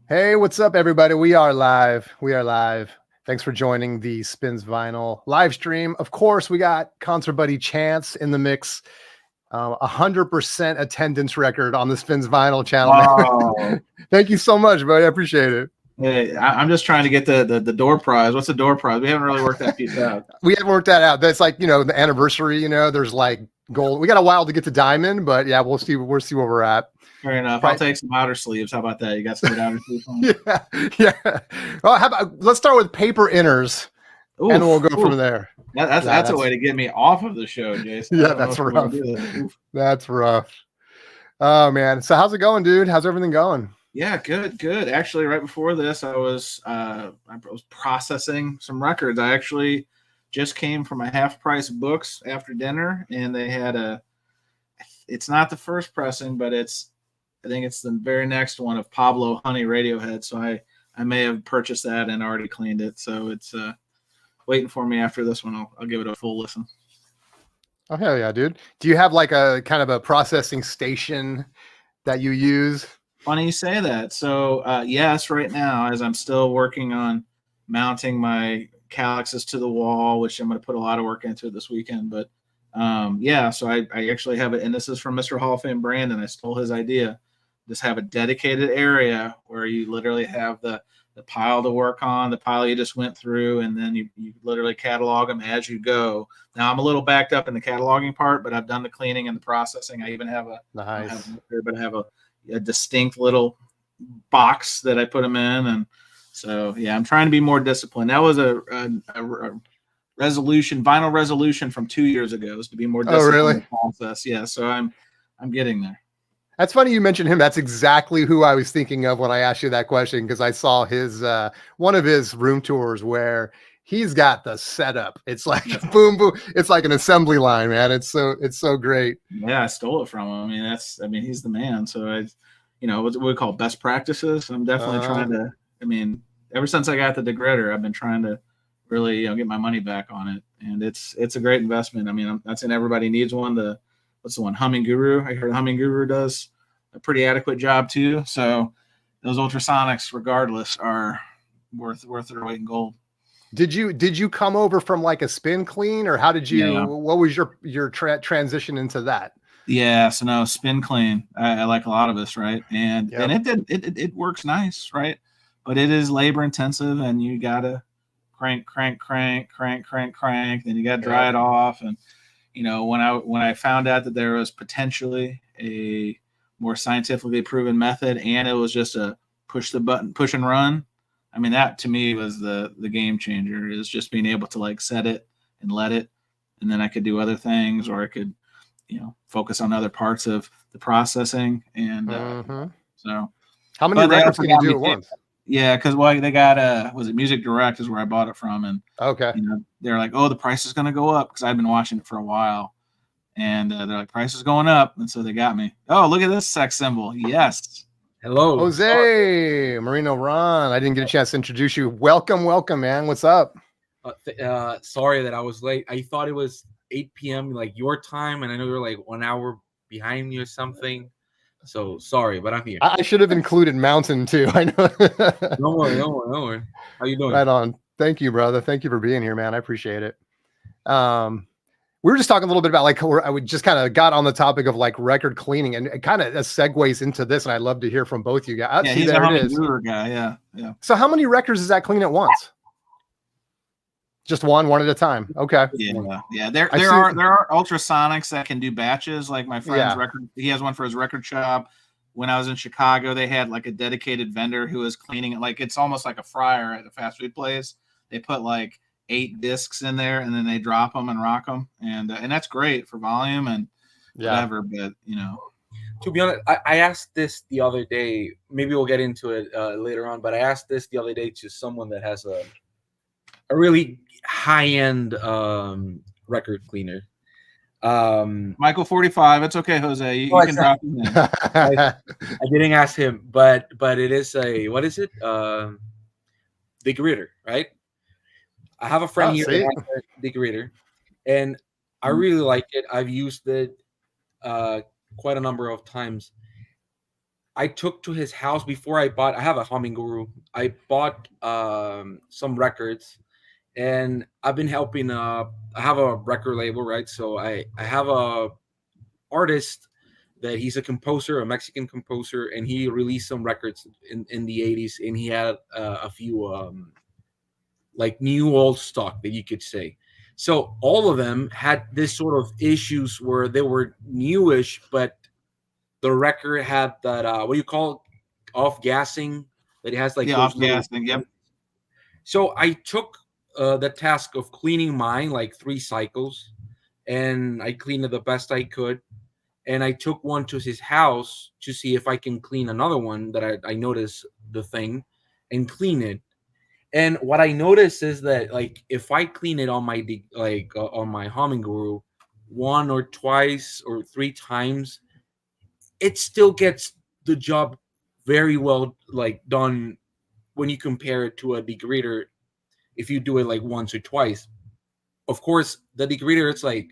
Hey, what's up, everybody? We are live. We are live. Thanks for joining the Spinz Vinyl live stream. Of course, we got concert buddy Chance in the mix. 100% attendance record on the Spinz Vinyl channel. Wow. Thank you so much, buddy. I appreciate it. Hey, I'm just trying to get the door prize. What's the door prize? We haven't really worked that piece out. We haven't worked that out. That's like, the anniversary, there's like gold. We got a while to get to diamond, but yeah, we'll see where we're at. Fair enough. Right. I'll take some outer sleeves. How about that? You got some outer sleeves on? Yeah. Well, let's start with paper inners, and then we'll go from there. That's a way to get me off of the show, Jason. Yeah, that's rough. That's rough. Oh man. So how's it going, dude? How's everything going? Yeah, good. Actually, right before this, I was processing some records. I actually just came from a half price books after dinner, and they had it's not the first pressing, but I think it's the very next one of Pablo Honey Radiohead. So I may have purchased that and already cleaned it. So it's waiting for me after this one. I'll give it a full listen. Oh, hell yeah, dude. Do you have like a kind of a processing station that you use? Funny you say that. So yes, right now, as I'm still working on mounting my Calyxes to the wall, which I'm going to put a lot of work into this weekend. But yeah, so I actually have it. And this is from Mr. Hall of Fame Brandon. I stole his idea. Just have a dedicated area where you literally have the pile to work on, the pile you just went through, and then you literally catalog them as you go. Now I'm a little backed up in the cataloging part, but I've done the cleaning and the processing. I even have a distinct little box that I put them in. And so, yeah, I'm trying to be more disciplined. That was a vinyl resolution from 2 years ago, is to be more disciplined. Oh, really? In the process. Yeah. So I'm getting there. That's funny you mentioned him. That's exactly who I was thinking of when I asked you that question, because I saw his one of his room tours where he's got the setup. It's like boom, boom. It's like an assembly line, man. It's so great. Yeah, I stole it from him. I mean, he's the man. So what we call best practices. I'm definitely trying to. I mean, ever since I got the degritter, I've been trying to really get my money back on it, and it's a great investment. I mean, that's in everybody needs one. What's the one? Humming Guru. I heard Humming Guru does a pretty adequate job too. So those ultrasonics, regardless, are worth their weight in gold. Did you come over from like a spin clean, or how did you? Yeah. What was your transition into that? Yeah, so no, spin clean. I like a lot of this, right? And Yep. and it works nice, right? But it is labor intensive, and you gotta crank. Then you gotta dry it off, and when I found out that there was potentially a more scientifically proven method, and it was just a push the button, push and run. I mean, that to me was the game changer, is just being able to like set it and let it, and then I could do other things, or I could, focus on other parts of the processing. And so how many records can you do at once? Yeah, because they got was it Music Direct is where I bought it from, and okay, they're like, oh, the price is going to go up, because I've been watching it for a while, and they're like, price is going up, and so they got me. Oh, look at this sex symbol. Yes. Hello, Jose Marino Ron. I didn't get a chance to introduce you. Welcome, man. What's up? Sorry that I was late. I thought it was 8 p.m. like your time, and I know you're like 1 hour behind me or something. So sorry, but I'm here. I should have included Mountain too. I know. Don't worry. How you doing? Right on. Thank you, brother. Thank you for being here, man. I appreciate it. We were just talking a little bit about like I would just kind of got on the topic of like record cleaning, and it kind of segues into this, and I'd love to hear from both you guys. Yeah, he's a Humming Guru guy. Yeah. So how many records does that clean at once? Just one at a time. Okay. Yeah. There are ultrasonics that can do batches. Like my friend's record, he has one for his record shop. When I was in Chicago, they had like a dedicated vendor who was cleaning it. Like it's almost like a fryer at a fast food place. They put like 8 discs in there, and then they drop them and rock them, and that's great for volume and whatever. But to be honest, I asked this the other day. Maybe we'll get into it later on. But I asked this the other day to someone that has a really high-end record cleaner. Michael 45. It's okay, Jose. You can drop him in. I didn't ask him, but it is what is it? Degritter, right? I have a friend here that has a degritter, and I really like it. I've used it quite a number of times. I took to his house before I have a humming guru. I bought some records, and I've been helping. I have a record label, right? So I have a artist that he's a composer, a Mexican composer, and he released some records in the 80s, and he had a few like new old stock that you could say. So all of them had this sort of issues where they were newish, but the record had that what do you call it? Off gassing, that it has like Yeah, those off little. gassing. Yep. So I took the task of cleaning mine like 3 cycles, and I cleaned it the best I could. And I took one to his house to see if I can clean another one that I noticed the thing and clean it. And what I noticed is that like if I clean it on my on my humming guru 1 or twice or 3 times, it still gets the job very well like done when you compare it to a degrader. If you do it like once or twice, of course the degrader, it's like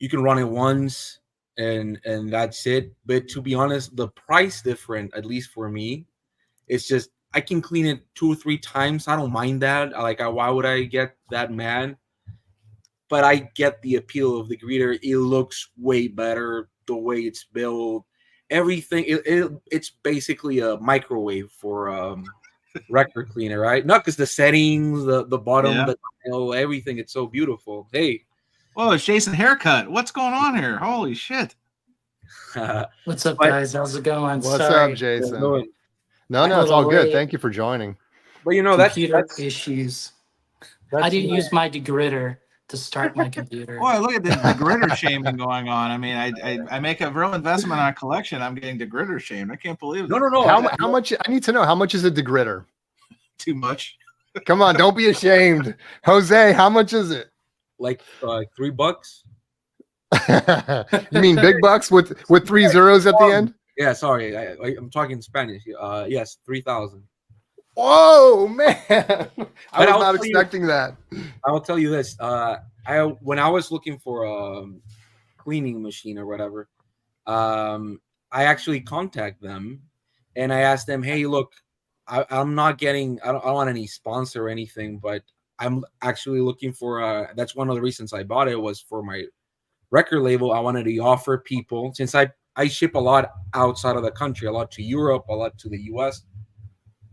you can run it once and that's it. But to be honest, the price difference, at least for me, it's just I can clean it 2 or 3 times. I don't mind that. Why would I get that mad? But I get the appeal of the greeter. It looks way better the way it's built. Everything. It's basically a microwave for record cleaner, right? Not because the settings, the bottom, Yeah. the tile, everything. It's so beautiful. Hey. Whoa, it's Jason haircut. What's going on here? Holy shit. What's up, guys? How's it going? What's Sorry. up, Jason? No, No, it's all good. Thank you for joining. but you know Computer that's issues. that's I didn't use my degritter to start my computer. Boy, look at the gritter shaming going on. I mean, I make a real investment on a collection. I'm getting gritter shamed. I can't believe it. no. How much? I need to know, how much is a degritter? Too much. Come on, don't be ashamed. Jose, how much is it? like $3. You mean big bucks with 3 zeros at the end? Yeah, sorry, I'm talking Spanish. Yes, 3,000. Whoa, man! I was I'll not tell you- expecting that. I will tell you this. When I was looking for a cleaning machine or whatever, I actually contact them and I asked them, hey, look, I'm not getting, I don't want any sponsor or anything, but I'm actually looking for that's one of the reasons I bought it, was for my record label. I wanted to offer people, since I ship a lot outside of the country, a lot to Europe, a lot to the US.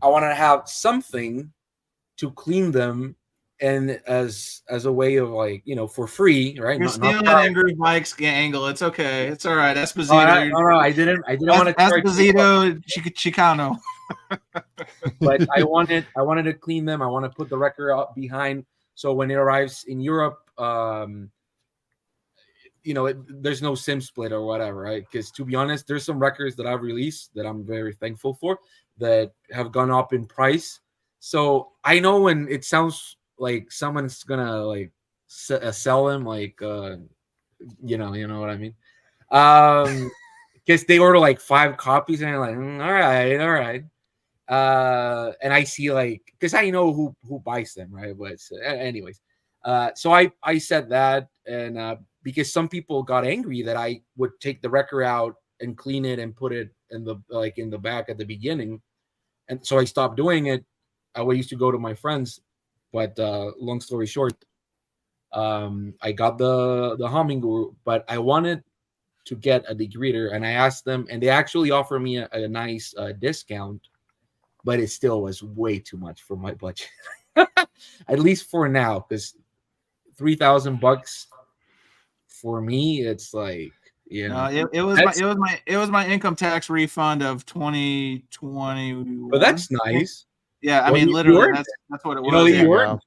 I wanted to have something to clean them, and as a way of like, for free, right? You're stealing Angry Mike's angle. It's okay. It's all right. Esposito. No, I didn't want to charge Esposito Chicano. but I wanted to clean them. I want to put the record up behind, so when it arrives in Europe, there's no SIM split or whatever, right? Because to be honest, there's some records that I've released that I'm very thankful for that have gone up in price. So I know when it sounds like someone's gonna like sell them, like you know what I mean? Because they order like 5 copies and I'm like, all right. And I see like, because I know who buys them, right? But anyways, so I said that, and because some people got angry that I would take the record out and clean it and put it in the back at the beginning, and so I stopped doing it. I used to go to my friends, but long story short, I got the humming guru, but I wanted to get a degreader, and I asked them, and they actually offered me a nice discount, but it still was way too much for my budget, at least for now, because $3,000 for me, it's like, it was my income tax refund of 2021. But that's nice. Yeah, I Well, mean, you literally, earned that's what it You know was. that Yeah. you earned.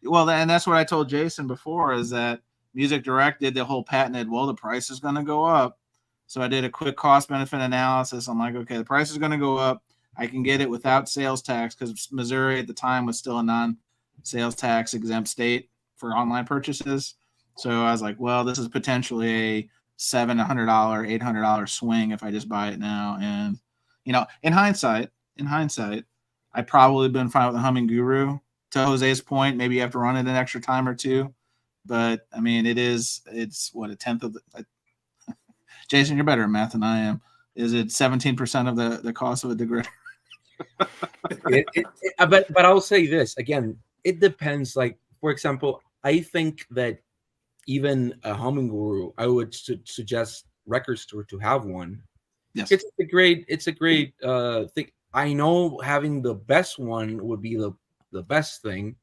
Well, and that's what I told Jason before, is that Music Direct did the whole patented, well, the price is going to go up. So I did a quick cost benefit analysis. I'm like, okay, the price is going to go up. I can get it without sales tax, because Missouri at the time was still a non-sales tax exempt state for online purchases. So I was like, well, this is potentially a $700, $800 swing if I just buy it now. And, in hindsight, I probably been fine with the Humming Guru. To Jose's point, maybe you have to run it an extra time or two. But, I mean, it's what, a tenth of the – Jason, you're better at math than I am. Is it 17% of the cost of a degree? But I'll say this again. It depends. Like, for example, I think that even a Humming Guru, I would suggest Record Store to have one. Yes. It's a great thing. I know having the best one would be the best thing,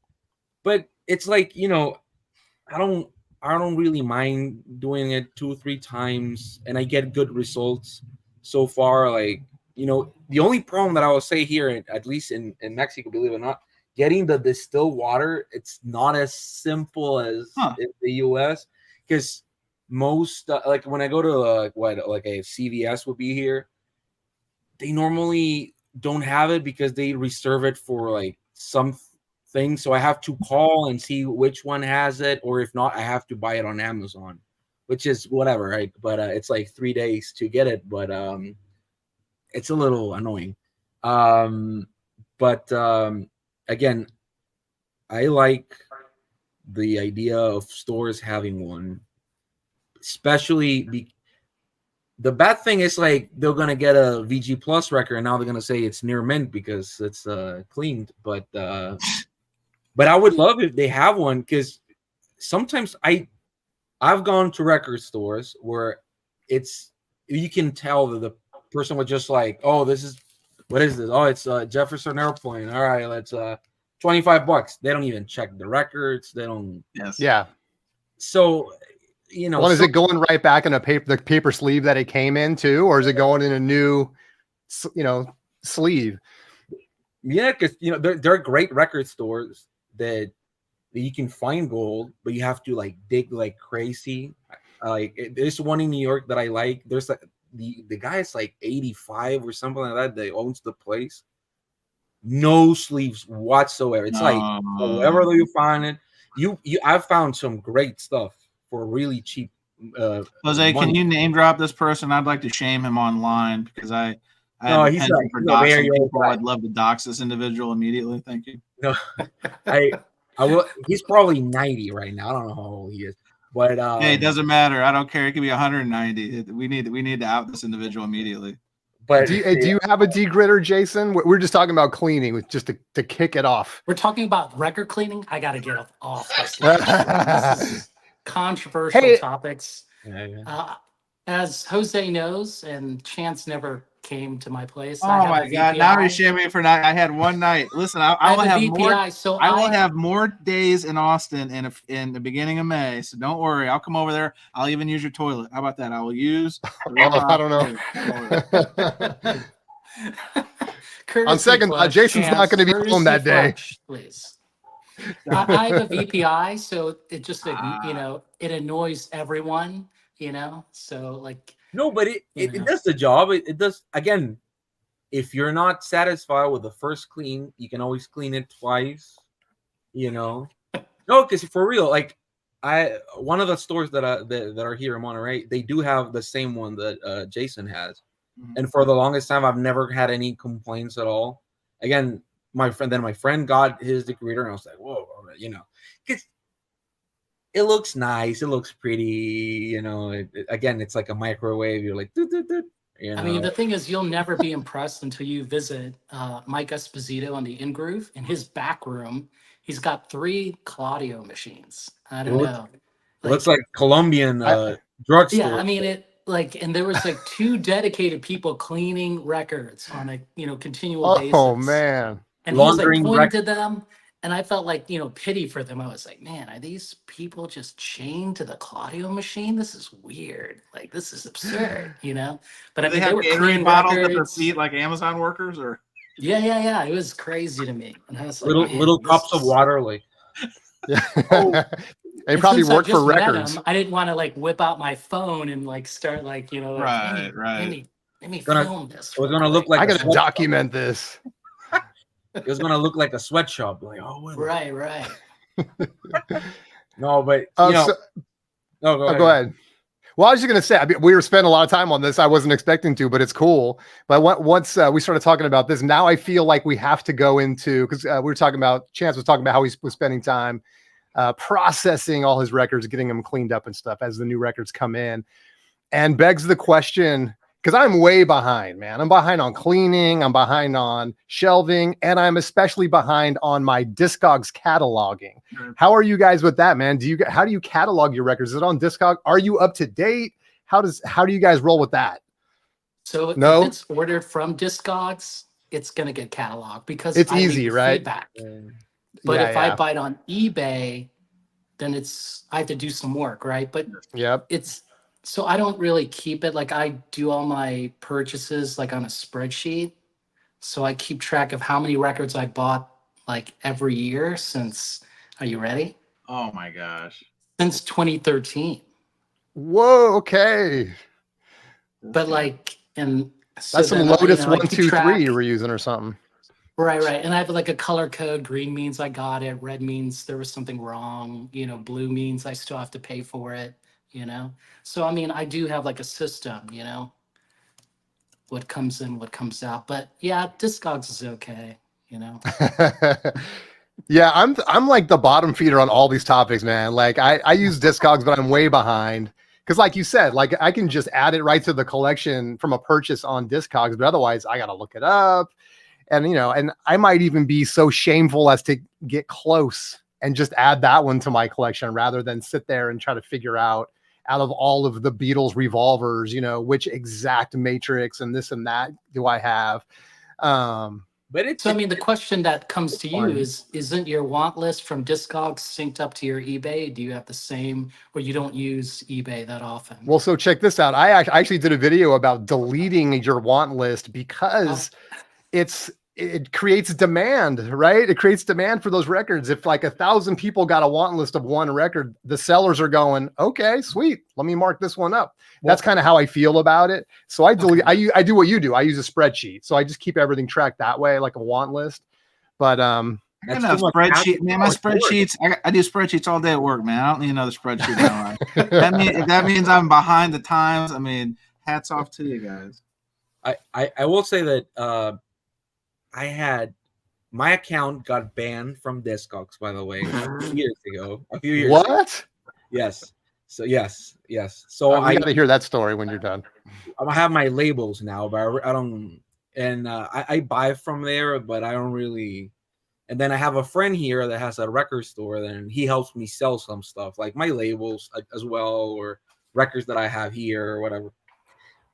but it's like, I don't really mind doing it 2 or 3 times, and I get good results so far. Like, the only problem that I will say here, at least in Mexico, believe it or not, getting the distilled water, it's not as simple as in the US, because most like when I go to like a CVS would be here, they normally don't have it because they reserve it for like some things. So I have to call and see which one has it, or if not, I have to buy it on Amazon, which is whatever, right? But it's like 3 days to get it, but it's a little annoying. But again, I like the idea of stores having one, especially the bad thing is like they're gonna get a VG Plus record and now they're gonna say it's near mint because it's cleaned. But I would love if they have one, because sometimes I've gone to record stores where you can tell that the person was just like, oh, what is this? Oh, it's Jefferson Airplane. All right, let's $25. They don't even check the records. They don't. Yes. Yeah. So, well, is it going right back in the paper sleeve that it came in too, or is it going in a new, sleeve? Yeah, because there are great record stores that you can find gold, but you have to like dig like crazy. Like there's one in New York that I like. There's like the guy is like 85 or something like that owns the place. No sleeves whatsoever. It's like wherever you find it, I've found some great stuff for really cheap. Jose, can you name drop this person? I'd like to shame him online because I have a penchant for doxing people. I'd love to dox this individual immediately. Thank you. No, I will. He's probably 90 right now. I don't know how old he is, but hey, it doesn't matter. I don't care. It could be 190. We need to out this individual immediately. But do you have a degritter, Jason? We're just talking about cleaning, just to kick it off. We're talking about record cleaning. I got to get off this. This is controversial topics. Yeah. As Jose knows, and Chance never came to my place. Oh my God! Now you're shaming me for not. I had one night. Listen, I will have more. So I will have more days in Austin in the beginning of May. So don't worry. I'll come over there. I'll even use your toilet. How about that? I will use. I don't know. On second, Jason's not going to be home that day. Please. I have a VPI, so it just it annoys everyone. So like. No, but it does the job. It does. Again, if you're not satisfied with the first clean, you can always clean it twice. No, because for real, like one of the stores that are here in Monterey, they do have the same one that Jason has, and for the longest time, I've never had any complaints at all. Again, my friend got his degreater, and I was like, whoa, because it looks nice, it looks pretty, again, it's like a microwave. You're like, I mean, the thing is, you'll never be impressed until you visit Mike Esposito on the In-Groove. In his back room, he's got 3 Claudio machines. I don't know. It looks like Colombian drugstore. Yeah, I mean, and there was like 2 dedicated people cleaning records on a continual basis. Oh man. And he was like pointing to them. And I felt like, pity for them. I was like, man, are these people just chained to the Claudio machine? This is weird. Like, this is absurd, But I mean, they were cleaning bottles at their feet like Amazon workers, or? Yeah. It was crazy to me. And I was like, little cups of water, like. Yeah. They probably work for records. I didn't want to like whip out my phone and like start like, right. Let me film this. It was gonna look like I gotta document this. It was gonna look like a sweatshop, like right. No, but go ahead. Well, I was just gonna say, we were spending a lot of time on this. I wasn't expecting to, but it's cool. But once we started talking about this, now I feel like we have to go into, because we were talking about, Chance was talking about how he was spending time processing all his records, getting them cleaned up and stuff as the new records come in, and begs the question: because I'm way behind, man. I'm behind on cleaning, I'm behind on shelving, and I'm especially behind on my Discogs cataloging. How are you guys with that, man? How do you catalog your records? Is it on Discog? Are you up to date? How do you guys roll with that? So No? if it's ordered from Discogs, it's gonna get cataloged because It's I easy, leave right? feedback. But if I buy it on eBay, then I have to do some work, right? But Yep. so I don't really keep it. Like I do all my purchases like on a spreadsheet. So I keep track of how many records I bought like every year since, are you ready? Oh my gosh. Since 2013. Whoa, okay. But like, and so That's some then Lotus I keep 123 track. you were using or something. Right. And I have like a color code. Green means I got it. Red means there was something wrong. Blue means I still have to pay for it, So, I mean, I do have like a system, what comes in, what comes out. But yeah, Discogs is okay, Yeah, I'm like the bottom feeder on all these topics, man. Like I use Discogs, but I'm way behind. Because like you said, like I can just add it right to the collection from a purchase on Discogs, but otherwise I gotta look it up. And and I might even be so shameful as to get close and just add that one to my collection rather than sit there and try to figure out of all of the Beatles revolvers, which exact matrix and this and that do I have. But so I mean, the question that comes to you is, isn't your want list from Discogs synced up to your eBay? Do you have the same, or you don't use eBay that often? Well, so check this out. I actually did a video about deleting your want list because it creates demand, right? It creates demand for those records. If like 1,000 people got a want list of one record, the sellers are going, okay, sweet. Let me mark this one up. That's kind of how I feel about it. So I delete, I do what you do. I use a spreadsheet. So I just keep everything tracked that way, like a want list. But, I got a spreadsheet, man. My spreadsheets, I do spreadsheets all day at work, man. I don't need another spreadsheet now. That means I'm behind the times. I mean, hats off to you guys. I will say that, I had my account got banned from Discogs, by the way, a few years ago. What? Yes. So yes. So I got to hear that story when you're done. I have my labels now, but I don't. And I buy from there, but I don't really. And then I have a friend here that has a record store, and he helps me sell some stuff, like my labels as well, or records that I have here or whatever.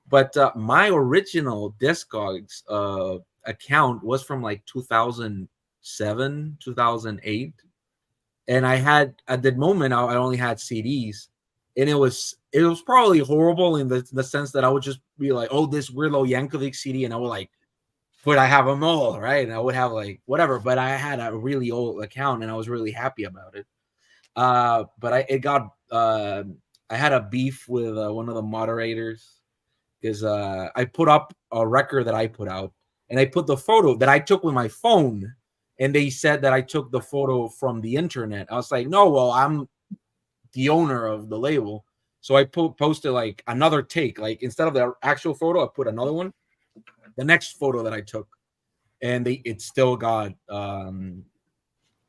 But my original Discogs account was from like 2007, 2008, and I had at that moment I only had CDs, and it was probably horrible in the sense that I would just be like, oh, this Weirdo Yankovic CD, and I would like, but I have them all, right? And I would have like whatever, but I had a really old account and I was really happy about it. But I had a beef with one of the moderators because I put up a record that I put out. And I put the photo that I took with my phone, and they said that I took the photo from the internet. I was like, no, well, I'm the owner of the label. So I posted like another take. Like instead of the actual photo, I put another one, the next photo that I took, and it still got. And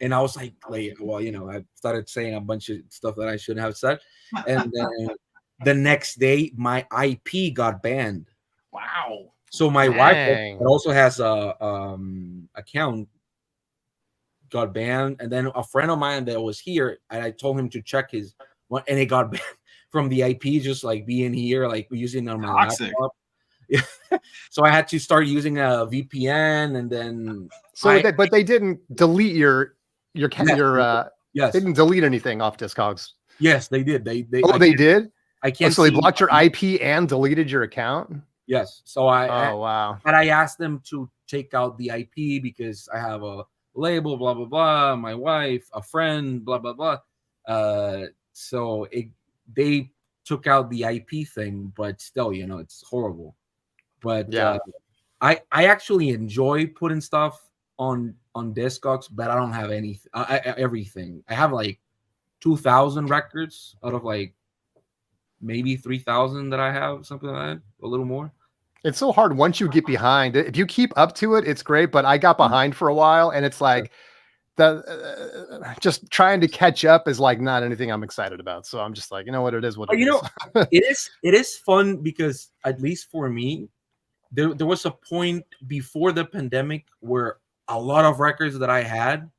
I was like, well, I started saying a bunch of stuff that I shouldn't have said. And then the next day, my IP got banned. Wow. So my wife that also has a account got banned, and then a friend of mine that was here, and I told him to check his one, and it got banned from the IP, just like being here, like using it on my laptop. So I had to start using a VPN, and then but they didn't delete your yes. They didn't delete anything off Discogs. Yes, they did. They did. I can't. So they blocked your IP and deleted your account. Yes. So wow. And I asked them to take out the IP because I have a label, blah, blah, blah, my wife, a friend, blah, blah, blah. So they took out the IP thing, but still, it's horrible. But yeah, I actually enjoy putting stuff on Discogs, but I don't have everything. I have like 2,000 records out of like maybe 3,000 that I have, something like that, a little more. It's so hard once you get behind. If you keep up to it, it's great. But I got behind for a while, and it's like just trying to catch up is like not anything I'm excited about. So I'm just like, you know what, it is what it is. It is fun because at least for me, there was a point before the pandemic where a lot of records that I had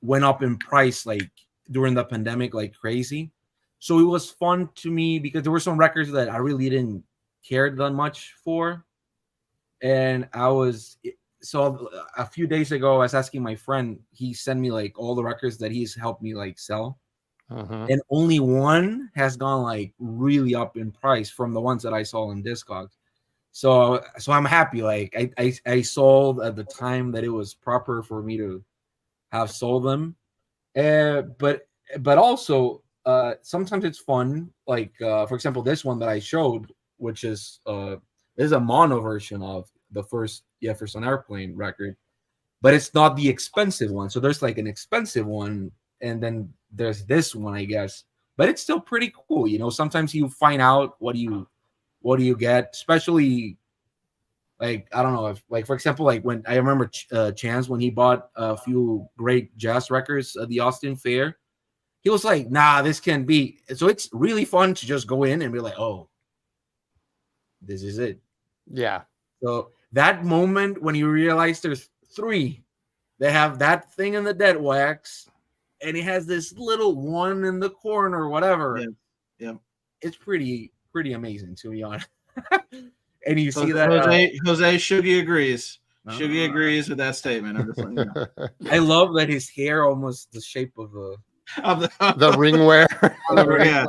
went up in price like during the pandemic like crazy. So it was fun to me because there were some records that I really didn't care that much for. And so a few days ago, I was asking my friend, he sent me like all the records that he's helped me like sell. And only one has gone like really up in price from the ones that I saw in Discogs. So I'm happy. Like I sold at the time that it was proper for me to have sold them. But also sometimes it's fun. Like for example, this one that I showed, which is a mono version of the first Jefferson Airplane record, but it's not the expensive one. So there's like an expensive one, and then there's this one, I guess. But it's still pretty cool. You know, sometimes you find out what do you get, especially like, I don't know, if like for example, like when I remember Chance when he bought a few great jazz records at the Austin Fair, he was like, nah, this can be. So it's really fun to just go in and be like, oh, this is it. Yeah. So that moment when you realize there's three, they have that thing in the dead wax, and it has this little one in the corner or whatever. Yeah. It's pretty amazing, to be honest. And you see that that Jose Shuggy agrees. Shuggy agrees with that statement. I'm just letting you know. I love that his hair almost the shape of the ring wear. Yeah,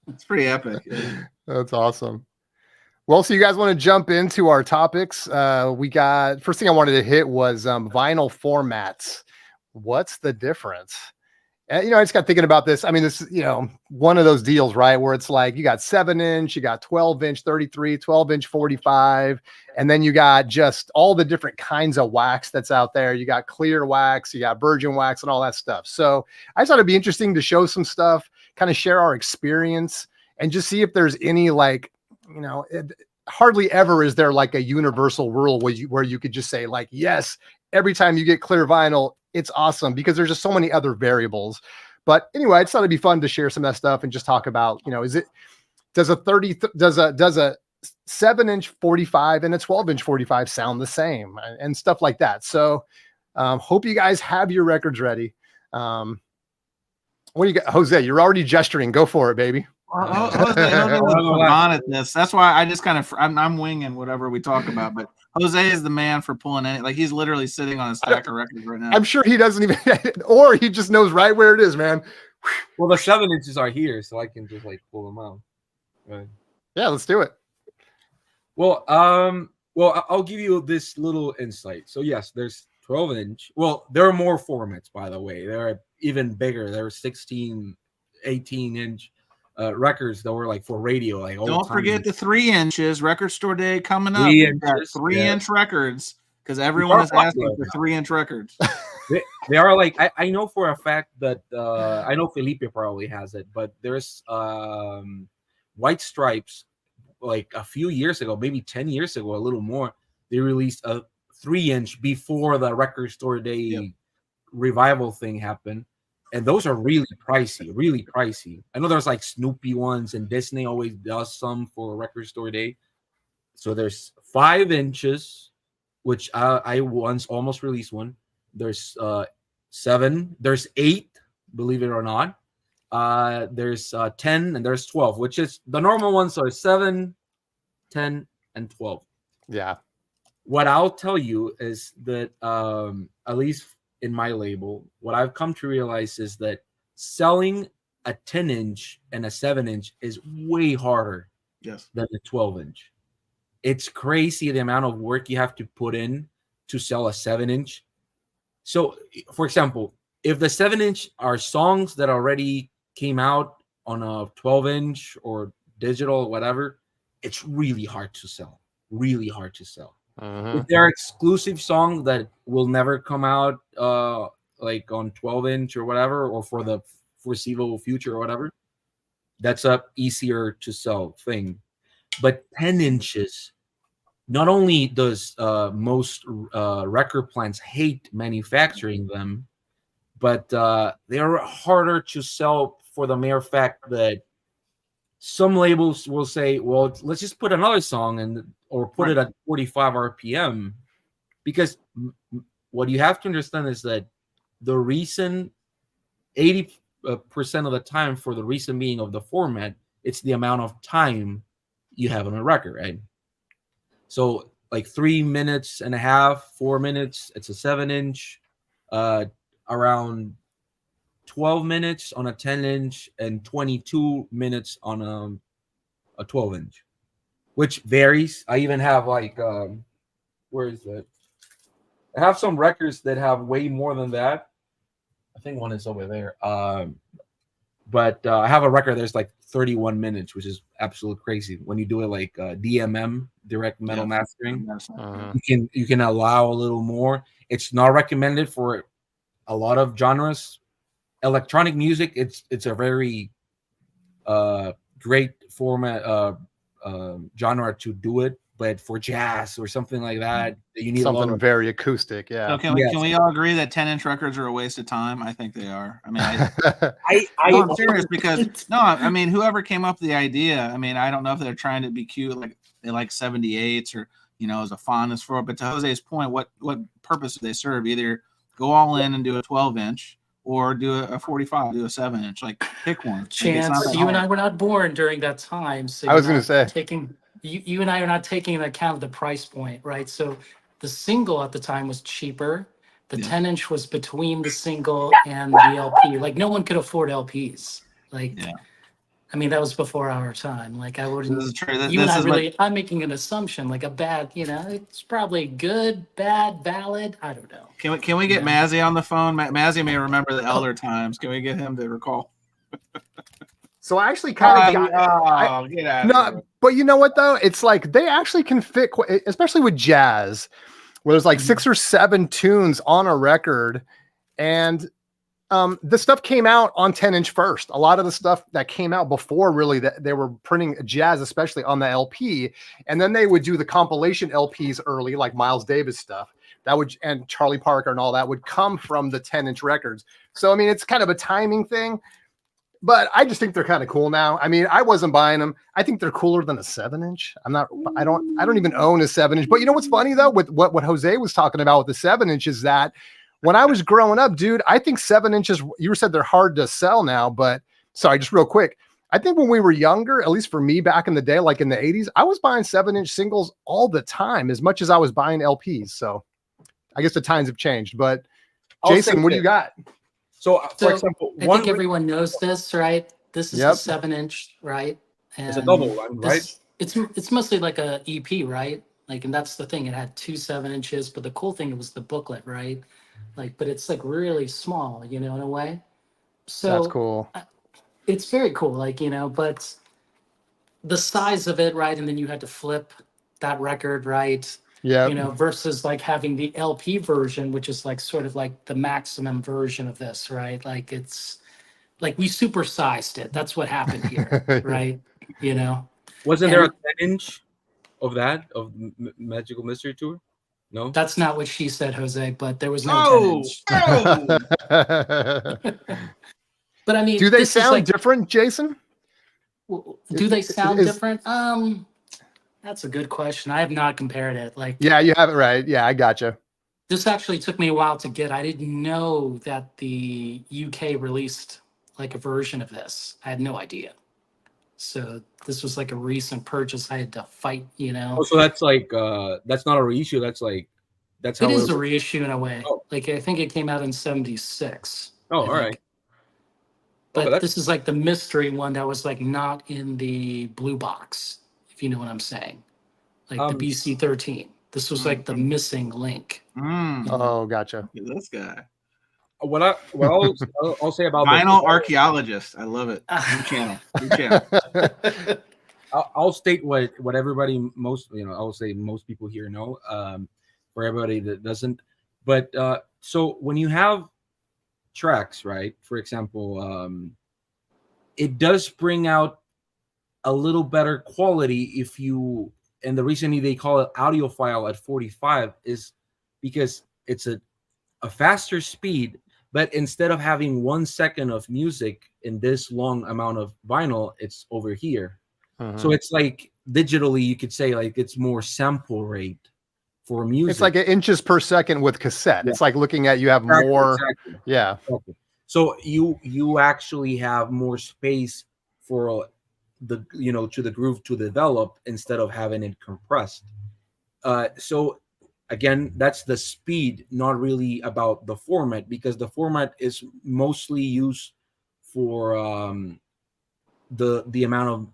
it's pretty epic. That's awesome. Well, so you guys want to jump into our topics? We got, first thing I wanted to hit was vinyl formats. What's the difference? And, you know, I just got thinking about this. I mean, this, you know, one of those deals, right, where it's like you got 7-inch, you got 12-inch, 33, 12-inch, 45, and then you got just all the different kinds of wax that's out there. You got clear wax, you got virgin wax, and all that stuff. So I just thought it'd be interesting to show some stuff, kind of share our experience, and just see if there's any, like, you know, hardly ever is there like a universal rule where you could just say like, yes, every time you get clear vinyl, it's awesome, because there's just so many other variables. But anyway, I just thought it'd be fun to share some of that stuff and just talk about, you know, does a 7-inch 45 and a 12-inch 45 sound the same, and stuff like that. So hope you guys have your records ready. What do you got, Jose? You're already gesturing. Go for it, baby. On at this. That's why I just kind of I'm winging whatever we talk about. But Jose is the man for pulling any. Like, he's literally sitting on a stack of records right now. I'm sure he doesn't even, or he just knows right where it is, man. Well, the 7 inches are here, so I can just like pull them out. Right. Yeah, let's do it. Well, I'll give you this little insight. So yes, there's 12-inch. Well, there are more formats, by the way. They're even bigger. There are 16, 18-inch. Records that were like for radio, like don't forget the 3 inches. Record Store Day coming up. 3-inch records, because everyone is asking for 3-inch records. They are like, I know for a fact that I know Felipe probably has it, but there's White Stripes, like a few years ago, maybe 10 years ago, a little more, they released a 3-inch before the Record Store Day revival thing happened. And those are really pricey. I know there's like Snoopy ones, and Disney always does some for Record Store Day. So there's 5 inches, which I once almost released one. There's 7. There's 8, believe it or not. There's 10, and there's 12, which is the normal ones are 7, 10, and 12. Yeah. What I'll tell you is that at least in my label, what I've come to realize is that selling a 10-inch and a 7-inch is way harder than a 12-inch. It's crazy the amount of work you have to put in to sell a 7-inch. So, for example, if the 7-inch are songs that already came out on a 12-inch or digital, whatever, it's really hard to sell. If there are exclusive songs that will never come out like on 12-inch or whatever, or for the foreseeable future or whatever, that's a easier to sell thing. But 10 inches, not only does most record plants hate manufacturing them, but they are harder to sell for the mere fact that some labels will say, well, let's just put another song or put it at 45 RPM, because what you have to understand is that the reason 80% of the time, for the reason being of the format, it's the amount of time you have on a record, right? So like 3.5 minutes, 4 minutes, it's a 7-inch, around 12 minutes on a 10-inch, and 22 minutes on a 12-inch, which varies. I even have like, where is it? I have some records that have way more than that. I think one is over there. But I have a record that's like 31 minutes, which is absolutely crazy. When you do it like DMM, direct metal mastering, you can allow a little more. It's not recommended for a lot of genres. Electronic music, it's a very great format genre to do it, but for jazz or something like that, you need something very acoustic. Yeah. So can we all agree that 10-inch records are a waste of time? I think they are. I mean, I'm serious, because I mean, whoever came up with the idea, I mean, I don't know if they're trying to be cute, like they like 78s, or as a fondness for it. But to Jose's point, what purpose do they serve? Either go all in and do a 12-inch, or do a 45, do a 7-inch. Like, pick one. Chance, you and I were not born during that time, so I was going to say, you and I are not taking into account the price point, right? So the single at the time was cheaper. The 10-inch was between the single and the LP. Like, no one could afford LPs. Like, I mean, that was before our time. Like, I wouldn't. This is true. I'm making an assumption, like a bad. It's probably good, bad, valid. I don't know. Can we get Mazzy on the phone? Mazzy may remember the elder times. Can we get him to recall? So I actually kind of get out of here. But you know what though? It's like they actually can fit, especially with jazz, where there's like 6 or 7 tunes on a record, and the stuff came out on 10-inch first. A lot of the stuff that came out before, really, that they were printing jazz, especially on the LP, and then they would do the compilation LPs early, like Miles Davis stuff. And Charlie Parker and all that would come from the 10-inch records. So I mean, it's kind of a timing thing. But I just think they're kind of cool now. I mean, I wasn't buying them. I think they're cooler than a 7-inch. I don't even own a 7-inch. But you know what's funny though, with what Jose was talking about with the 7-inch, is that when I was growing up, dude, I think 7 inches, you said they're hard to sell now, but sorry, just real quick. I think when we were younger, at least for me back in the day, like in the 80s, I was buying 7-inch singles all the time, as much as I was buying LPs. So I guess the times have changed. But Jason, what do you got? So for example, I think everyone knows this, right? This is the 7-inch, right? And it's a double one, right? It's mostly like a EP, right? Like, and that's the thing. It had 2 7-inches, but the cool thing was the booklet, right? Like, but it's like really small, in a way. So that's cool. It's very cool, like, but the size of it, right? And then you had to flip that record, right? Yeah. Versus like having the LP version, which is like sort of like the maximum version of this, right? Like, it's like we supersized it. That's what happened here, right? Wasn't there a 10-inch of that, of Magical Mystery Tour? No, that's not what she said, Jose. But there was no 10-inch. But I mean, do they sound different, Jason? Do they sound different? That's a good question. I have not compared it. Like, yeah, you have it right. Yeah, I gotcha. This actually took me a while to get. I didn't know that the UK released like a version of this. I had no idea. So this was like a recent purchase. I had to fight, Oh, so that's like that's not a reissue. That's how it is a reissue in a way. Oh. Like, I think it came out in '76. Oh, all right. But this is like the mystery one that was like not in the blue box, if you know what I'm saying. Like the BC13. This was like the missing link. Oh, gotcha. This guy. What I'll say about vinyl archaeologist. I love it. New channel. I'll state what everybody I'll say most people here know. For everybody that doesn't, but so when you have tracks, right? For example, it does bring out a little better quality if you. And the reason they call it audiophile at 45 is because it's a faster speed, But instead of having 1 second of music in this long amount of vinyl, it's over here. So it's like digitally, you could say like it's more sample rate for music. It's like inches per second with cassette. It's like looking at, you have more. Yeah. So you actually have more space for the, to the groove to develop instead of having it compressed. So again, that's the speed, not really about the format, because the format is mostly used for the amount of,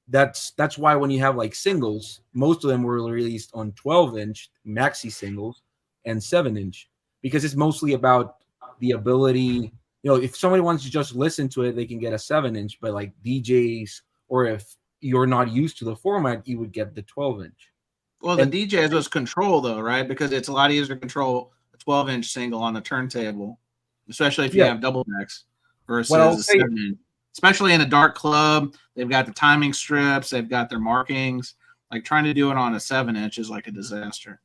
that's why when you have like singles, most of them were released on 12-inch maxi singles and 7-inch, because it's mostly about the ability. If somebody wants to just listen to it, they can get a 7-inch, but like DJs, or if you're not used to the format, you would get the 12-inch. Well, the DJs was control though, right? Because it's a lot easier to control a 12-inch single on the turntable, especially if you have double decks versus a 7-inch. Especially in a dark club, they've got the timing strips, they've got their markings. Like trying to do it on a 7-inch is like a disaster.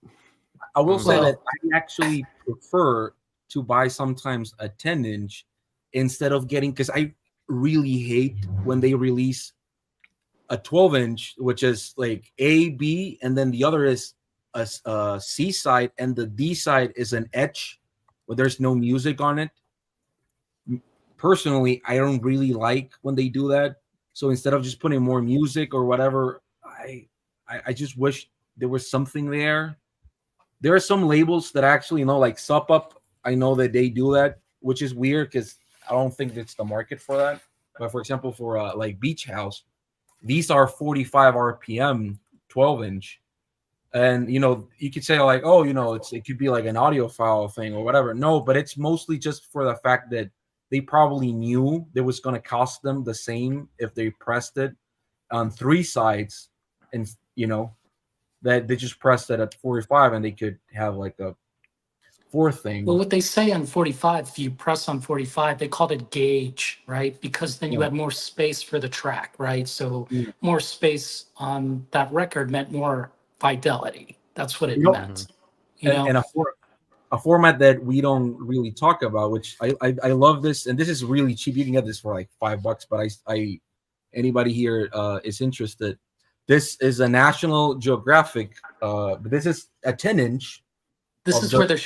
I will say that I actually prefer to buy sometimes a 10-inch instead of getting, because I really hate when they release a 12-inch, which is like A, B, and then the other is a C side, and the D side is an etch where there's no music on it. Personally, I don't really like when they do that. So instead of just putting more music or whatever, I just wish there was something there. There are some labels that actually like Sup Up. I know that they do that, which is weird because I don't think it's the market for that. But for example, for like Beach House, these are 45 RPM 12-inch. And, you could say like, oh, it could be like an audiophile thing or whatever. No, but it's mostly just for the fact that they probably knew it was going to cost them the same if they pressed it on 3 sides, and that they just pressed it at 45 and they could have like a 4th thing. Well, what they say on 45, if you press on 45, they called it gauge, right? Because then you had more space for the track, right? So more space on that record meant more fidelity. That's what it meant. And a format that we don't really talk about, which I love this, and this is really cheap. You can get this for like $5, but I anybody here is interested. This is a National Geographic. This is a 10-inch. This is where the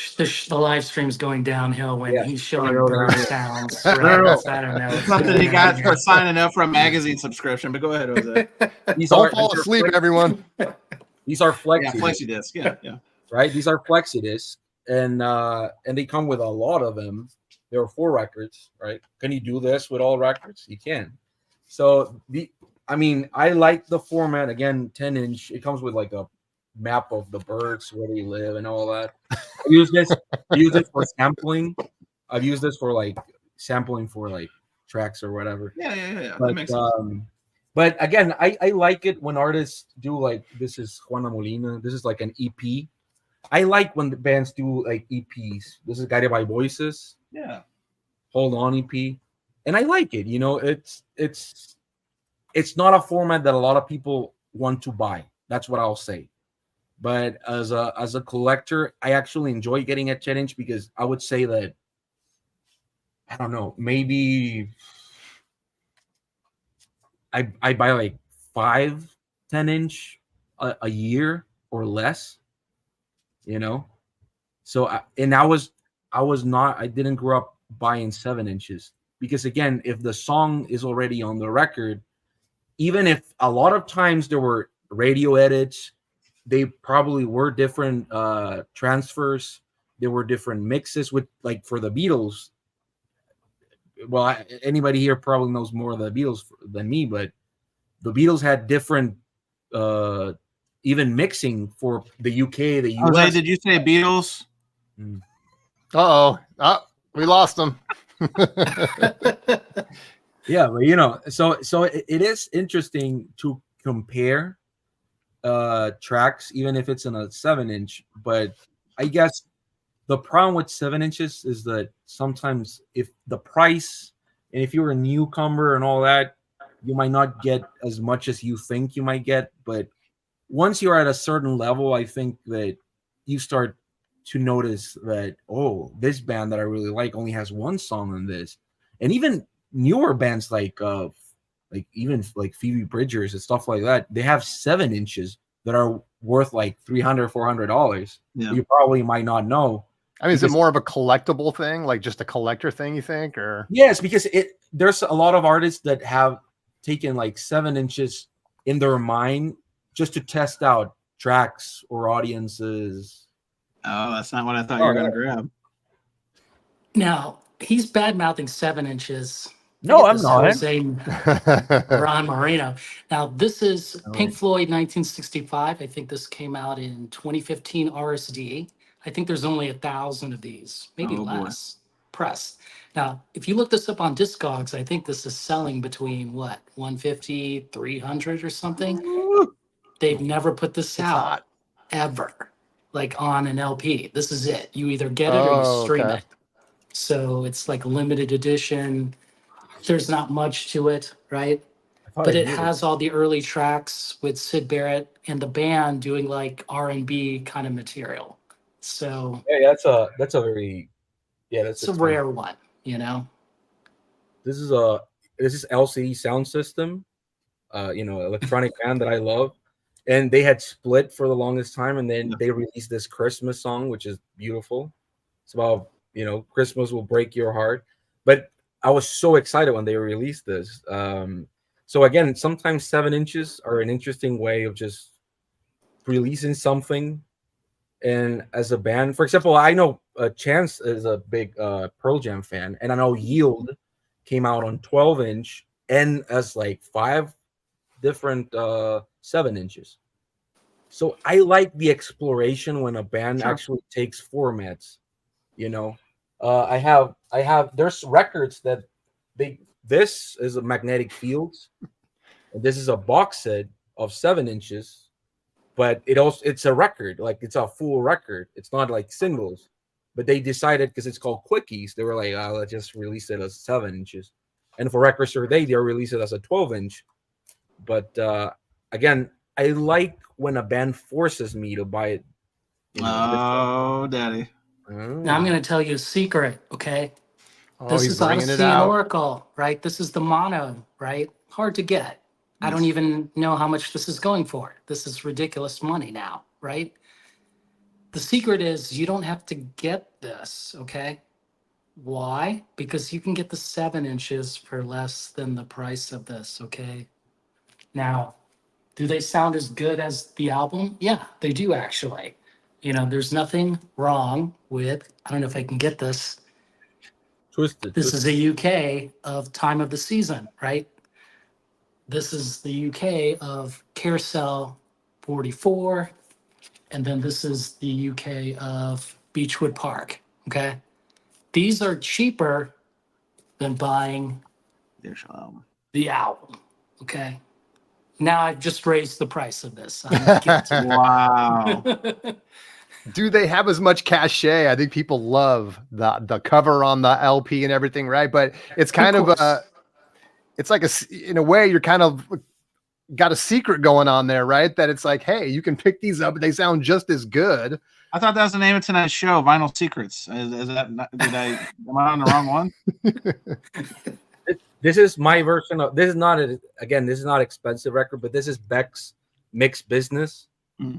live stream's going downhill when he's showing bird sounds. I don't know. It's something you got for signing up for a magazine subscription, but go ahead, Jose. Don't fall asleep, everyone. These are flexi. Yeah, flexi disc. Yeah. Right. These are flexi discs, and they come with a lot of them. There are 4 records, right? Can you do this with all records? You can. So I like the format. Again, 10-inch. It comes with like a map of the birds, where they live, and all that. I use it for sampling. I've used this for like sampling for like tracks or whatever. Yeah. But, that makes sense. But again, I like it when artists do like, this is Juana Molina. This is like an EP. I like when the bands do like EPs. This is Guided by Voices. Yeah. Hold On EP. And I like it. It's not a format that a lot of people want to buy. That's what I'll say. But as a collector, I actually enjoy getting a 10-inch, because I would say that, I don't know, maybe I buy like 5 10-inch a year or less, So I didn't grow up buying 7-inches, because again, if the song is already on the record, even if a lot of times there were radio edits, they probably were different transfers. There were different mixes with, like, for the Beatles. Well, anybody here probably knows more of the Beatles than me, but the Beatles had different, even mixing for the UK, the US. Jose, did you say Beatles? Oh, we lost them. Yeah, but so it is interesting to compare tracks, even if it's in a 7-inch. But I guess the problem with 7-inches is that sometimes if the price, and if you're a newcomer and all that, you might not get as much as you think you might get. But once you're at a certain level, I think that you start to notice that, oh, this band that I really like only has one song on this. And even newer bands like even like Phoebe Bridgers and stuff like that, they have 7 inches that are worth like $300, $400. Yeah. You probably might not know. I mean, is it more of a collectible thing, like just a collector thing, you think? Or yes, because there's a lot of artists that have taken like 7 inches in their mind just to test out tracks or audiences. Oh, that's not what I thought you were going to grab. Now, he's bad-mouthing 7 inches. No, I'm not. Jose Ron Moreno. Now, this is Pink Floyd 1965. I think this came out in 2015 RSD. I think there's only 1,000 of these, maybe less, pressed. Now, if you look this up on Discogs, I think this is selling between, what, 150, 300 or something? They've never put this out, ever, like on an LP. This is it. You either get it or you stream it. So it's like a limited edition. There's not much to it, right? But it has all the early tracks with Syd Barrett and the band doing like R&B kind of material. So yeah, that's a very that's a rare one, you know. This is LCD sound system, electronic band that I love, and they had split for the longest time, and then they released this Christmas song, which is beautiful. It's about Christmas will break your heart, but I was so excited when they released this. So again, sometimes 7 inches are an interesting way of just releasing something. And as a band, for example, I know Chance is a big Pearl Jam fan, and I know Yield came out on 12-inch and as like 5 different 7 inches. So I like the exploration when a band actually takes formats. I have there's records that this is a magnetic fields, and this is a box set of 7 inches. But it's a record, like it's a full record. It's not like singles, but they decided because it's called quickies, they were like, let's just release it as 7 inches. And for Record Store Day, they'll release it as a 12-inch. But again, I like when a band forces me to buy it. Daddy. Now I'm going to tell you a secret, okay? This he's is bringing Odyssey it and out. Oracle, right? This is the mono, right? Hard to get. I don't even know how much this is going for. This is ridiculous money now, right? The secret is you don't have to get this, okay? Why? Because you can get the 7 inches for less than the price of this, okay? Now, do they sound as good as the album? Yeah, they do actually. There's nothing wrong with, I don't know if I can get this. Twisted. This is a UK of Time of the Season, right? This is the UK of Carousel 44. And then this is the UK of Beechwood Park, okay? These are cheaper than buying the album, okay? Now I've just raised the price of this. Wow. Do they have as much cachet? I think people love the cover on the LP and everything, right? But it's kind of it's like in a way you're kind of got a secret going on there, right? That it's like, hey, you can pick these up, but they sound just as good. I thought that was the name of tonight's show, Vinyl Secrets. Is that am I on the wrong one? This is my version of this is not expensive record, but this is Beck's Mixed Business,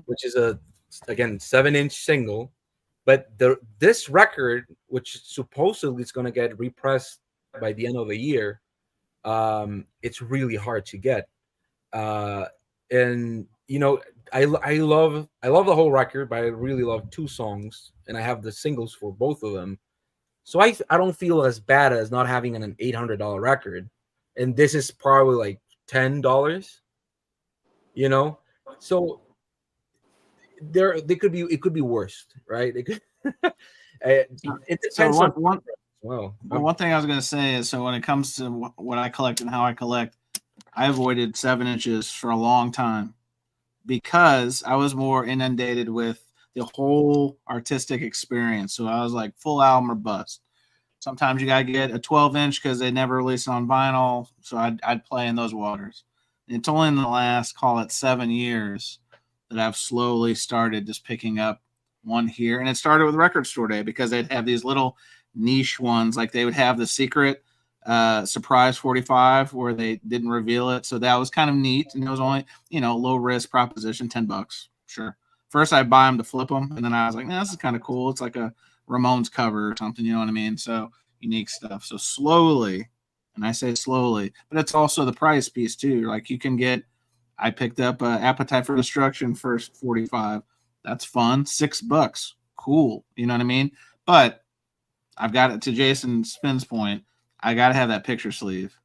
which is a 7-inch single. But this record, which supposedly is going to get repressed by the end of the year, it's really hard to get. And I love the whole record, but I really love 2 songs, and I have the singles for both of them. So I don't feel as bad as not having an $800 record, and this is probably like $10. So it could be worse, right? It could, it depends on one thing I was going to say is, so when it comes to what I collect and how I collect, I avoided 7 inches for a long time because I was more inundated with the whole artistic experience. So I was like full album or bust. Sometimes you got to get a 12-inch because they never released it on vinyl. So I'd play in those waters. And it's only in the last, call it 7 years, that I've slowly started just picking up one here, and it started with Record Store Day because they'd have these little niche ones, like they would have the secret surprise 45 where they didn't reveal it, so that was kind of neat, and it was only, you know, low risk proposition, $10, sure. First I buy them to flip them, and then I was like, nah, this is kind of cool. It's like a Ramones cover or something, you know what I mean? So unique stuff. So slowly, and I say slowly, but it's also the price piece too. Like you can get, I picked up Appetite for Destruction first 45. That's fun. $6. Cool. You know what I mean? But I've got it, to Jason Spin's point, I got to have that picture sleeve.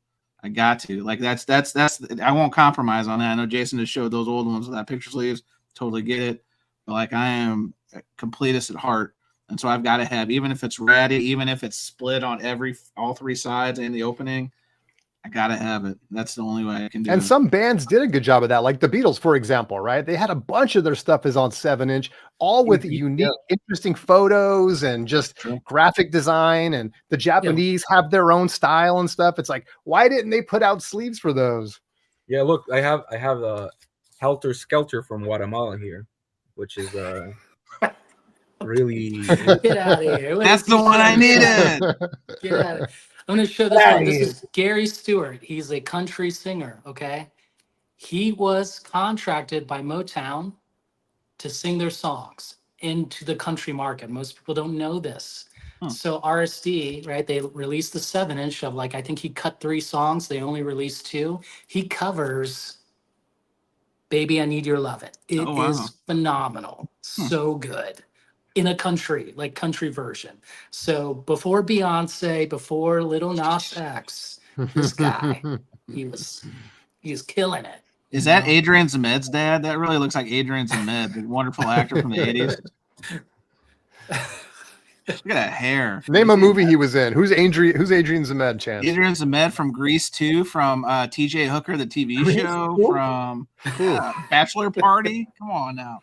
I got to. Like that's I won't compromise on that. I know Jason has showed those old ones with that picture sleeves. Totally get it. But like I am a completist at heart. And so I've got to have, even if it's ratty, even if it's split on all three sides in the opening, I got to have it. That's the only way I can do it. And some bands did a good job of that, like the Beatles, for example, right? They had a bunch of their stuff is on 7-inch, all with unique, interesting photos and just graphic design. And the Japanese have their own style and stuff. It's like, why didn't they put out sleeves for those? Yeah, look, I have a Helter Skelter from Guatemala here, which is really get out of here. That's the one I needed. Get out of here. I'm going to show this one. This is Gary Stewart. He's a country singer, okay? He was contracted by Motown to sing their songs into the country market. Most people don't know this. So RSD, right, they released the 7-inch of, like, I think he cut 3 songs. They only released 2. He covers Baby, I Need Your Lovin'. It is phenomenal. So good. In a country, like country version. So before Beyonce, before Little Nas X, this guy, he was killing it. Is that Adrian Zemed's dad? That really looks like Adrian Zemed, the wonderful actor from the 80s. Look at that hair. Name a movie he was in. Who's Adrian Zemed, Chance? Adrian Zemed from Grease 2, from TJ Hooker, the TV show, from Bachelor Party. Come on now.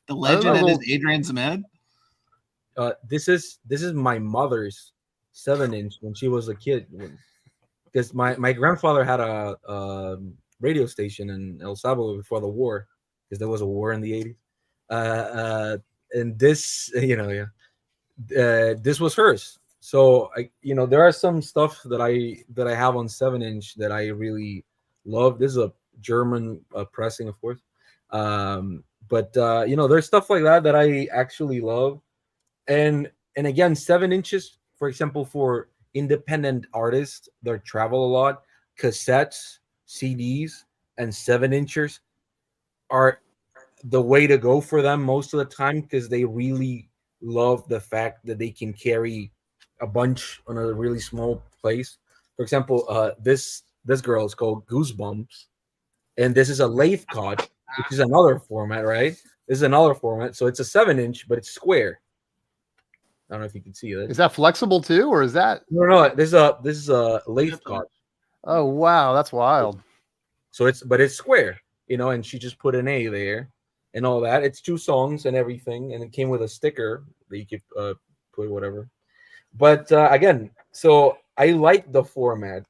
The legend that is Adrian Zemed. This is my mother's 7-inch when she was a kid, because my grandfather had a radio station in El Salvador before the war, because there was a war in the 80s. And this, this was hers. So there are some stuff that I have on 7-inch that I really love. This is a German pressing, of course. But there's stuff like that I actually love. And again, 7 inches, for example, for independent artists that travel a lot, cassettes, CDs, and 7-inchers are the way to go for them most of the time, because they really love the fact that they can carry a bunch on a really small place. For example, this girl is called Goosebumps, and this is a lathe cut, which is another format, right? This is another format, so it's a 7-inch, but it's square. I don't know if you can see it. Is that flexible too, or is that? No. This is a lathe cut. Oh wow, that's wild. So it's square, and she just put an A there and all that. It's 2 songs and everything, and it came with a sticker that you could put whatever. But again, so I like the format.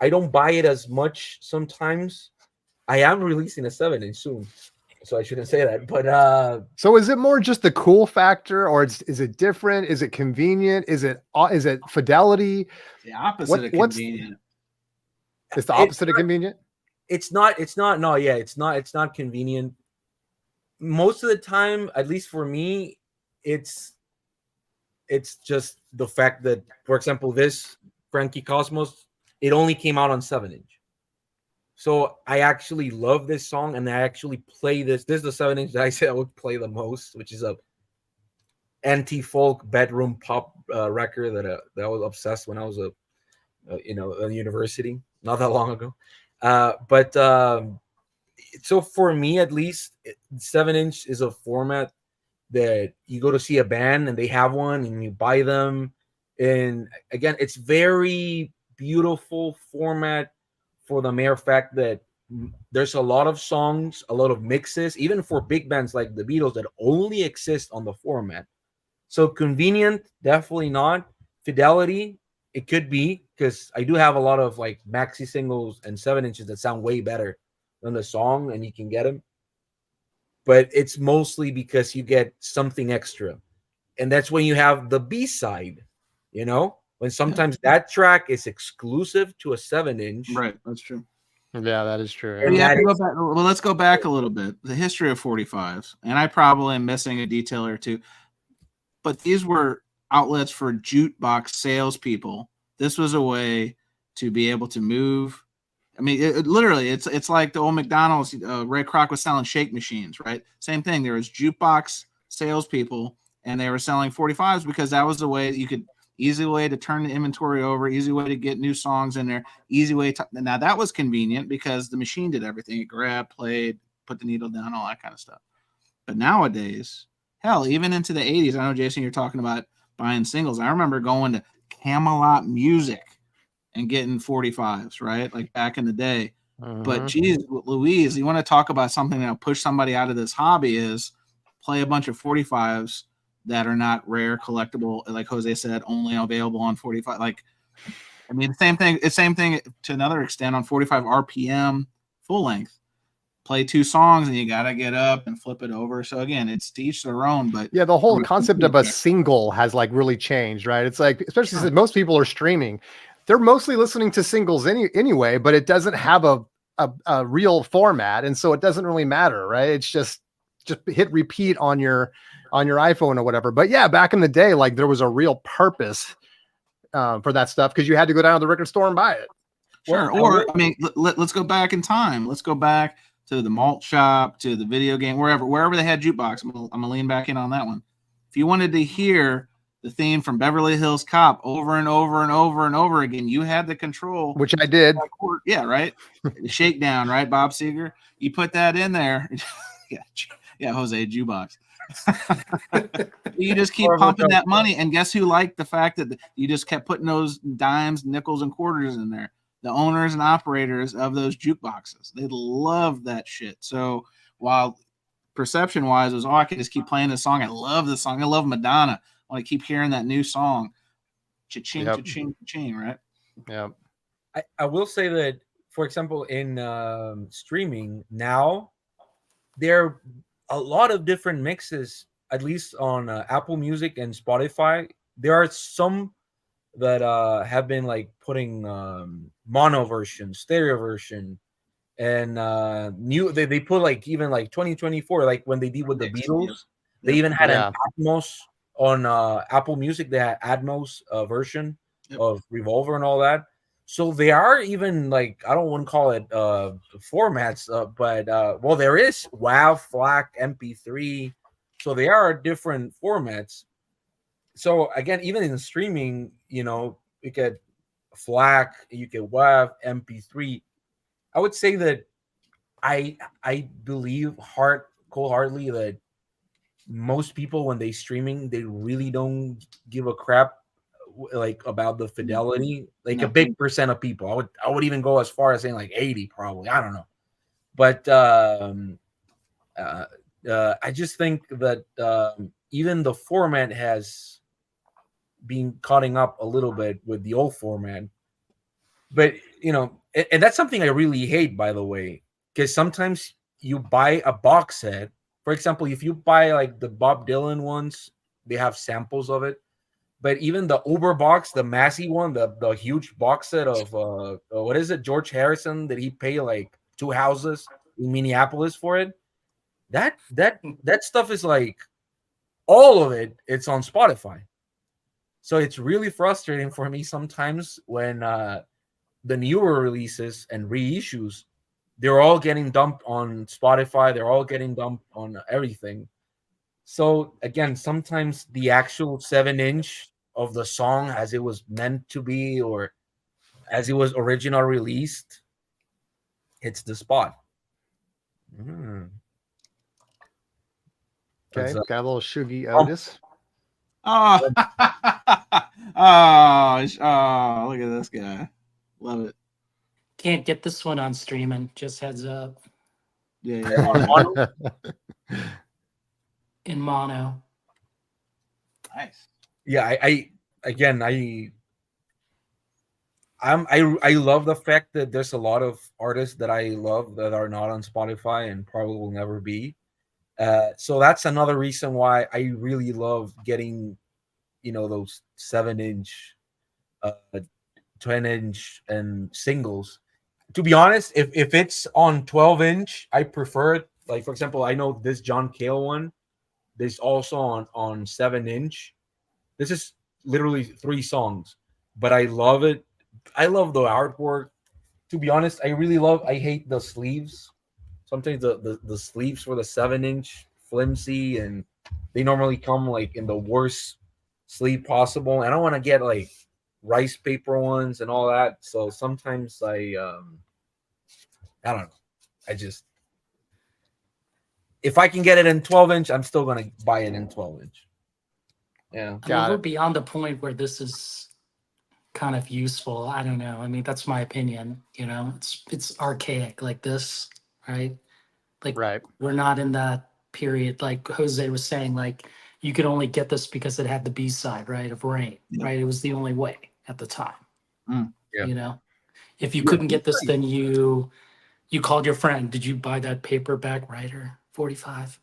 I don't buy it as much sometimes. I am releasing a 7-inch soon, so I shouldn't say that. But so is it more just the cool factor, or is it different? Is it convenient? Is it fidelity? The opposite of convenient. It's the opposite of convenient. It's not. No, yeah, it's not convenient. Most of the time, at least for me, it's just the fact that, for example, this Frankie Cosmos, it only came out on 7-inch. So I actually love this song, and I actually play this. This is the 7-inch that I said I would play the most, which is a anti-folk bedroom pop record that I was obsessed when I was in university, not that long ago. But so for me, at least, 7-inch is a format that you go to see a band and they have one and you buy them. And again, it's very beautiful format for the mere fact that there's a lot of songs, a lot of mixes, even for big bands like the Beatles, that only exist on the format. So convenient, definitely not. Fidelity, it could be, because I do have a lot of like maxi singles and 7-inches that sound way better than the song, and you can get them. But it's mostly because you get something extra. and that's when you have the B-side, you know, when sometimes that track is exclusive to a 7-inch. Right, that's true. Yeah, that is true. And We have that to go is- back. Well, let's go back a little bit. The history of 45s, and I probably am missing a detail or two, but these were outlets for jukebox salespeople. This was a way to be able to move. I mean, literally, it's like the old McDonald's. Ray Kroc was selling shake machines, right? Same thing. There was jukebox salespeople, and they were selling 45s because that was the way that you could easy way to turn the inventory over, easy way to get new songs in there, easy way to. Now that was convenient because the machine did everything. It grabbed, played, put the needle down, all that kind of stuff. But nowadays, hell, even into the 80s, I know, Jason, you're talking about buying singles. I remember going to Camelot Music and getting 45s, right? Like back in the day. But geez, Louise, you want to talk about something that'll push somebody out of this hobby is play a bunch of 45s that are not rare, collectible, like Jose said, only available on 45. Like, I mean, same thing to another extent on 45 RPM full length. Play 2 songs and you gotta get up and flip it over. So again, it's to each their own. But yeah, the whole concept of a single has like really changed, right? It's like, especially since most people are streaming, they're mostly listening to singles anyway, but it doesn't have a real format, and so it doesn't really matter, right? It's just hit repeat on your iPhone or whatever. But yeah, back in the day, like there was a real purpose for that stuff because you had to go down to the record store and buy it. Sure. Or I mean, let's go back in time. Let's go back to the malt shop, to the video game, wherever they had jukebox. I'm gonna lean back in on that one. If you wanted to hear the theme from Beverly Hills Cop over and over and over and over again, you had the control. Which I did. Yeah, right. The shakedown, right? Bob Seger. You put that in there. yeah, Jose, jukebox. You just keep pumping that money, and guess who liked the fact that you just kept putting those dimes, nickels, and quarters in there? The owners and operators of those jukeboxes. They love that shit. So while perception-wise was, I can just keep playing this song. I love this song. I love Madonna. I want to keep hearing that new song. Cha-ching, cha-ching, cha-ching, right? Yeah. I will say that, for example, in streaming now, there are a lot of different mixes, at least on Apple Music and Spotify. There are some that have been like putting mono version, stereo version, and new. They put like even like 2024, like when they did with the Beatles, they even had an Atmos on Apple Music. They had Atmos version of Revolver and all that. So they are even like, I don't want to call it formats, but well, there is WAV, FLAC, MP3. So they are different formats. So again, even in streaming, you know, you get FLAC, you get WAV, MP3. I would say that I believe wholeheartedly that most people, when they streaming, they really don't give a crap like about the fidelity. Like a big percent of people. I would even go as far as saying like 80 probably. I don't know. But I just think that even the format has been cutting up a little bit with the old format. But you know, and that's something I really hate, by the way, because sometimes you buy a box set. For example, if you buy like the Bob Dylan ones, they have samples of it. But even the Uber box, the Massey one, the huge box set of what is it, George Harrison, that he paid like 2 houses in Minneapolis for it. That stuff is like, all of it, it's on Spotify. So it's really frustrating for me sometimes when the newer releases and reissues, they're all getting dumped on Spotify. They're all getting dumped on everything. So again, sometimes the actual 7-inch of the song as it was meant to be, or as it was originally released, hits the spot. Okay, got a little Shuggy Otis. Oh, oh, look at this guy. Love it. Can't get this one on streaming. Just heads up. Yeah. In mono. Nice. Yeah, I love the fact that there's a lot of artists that I love that are not on Spotify and probably will never be. So that's another reason why I really love getting, those 7-inch, 10-inch, and singles. To be honest, if it's on 12-inch, I prefer it. Like, for example, I know this John Cale one. There's also on 7-inch. This is literally 3 songs, but I love it. I love the artwork. To be honest, I hate the sleeves. Sometimes the sleeves for the 7-inch flimsy, and they normally come like in the worst sleeve possible. And I don't want to get like rice paper ones and all that. So sometimes I don't know. If I can get it in 12-inch, I'm still gonna buy it in 12-inch. Yeah. I mean, we're beyond the point where this is kind of useful. I don't know. I mean, that's my opinion. It's archaic like this, right? Like, we're not in that period. Like Jose was saying, like you could only get this because it had the B-side, right, of Rain, right? It was the only way at the time. Yeah. If you couldn't get this, then you called your friend. Did you buy that paperback writer 45?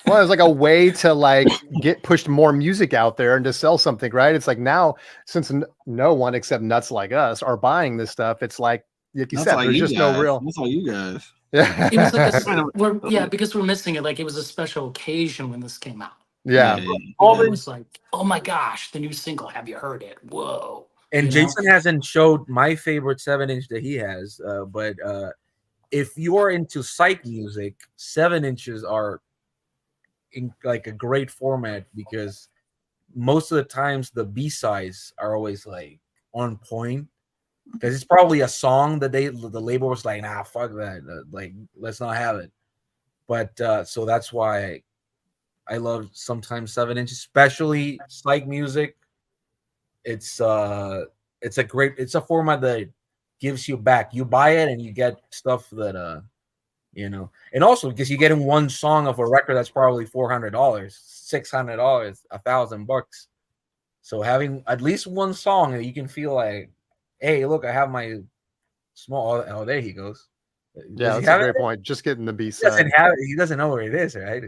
Well, it's like a way to like get pushed more music out there and to sell something, right? It's like now, since no one except nuts like us are buying this stuff, it's like you said, like there's just no real. That's all you guys. Yeah, It was like because we're missing it. Like it was a special occasion when this came out. Yeah. It was like, oh my gosh, the new single. Have you heard it? Whoa. And Jason hasn't showed my favorite 7-inch that he has, but if you are into psych music, 7 inches are in like a great format, because most of the times the B-sides are always like on point, because it's probably a song that the label was like, nah, fuck that, like let's not have it. But so that's why I love sometimes 7-inch, especially psych music. It's a format that gives you back. You buy it and you get stuff that and also because you're getting one song of a record that's probably $400, $600, $1,000. So having at least one song that you can feel like, hey, look, I have my small. Oh, there he goes. Yeah, that's a great point. Just getting the B side. He doesn't know where it is, right?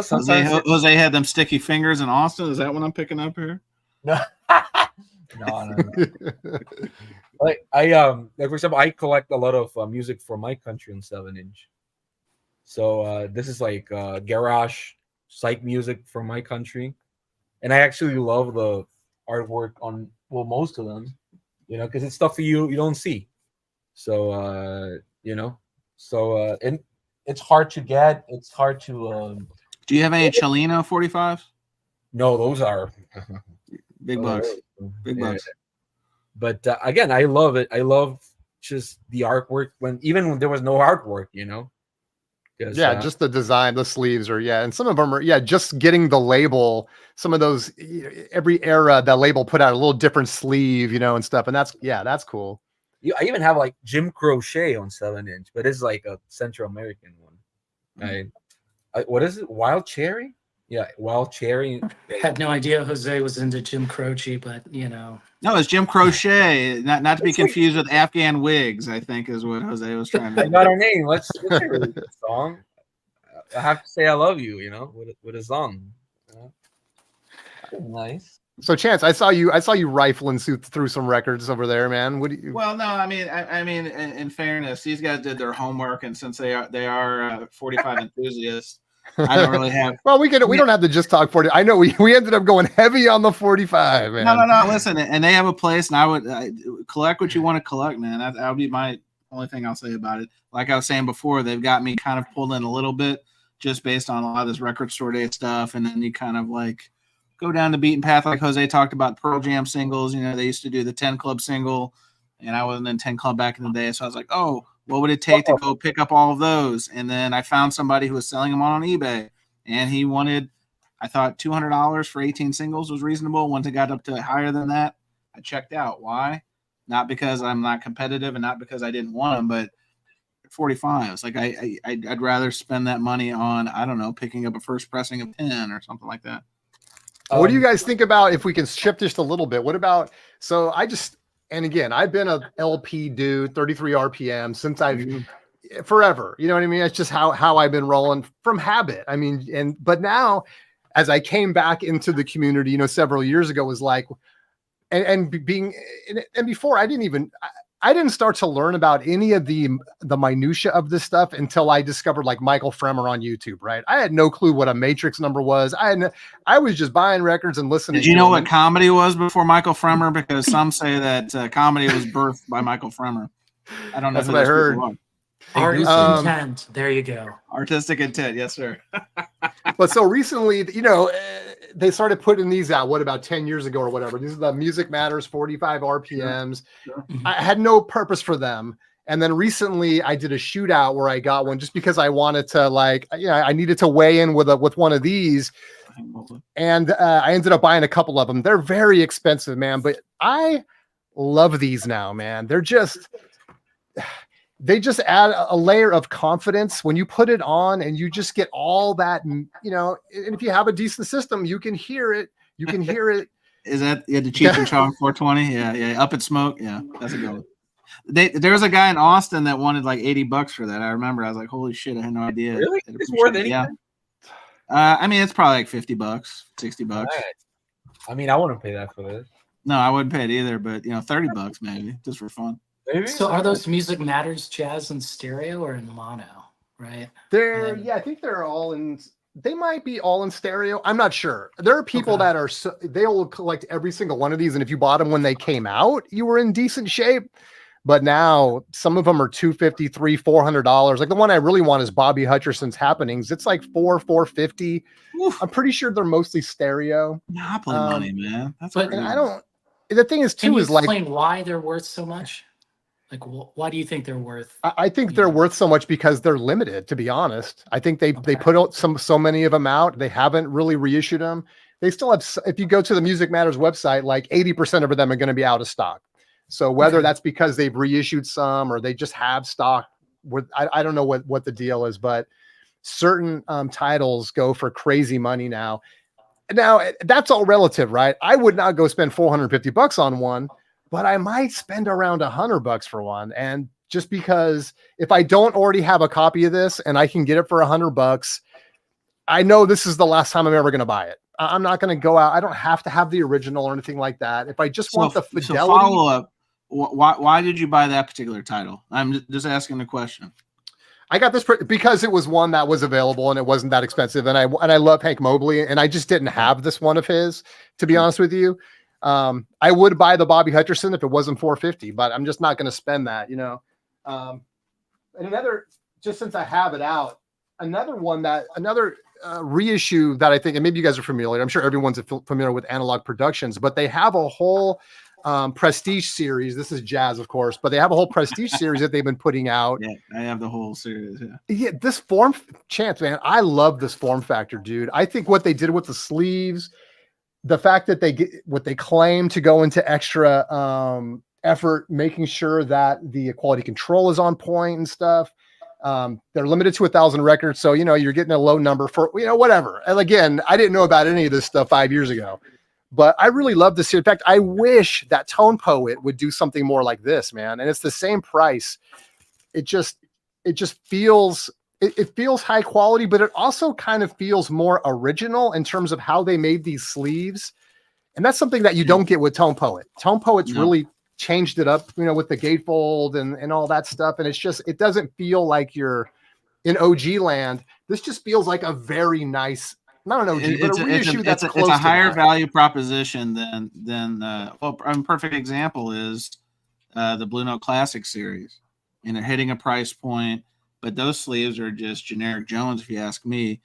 Sometimes Jose had them sticky fingers in Austin. Is that what I'm picking up here? No. No. Like for example, I collect a lot of music from my country on 7-inch. So this is like garage psych music from my country, and I actually love the artwork on most of them, because it's stuff you don't see. So and it's hard to get. It's hard to. Do you have any Chelino 45s? No, those are big bucks. Big bucks. But again, I love it. I love just the artwork when there was no artwork, Yeah, just the design, the sleeves and some of them are, just getting the label. Some of those, every era, that label put out a little different sleeve, and stuff. And that's cool. I even have like Jim Crochet on 7-inch, but it's like a Central American one. What is it? Wild Cherry? Yeah, Wild Cherry. I had no idea Jose was into Jim Croce, but No, it's Jim Crochet, not to be confused with Afghan Wigs, I think is what Jose was trying to. I got our name. Let's hear the song. I have to say I love you, with a song. Nice. So Chance, I saw you rifling through some records over there, man. What do you? Well, no, I mean, in fairness, these guys did their homework, and since they are 45 enthusiasts, I don't really have. Well, we don't have to just talk 40. I know we ended up going heavy on the 45, man. No. Listen, and they have a place, and I would collect what you want to collect, man. That'll be my only thing I'll say about it. Like I was saying before, they've got me kind of pulled in a little bit just based on a lot of this record store day stuff, and then you kind of like go down the beaten path, like Jose talked about Pearl Jam singles. They used to do the 10 Club single, and I wasn't in 10 Club back in the day, so I was like, oh. What would it take to go pick up all of those? And then I found somebody who was selling them on eBay, and he wanted, I thought $200 for 18 singles was reasonable. Once it got up to higher than that, I checked out. Why? Not because I'm not competitive and not because I didn't want them, but 45s. Like I'd rather spend that money on, I don't know, picking up a first pressing of 10 or something like that. What do you guys think about, if we can shift just a little bit? What about, And again, I've been a LP dude, 33 RPM since forever. You know what I mean? It's just how I've been rolling from habit. I mean, but now as I came back into the community, you know, several years ago, was like, and before I didn't start to learn about any of the minutia of this stuff until I discovered like Michael Fremer on YouTube, right? I had no clue what a matrix number was. I was just buying records and listening. Did you know what comedy was before Michael Fremer? Because some say that comedy was birthed by Michael Fremer. I don't know. That's what I heard. Artistic intent. There you go. Artistic intent. Yes, sir. But so recently, you know, they started putting these out, what, about 10 years ago or whatever. These are the Music Matters 45 RPMs. Sure. I had no purpose for them. And then recently I did a shootout where I got one just because I wanted to, like, you know, I needed to weigh in with one of these. And I ended up buying a couple of them. They're very expensive, man, but I love these now, man. They just add a layer of confidence when you put it on, and you just get all that, you know, and if you have a decent system, you can hear it. You can hear it. Is that the Cheech and Chong 420? Yeah. Up in Smoke. Yeah, that's a good one. There was a guy in Austin that wanted like $80 for that. I remember. I was like, holy shit, I had no idea. Really? It's worth anything? Yeah. I mean, it's probably like $50, $60. Right. I mean, I wouldn't pay that for this. No, I wouldn't pay it either, but, you know, $30 maybe, just for fun. Maybe. So are those Music Matters jazz in stereo or in mono, right? I think they're all in. They might be all in stereo. I'm not sure. There are people that are, they will collect every single one of these. And if you bought them when they came out, you were in decent shape. But now some of them are $250, $400. Like the one I really want is Bobby Hutcherson's Happenings. It's like $450. Oof. I'm pretty sure they're mostly stereo. Monopoly money, man. That's but I don't. The thing is, too, Can you is like, explain why they're worth so much? Like, why do you think they're worth? I think they're worth so much because they're limited, to be honest. I think they put out so many of them out. They haven't really reissued them. They still have, if you go to the Music Matters website, like 80% of them are going to be out of stock. So whether that's because they've reissued some or they just have stock, I don't know what the deal is, but certain titles go for crazy money now. Now that's all relative, right? I would not go spend $450 on one, but I might spend around $100 for one. And just because if I don't already have a copy of this and I can get it for $100, I know this is the last time I'm ever going to buy it. I'm not going to go out. I don't have to have the original or anything like that. If I just want the fidelity. So follow up. Why did you buy that particular title? I'm just asking the question. I got this because it was one that was available and it wasn't that expensive. And I love Hank Mobley, and I just didn't have this one of his, to be honest with you. I would buy the Bobby Hutcherson if it wasn't $450, but I'm just not going to spend that, you know. And another, just since I have it out, another reissue that I think, and maybe you guys are familiar, I'm sure everyone's familiar with Analog Productions, but they have a whole Prestige series. This is jazz, of course, but they have a whole Prestige series that they've been putting out. Yeah, I have the whole series. Yeah, this form, Chance, man, I love this form factor, dude. I think what they did with the sleeves, the fact that they get what they claim to go into extra effort, making sure that the quality control is on point and stuff. They're limited to 1,000 records. So, you know, you're getting a low number for, you know, whatever. And again, I didn't know about any of this stuff 5 years ago, but I really love this. In fact, I wish that Tone Poet would do something more like this, man. And it's the same price. It just feels, it feels high quality, but it also kind of feels more original in terms of how they made these sleeves. And that's something that you don't get with Tone Poet. Tone Poet's really changed it up, you know, with the gatefold and all that stuff. And it's just, it doesn't feel like you're in OG land. This just feels like a very nice, not an OG, but a reissue that's close to a higher that. value proposition than well, a perfect example is the Blue Note Classic series. And they're hitting a price point, but those sleeves are just generic Jones, if you ask me.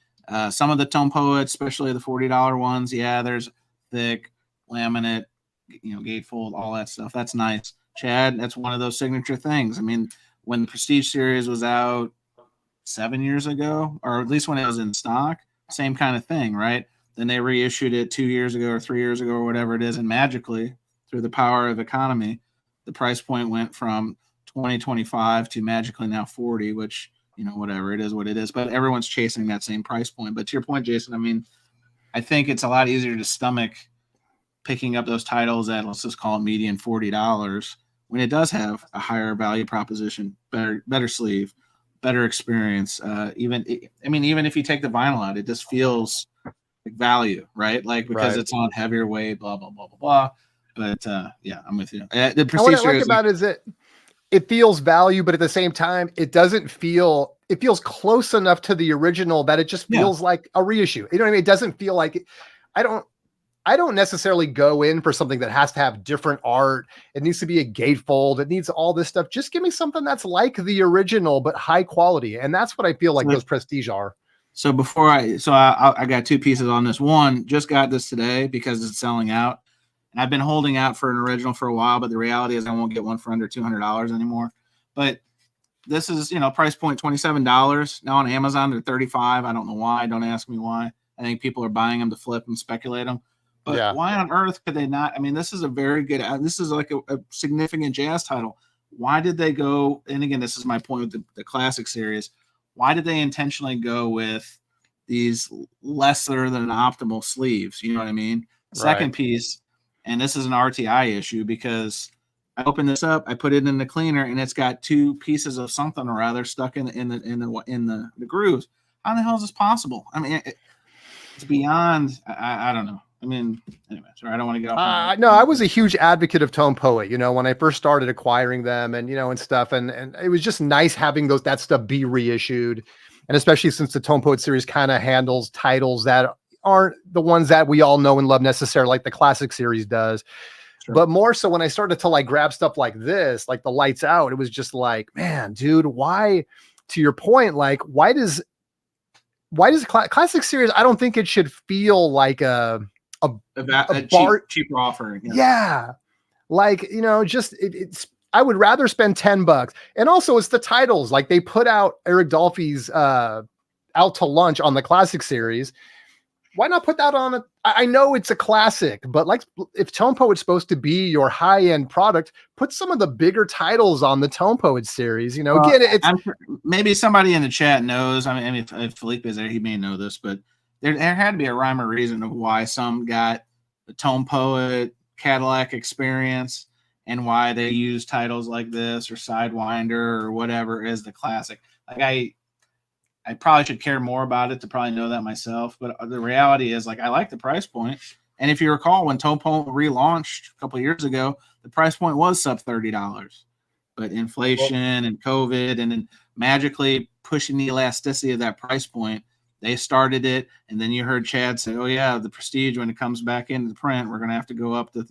Some of the Tone Poets, especially the $40 ones, yeah, there's thick laminate, you know, gatefold, all that stuff. That's nice. Chad, that's one of those signature things. I mean, when the Prestige series was out 7 years ago, or at least when it was in stock, same kind of thing, right? Then they reissued it 2 years ago or 3 years ago or whatever it is, and magically, through the power of economy, the price point went from 20-25 to magically now 40, which, you know, whatever, it is what it is. But everyone's chasing that same price point. But to your point, Jason, I mean, I think it's a lot easier to stomach picking up those titles at, let's just call it median $40, when it does have a higher value proposition, better sleeve, better experience. Even if you take the vinyl out, it just feels like value, right? Like, because it's on heavier weight, blah blah blah blah blah. But yeah, I'm with you. The what I like about it is it feels value, but at the same time, it doesn't feel. It feels close enough to the original that it just feels like a reissue. You know what I mean? It doesn't feel like. I don't necessarily go in for something that has to have different art. It needs to be a gatefold. It needs all this stuff. Just give me something that's like the original, but high quality. And that's what I feel like those Prestige are. So I got two pieces on this. One, just got this today because it's selling out. And I've been holding out for an original for a while, but the reality is I won't get one for under $200 anymore. But this is, price point $27. Now on Amazon, they're $35. I don't know why. Don't ask me why. I think people are buying them to flip and speculate them. But why on earth could they not? I mean, this is a very good, this is like a significant jazz title. Why did they go, and again, this is my point with the classic series, why did they intentionally go with these lesser than optimal sleeves? You know what I mean? Second piece, and this is an RTI issue because I opened this up, I put it in the cleaner, and it's got two pieces of something or other stuck in the grooves. How the hell is this possible? I mean, it's beyond, I don't know. I mean, anyway, sorry, I don't want to get off. No, I was a huge advocate of Tone Poet, when I first started acquiring them and, and stuff. And it was just nice having that stuff be reissued. And especially since the Tone Poet series kind of handles titles that aren't the ones that we all know and love necessarily, like the classic series does. Sure. But more so when I started to grab stuff like this, like the Lights Out, it was just like, man, dude, why, to your point, why does classic series, I don't think it should feel like a cheaper offering. Yeah. It's I would rather spend $10. And also it's the titles. Like they put out Eric Dolphy's Out to Lunch on the classic series. Why not put that on I know it's a classic, but if Tone Poet's supposed to be your high-end product, put some of the bigger titles on the Tone Poet series. Again, maybe somebody in the chat knows. I mean, if Felipe is there, he may know this, but there had to be a rhyme or reason of why some got the Tone Poet Cadillac experience and why they use titles like this or Sidewinder or whatever as the classic. I probably should care more about it to probably know that myself, but the reality is I like the price point. And if you recall, when Tone Poet relaunched a couple of years ago, the price point was sub $30, but inflation and COVID and then magically pushing the elasticity of that price point, they started it, and then you heard Chad say, oh, yeah, the Prestige, when it comes back into the print, we're going to have to go up to,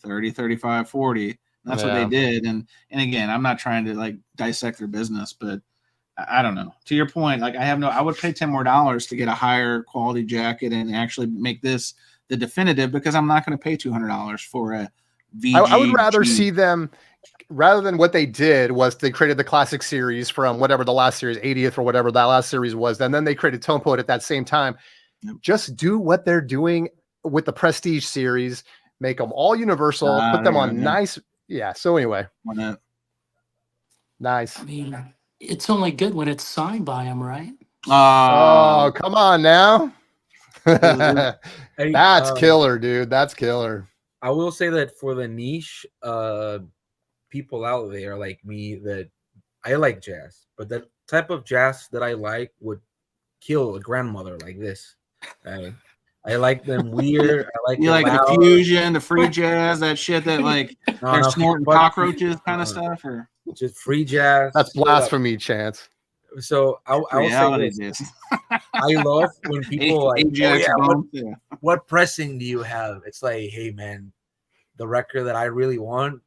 30, 35, 40. That's what they did. And again, I'm not trying to, dissect their business, but I don't know. To your point, I would pay $10 more to get a higher quality jacket and actually make this the definitive because I'm not going to pay $200 for a VG. I would rather see them rather than what they did was they created the classic series from whatever the last series, 80th or whatever that last series was. And then they created Tone Poet at that same time. Yep. Just do what they're doing with the Prestige series, make them all universal, put them on nice. Yeah. So anyway, nice. I mean, it's only good when it's signed by him, right? Oh, come on now. That's killer, dude. That's killer. I will say that for the niche people out there like me, that I like jazz, but the type of jazz that I like would kill a grandmother like this. I like them weird. I like you like loud. The fusion, the free jazz, that shit that they're snorting cockroaches kind of stuff, or just free jazz. That's blasphemy, Chance. So I will say this. I love when people what pressing do you have? It's like, hey man, the record that I really want,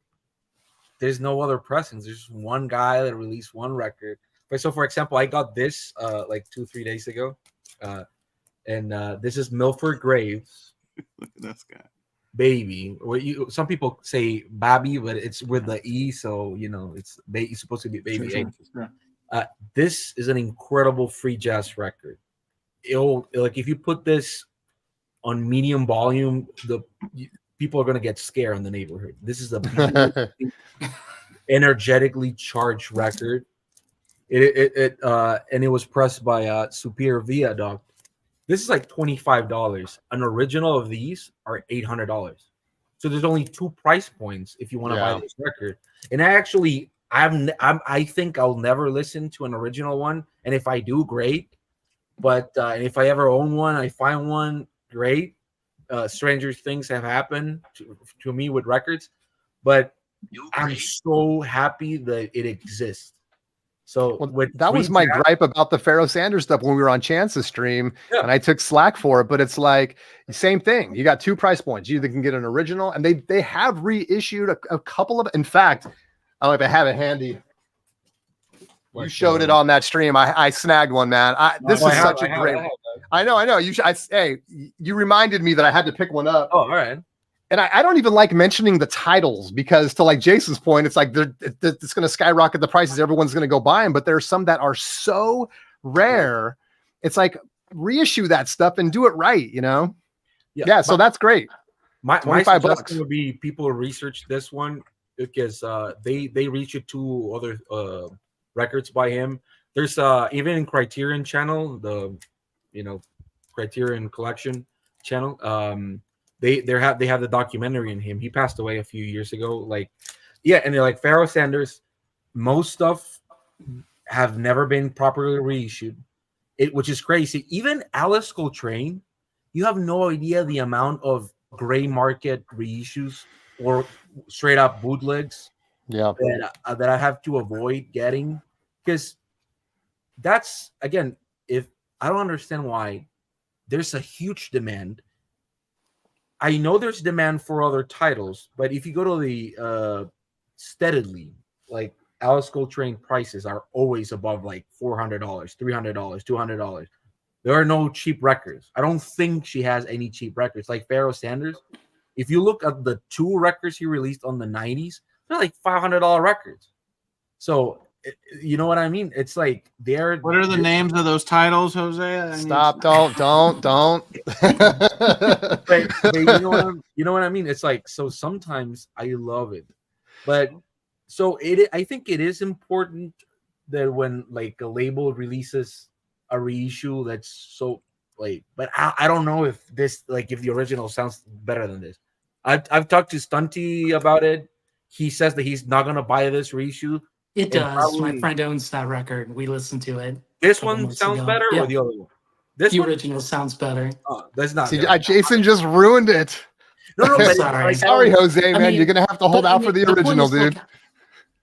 there's no other pressings. There's just one guy that released one record. So for example, I got this 2-3 days ago. And this is Milford Graves. Look at this guy. Baby. Some people say Babby, but it's with the E, so it's supposed to be Baby. Sure. This is an incredible free jazz record. If you put this on medium volume, people are gonna get scared in the neighborhood. This is a energetically charged record. And it was pressed by Superior Viaduct. This is like $25. An original of these are $800. So there's only 2 price points if you want to buy this record. And I think I'll never listen to an original one. And if I do, great. But and if I ever own one, I find one, great. Stranger things have happened to me with records, but I'm so happy that it exists. So that was my gripe about the Pharoah Sanders stuff when we were on Chance's stream, and I took slack for it. But it's like the same thing. You got 2 price points. You either can get an original, and they have reissued a couple of. In fact, I don't know if I have it handy. You showed it on that stream. I snagged one, man. This is such a great. I know. You should. Hey, you reminded me that I had to pick one up. Oh, all right. And I don't even like mentioning the titles because, to like Jason's point, it's like it's going to skyrocket the prices. Everyone's going to go buy them, but there are some that are so rare. It's like reissue that stuff and do it right, you know? Yeah. So that's great. My suggestion would be people research this one because they reissued 2 other records by him. There's even in Criterion channel, the Criterion Collection channel. They have the documentary in him. He passed away a few years ago. And they're like Pharoah Sanders. Most stuff have never been properly reissued, which is crazy. Even Alice Coltrane, you have no idea the amount of gray market reissues or straight up bootlegs. Yeah, that I have to avoid getting because that's again, if I don't understand why there's a huge demand. I know there's demand for other titles, but if you go to the steadily, like Alice Coltrane prices are always above like $400, $300, $200. There are no cheap records. I don't think she has any cheap records. Like Pharoah Sanders, if you look at the 2 records he released on the 90s, they're like $500 records. So you know what I mean? It's like What are the names of those titles, Jose? Stop! Don't. But you know what I mean? It's like, so sometimes I love it, but so I think it is important that when like a label releases a reissue that's so like, but I don't know if this if the original sounds better than this. I've talked to Stunty about it. He says that he's not gonna buy this reissue. It does. Probably, my friend owns that record. We listened to it. This one sounds better, or the other one? The original sounds better. Oh, that's not. See, Jason just ruined it. No, sorry. Sorry, Jose, man. You're gonna have to hold out for the original, dude. Like,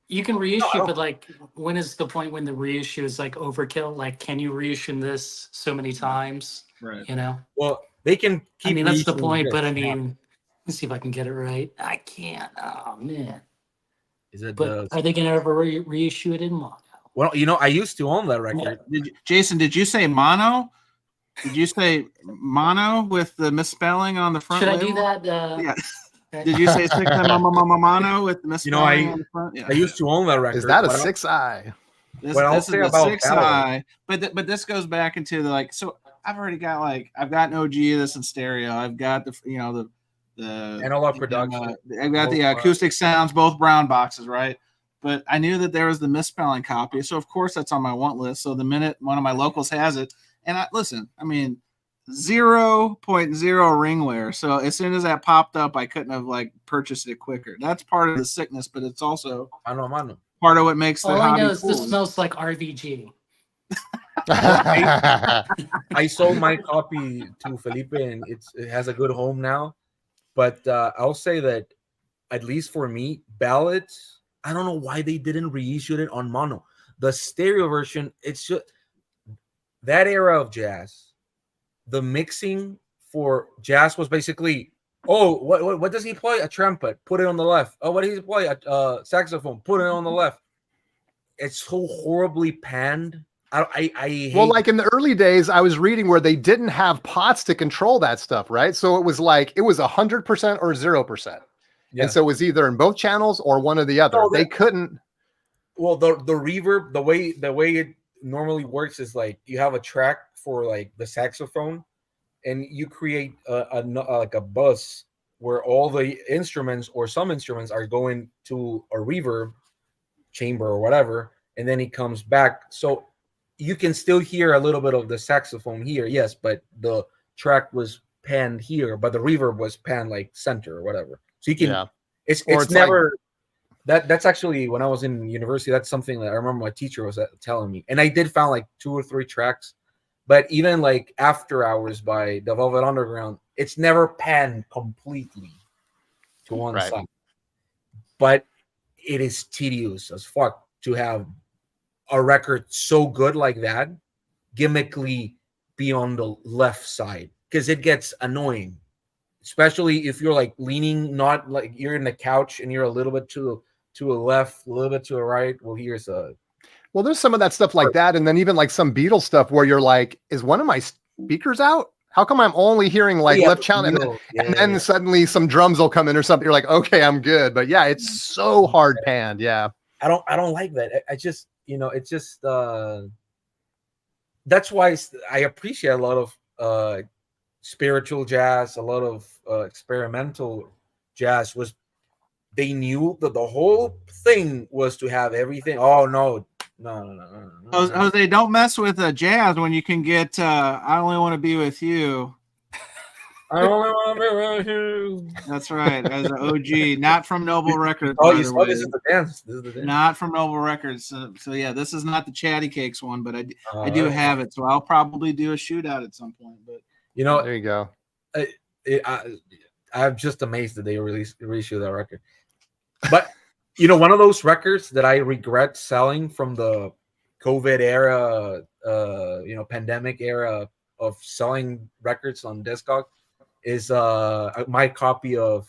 you can reissue, but like, when is the point when the reissue is like overkill? Like, can you reissue this so many times? Right. You know. Well, they can keep. I mean, that's the point. But I mean, let's see if I can get it right. I can't. Oh man. But are they going to ever reissue it in mono? Well, I used to own that record. Jason, did you say mono? Did you say mono with the misspelling on the front? Should label? I do that? Yeah. Did you say mono with the misspelling on the front? Yeah. I used to own that record. Is that a 6i? This is the 6i. But this goes back into the so I've already got I've got an OG of this in stereo. I've got the analog production. I've got the acoustic sounds, both brown boxes, right? But I knew that there was the misspelling copy, so of course that's on my want list. So the minute one of my locals has it, and I 0.0 ringware. So as soon as that popped up, I couldn't have purchased it quicker. That's part of the sickness, but it's also part of what makes the hobby. All I know is cool. This smells like RVG. I sold my copy to Felipe, and it has a good home now. But I'll say that, at least for me, ballads, I don't know why they didn't reissue it on mono. The stereo version, it's just that era of jazz. The mixing for jazz was basically, what does he play? A trumpet, put it on the left. Oh, what does he play? A saxophone, put it on the left. It's so horribly panned. I hate in the early days, I was reading where they didn't have pots to control that stuff, right? So it was 100% or 0%. Yeah. And so it was either in both channels or one or the other. They couldn't. Well, the reverb, the way it normally works is you have a track for the saxophone, and you create a bus where all the instruments or some instruments are going to a reverb chamber or whatever, and then it comes back. So you can still hear a little bit of the saxophone here, yes, but the track was panned here, but the reverb was panned like center or whatever. So you can, Yeah. it's Or it's never that's actually when I was in university. That's something that I remember my teacher was telling me, and I did found like 2 or 3 tracks, but even like After Hours by the Velvet Underground, it's never panned completely to one Right. side, but it is tedious as fuck to have a record so good like that gimmickly be on the left side, because it gets annoying, especially if you're like leaning, not like you're in the couch and you're a little bit to a left, a little bit to a right. Well, here's a Well, there's some of that stuff like that, and then even like some Beatles stuff where you're like, is one of my speakers out? How come I'm only hearing like left channel? And then suddenly some drums will come in or something. You're like, okay, I'm good. But yeah, it's so hard panned. Yeah. I don't like that. I just, it's just that's why I appreciate a lot of spiritual jazz, a lot of experimental jazz. Was they knew that the whole thing was to have everything. Oh no. Jose, don't mess with jazz when you can get I Only Want to Be With You. I only want to be with you. That's right, as an OG, not from Noble Records. Oh, you saw this is the dance. Not from Noble Records. So yeah, this is not the Chatty Cakes one, but I do have it, so I'll probably do a shootout at some point. But there you go. I'm just amazed that they reissue that record. But one of those records that I regret selling from the COVID era, pandemic era of selling records on Discog is my copy of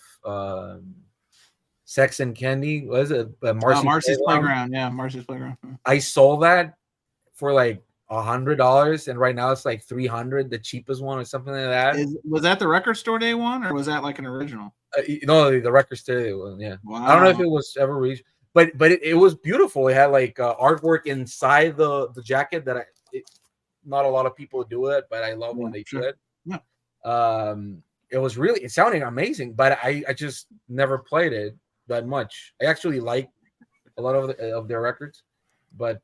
Sex and Candy. What is it? Marcy's Playground. Yeah, Marcy's Playground. I sold that for like $100, and right now it's like $300, the cheapest one or something like that. Was that the record store day one, or was that like an original? No, the record store day one. Yeah. Wow. I don't know if it was ever reached, but it was beautiful. It had like artwork inside the jacket that not a lot of people do it, but I love when they do it. Yeah. It was really, it sounded amazing, but I just never played it that much. I actually like a lot of their records, but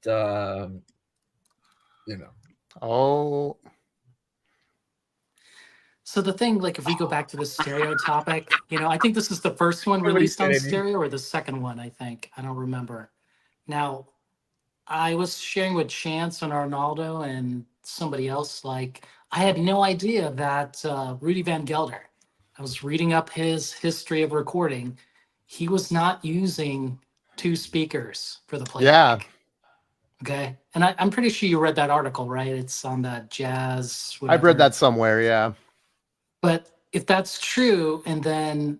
Oh. So the thing, like, if we go back to the stereo topic, I think this is the first one released on stereo, or the second one, I think. I don't remember. Now, I was sharing with Chance and Arnaldo and somebody else, like, I had no idea that Rudy Van Gelder, I was reading up his history of recording. He was not using 2 speakers for the playback. Yeah. Okay. And I'm pretty sure you read that article, right? It's on that jazz. Whatever. I've read that somewhere. Yeah. But if that's true, and then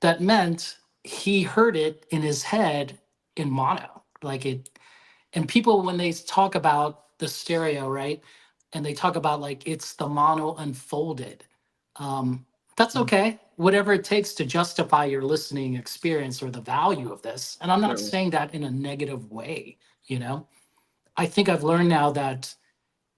that meant he heard it in his head in mono, like it. And people, when they talk about the stereo, right, and they talk about like it's the mono unfolded, that's okay. Whatever it takes to justify your listening experience or the value of this. And I'm not saying that in a negative way, I think I've learned now that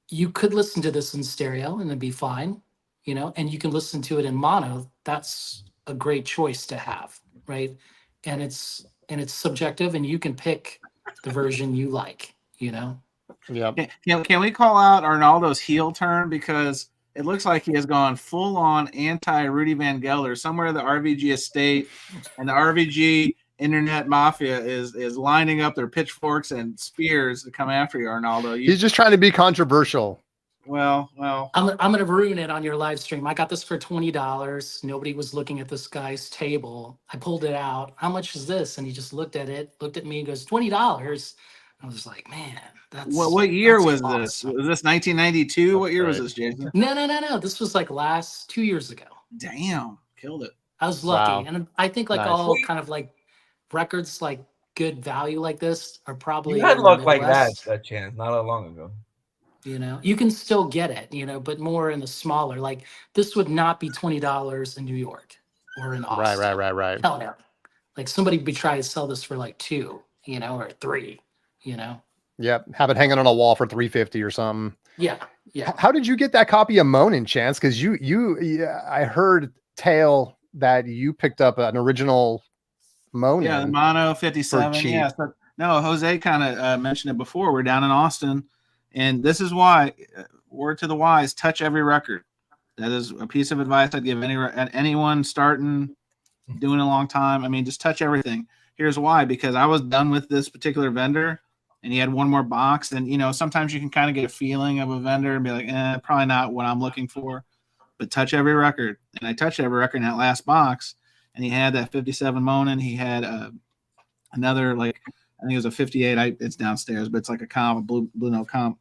you could listen to this in stereo and it'd be fine, and you can listen to it in mono. That's a great choice to have, right? And it's subjective, and you can pick the version you like, Yeah. Can we call out Arnaldo's heel turn, because it looks like he has gone full on anti Rudy Van Gelder. Somewhere the RVG estate and the RVG internet mafia is lining up their pitchforks and spears to come after you, Arnaldo. He's just trying to be controversial. Well, I'm gonna ruin it on your live stream. I got this for $20. Nobody was looking at this guy's table. I pulled it out. How much is this? And he just looked at me and goes, $20. I was like, man, that's what year was awesome. this? Was this 1992? What year was this, Jason? No. This was like 2 years ago. Damn, killed it. I was lucky. Wow. And I think like all kind of like records like good value like this are probably you had luck like Midwest. that Chance, not that long ago. You can still get it, but more in the smaller, like this would not be $20 in New York or in Austin. Right. Hell no. Like somebody would be trying to sell this for like 2, or 3, Yep. Have it hanging on a wall for $350 or something. Yeah. How did you get that copy of Moanin', Chance? Because I heard tale that you picked up an original Moanin'. Yeah, the Mono 57. Yeah. So, no, Jose kind of mentioned it before. We're down in Austin, And this is why, word to the wise, touch every record. That is a piece of advice I'd give anyone starting, doing a long time. I mean, just touch everything. Here's why, because I was done with this particular vendor and he had one more box. And, you know, sometimes you can kind of get a feeling of a vendor and be like, probably not what I'm looking for, but touch every record. And I touched every record in that last box. And he had that 57 Monin. He had another, like, I think it was a 58. It's downstairs, but it's like a comp, a blue note comp.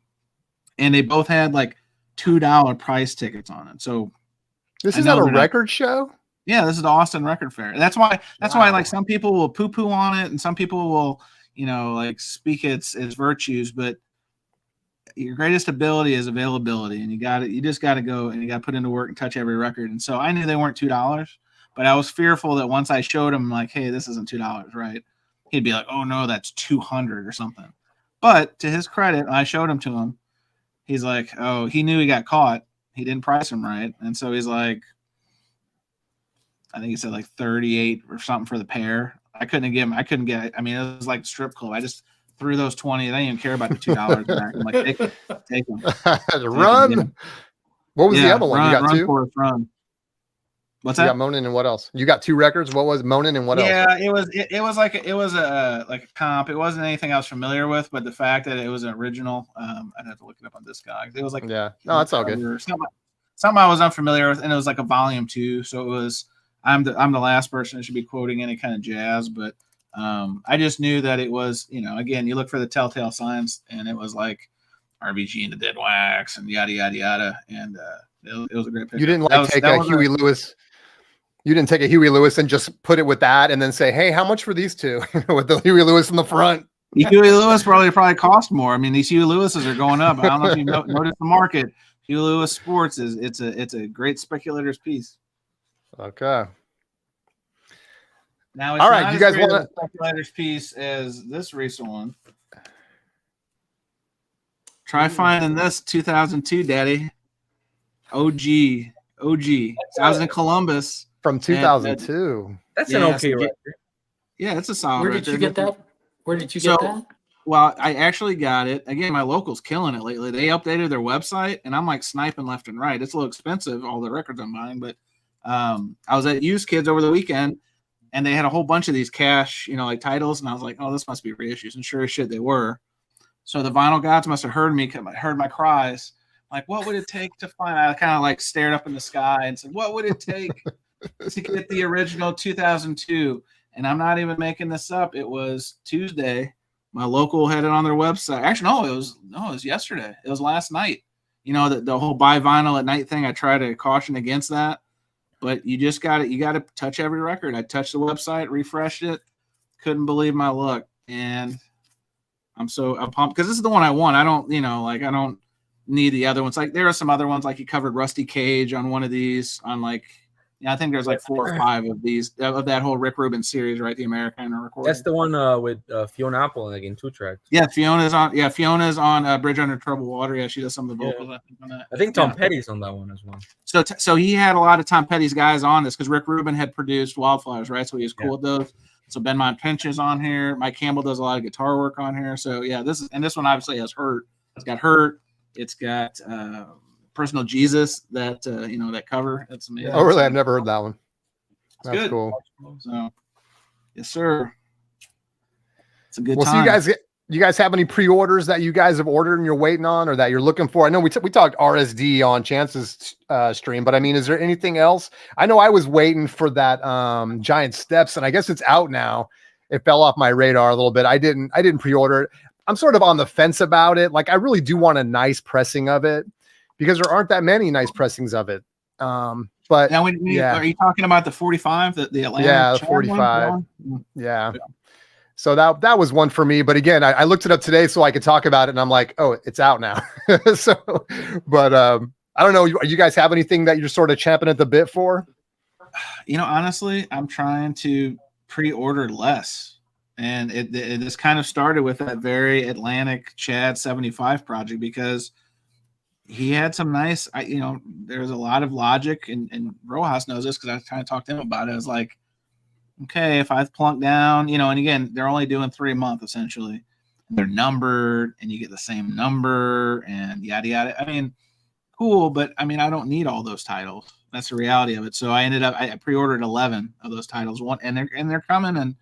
And they both had like $2 price tickets on it. So this is at a record show. Yeah, this is the Austin Record Fair. That's why like some people will poo-poo on it and some people will, you know, like speak its virtues, but your greatest ability is availability, and you just got to go and you got to put into work and touch every record. And so I knew they weren't $2, but I was fearful that once I showed him like, hey, this isn't $2, right? He'd be like, oh no, that's $200 or something. But to his credit, I showed him to him. He's like, oh, he knew he got caught. He didn't price him right. And so he's like, I think he said like 38 or something for the pair. I couldn't get. I mean, it was like strip club. I just threw those 20. I didn't even care about the $2 back. I'm like, take them. Run. What was the other one? You got two? Run. What's you that? got Monin and what else? You got 2 records. What was Monin and what else? Yeah, it was like a comp. It wasn't anything I was familiar with, but the fact that it was an original, I'd have to look it up on Discogs. It was like, yeah, no, that's all good. Something I was unfamiliar with, and it was like a volume 2, so it was. I'm the last person that should be quoting any kind of jazz, but I just knew that it was, you know, again, you look for the telltale signs, and it was like RBG and the Dead Wax and yada yada yada, and it was a great picture. You didn't like take a Huey Lewis. You didn't take a Huey Lewis and just put it with that, and then say, "Hey, how much for these two?" With the Huey Lewis in the front. Huey Lewis probably cost more. I mean, these Huey Lewises are going up. I don't know if you noticed the market. Huey Lewis Sports it's a great speculator's piece. Okay. Now, it's all right, not you guys want a speculator's piece as this recent one. Try finding this 2002, Daddy. OG. So I was in Columbus from 2002. That's an okay record. Yeah, it's a solid. Where did you get that? Where did you get that? Well, I actually got it. Again, my local's killing it lately. They updated their website, and I'm like sniping left and right. It's a little expensive, all the records I'm buying, but I was at Used Kids over the weekend, and they had a whole bunch of these cash, you know, like titles, and I was like, oh, this must be reissues, and sure as shit they were. So the vinyl gods must have heard me, heard my cries. Like, what would it take to find? I kind of like stared up in the sky and said, what would it take to get the original 2002? And I'm not even making this up. It was Tuesday. My local had it on their website. Actually, no, it was yesterday. It was last night. You know, the whole buy vinyl at night thing. I try to caution against that, but you just got it. You got to touch every record. I touched the website, refreshed it, couldn't believe my luck, and I'm pumped because this is the one I want. I don't need the other ones. Like there are some other ones, like you covered Rusty Cage on one of these. On like, I think there's like 4 or 5 of these of that whole Rick Rubin series, right? The Americana recording. That's the one with Fiona Apple like in 2 tracks. Yeah, Fiona's on Bridge Under Troubled Water. Yeah, she does some of the vocals. Yeah. I think on that. I think Tom Petty's on that one as well. So he had a lot of Tom Petty's guys on this because Rick Rubin had produced Wildflowers, right? So he was cool with those. So Ben Montpinch is on here. Mike Campbell does a lot of guitar work on here. So yeah, this one obviously has Hurt. It's got Hurt. It's got Personal Jesus, that that cover. That's amazing. Oh, really? I've never heard that one. That's good. Cool. So, yes, sir. It's a good time. So you guys have any pre-orders that you guys have ordered and you're waiting on, or that you're looking for? I know we talked RSD on Chance's stream, but I mean, is there anything else? I know I was waiting for that Giant Steps, and I guess it's out now. It fell off my radar a little bit. I didn't pre-order it. I'm sort of on the fence about it. Like, I really do want a nice pressing of it because there aren't that many nice pressings of it. But now, are you talking about the 45, the Atlanta? Yeah, the 45. Yeah. So that was one for me. But again, I looked it up today so I could talk about it, and I'm like, oh, it's out now. So, but I don't know. You guys have anything that you're sort of champing at the bit for? Honestly, I'm trying to pre-order less. And it just kind of started with that very Atlantic Chad 75 project because he had some nice, there's a lot of logic, and Rojas knows this because I was trying to talk to him about it. I was like, okay, if I plunk down, and again, they're only doing 3 a month essentially. they're numbered, and you get the same number, and yada yada. I mean, cool, but I mean, I don't need all those titles. That's the reality of it. So I pre-ordered 11 of those titles. And they're coming. And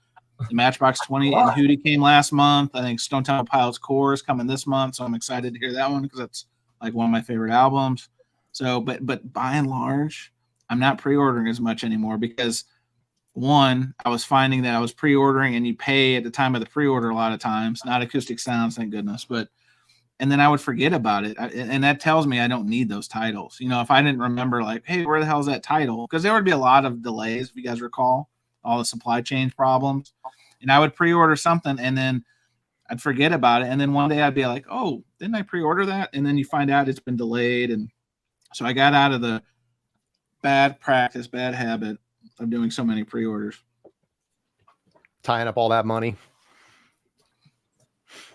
the Matchbox 20 and Hootie came last month. I think Stone Temple Pilots Core is coming this month, so I'm excited to hear that one because that's like one of my favorite albums. So, but by and large, I'm not pre-ordering as much anymore because one, I was finding that I was pre-ordering and you pay at the time of the pre-order a lot of times, not Acoustic Sounds, thank goodness, and then I would forget about it. And that tells me I don't need those titles. You know, if I didn't remember, like, hey, where the hell is that title? Because there would be a lot of delays, if you guys recall, all the supply chain problems. And I would pre-order something and then I'd forget about it. And then one day I'd be like, oh, didn't I pre-order that? And then you find out it's been delayed. And so I got out of the bad habit of doing so many pre-orders. Tying up all that money.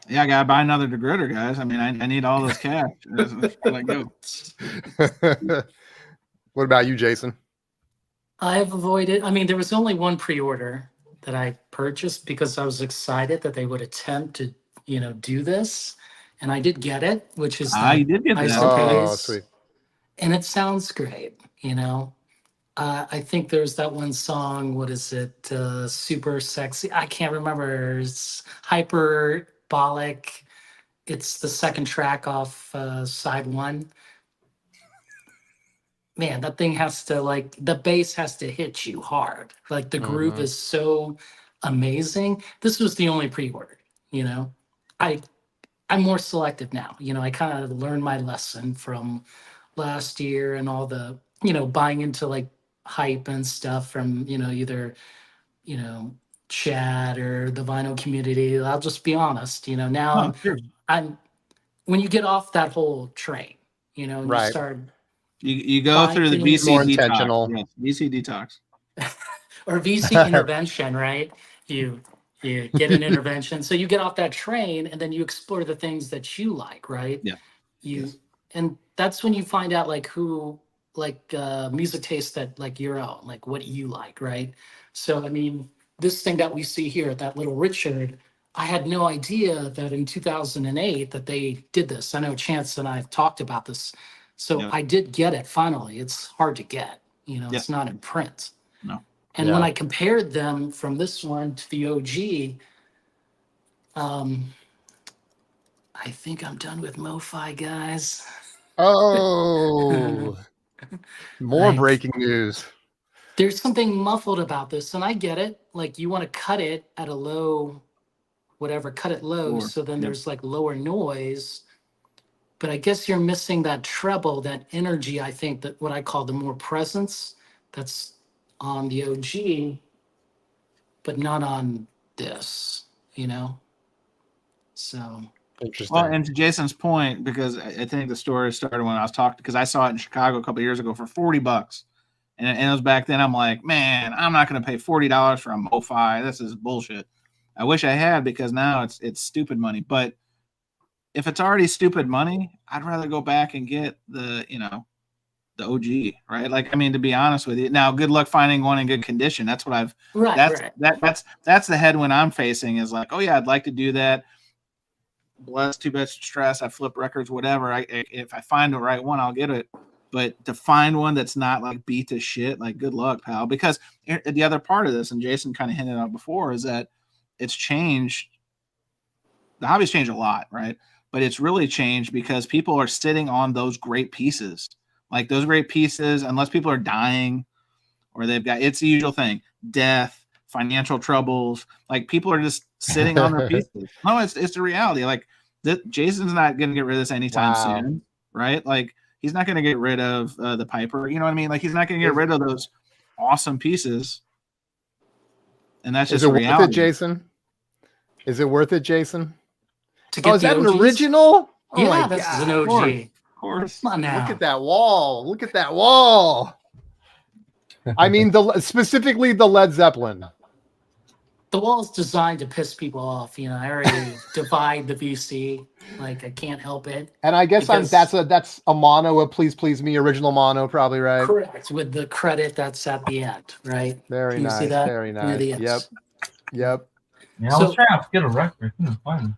Yeah, I gotta buy another degritter, guys. I mean, I need all those cash. Let go. What about you, Jason? I've avoided. I mean, there was only one pre-order that I purchased because I was excited that they would attempt to, do this, and I did get it, which is you did get that. Oh, sweet. And it sounds great. I think there's that one song. What is it? Super sexy. I can't remember. It's hyperbolic. It's the second track off side one. Man, that thing has to the bass has to hit you hard. Like the groove is so amazing. This was the only pre-order. I'm more selective now. I kind of learned my lesson from last year and all the buying into hype and stuff from either Chad or the vinyl community. I'll just be honest, now I'm when you get off that whole train, and right. you start you go through the VC more detox. intentional. Yes, VC detox or VC intervention, right? You get an intervention, so you get off that train and then you explore the things that you like, right? Yeah. And that's when you find out who music tastes that your own, what you like, right? So I mean, this thing that we see here, that little Richard, I had no idea that in 2008 that they did this. I know Chance and I have talked about this. So I did get it finally. It's hard to get, it's not in print. No. And when I compared them from this one to the OG, I think I'm done with MoFi, guys. Oh, more breaking news. There's something muffled about this, and I get it. You want to cut it at a low, whatever, cut it low, so then there's lower noise. But I guess you're missing that treble, that energy, I think, that what I call the more presence that's on the OG, but not on this, So. Interesting. Well, and to Jason's point, because I think the story started when I was talking, because I saw it in Chicago a couple of years ago for $40. And it was back then, I'm like, man, I'm not going to pay $40 for a MoFi. This is bullshit. I wish I had, because now it's stupid money. But if it's already stupid money, I'd rather go back and get the OG, right? I mean, to be honest with you, now good luck finding one in good condition. That's what that's the headwind I'm facing is oh yeah, I'd like to do that. Bless, too much stress. I flip records, whatever. If I find the right one, I'll get it. But to find one that's not beat to shit, good luck, pal. Because the other part of this, and Jason kind of hinted at before, is that it's changed. The hobby's changed a lot, right? But it's really changed because people are sitting on those great pieces. Those great pieces, unless people are dying or they've got, it's the usual thing, death, financial troubles. People are just sitting on their pieces. No, it's the reality. Jason's not going to get rid of this anytime soon, right? He's not going to get rid of the Piper. You know what I mean? He's not going to get rid of those awesome pieces. And that's just reality. Worth it, Jason? Is it worth it, Jason? Is that an original? Yeah, this is an OG. Of course. Come on now. Look at that wall. Look at that wall. I mean, specifically the Led Zeppelin. The wall is designed to piss people off. I already divide the VC. I can't help it. And I guess that's a mono, a Please Me original mono, probably, right? Correct. With the credit that's at the end, right? Very nice. See that? Very nice. Yep. Yeah, I was trying to get a record. Couldn't find it.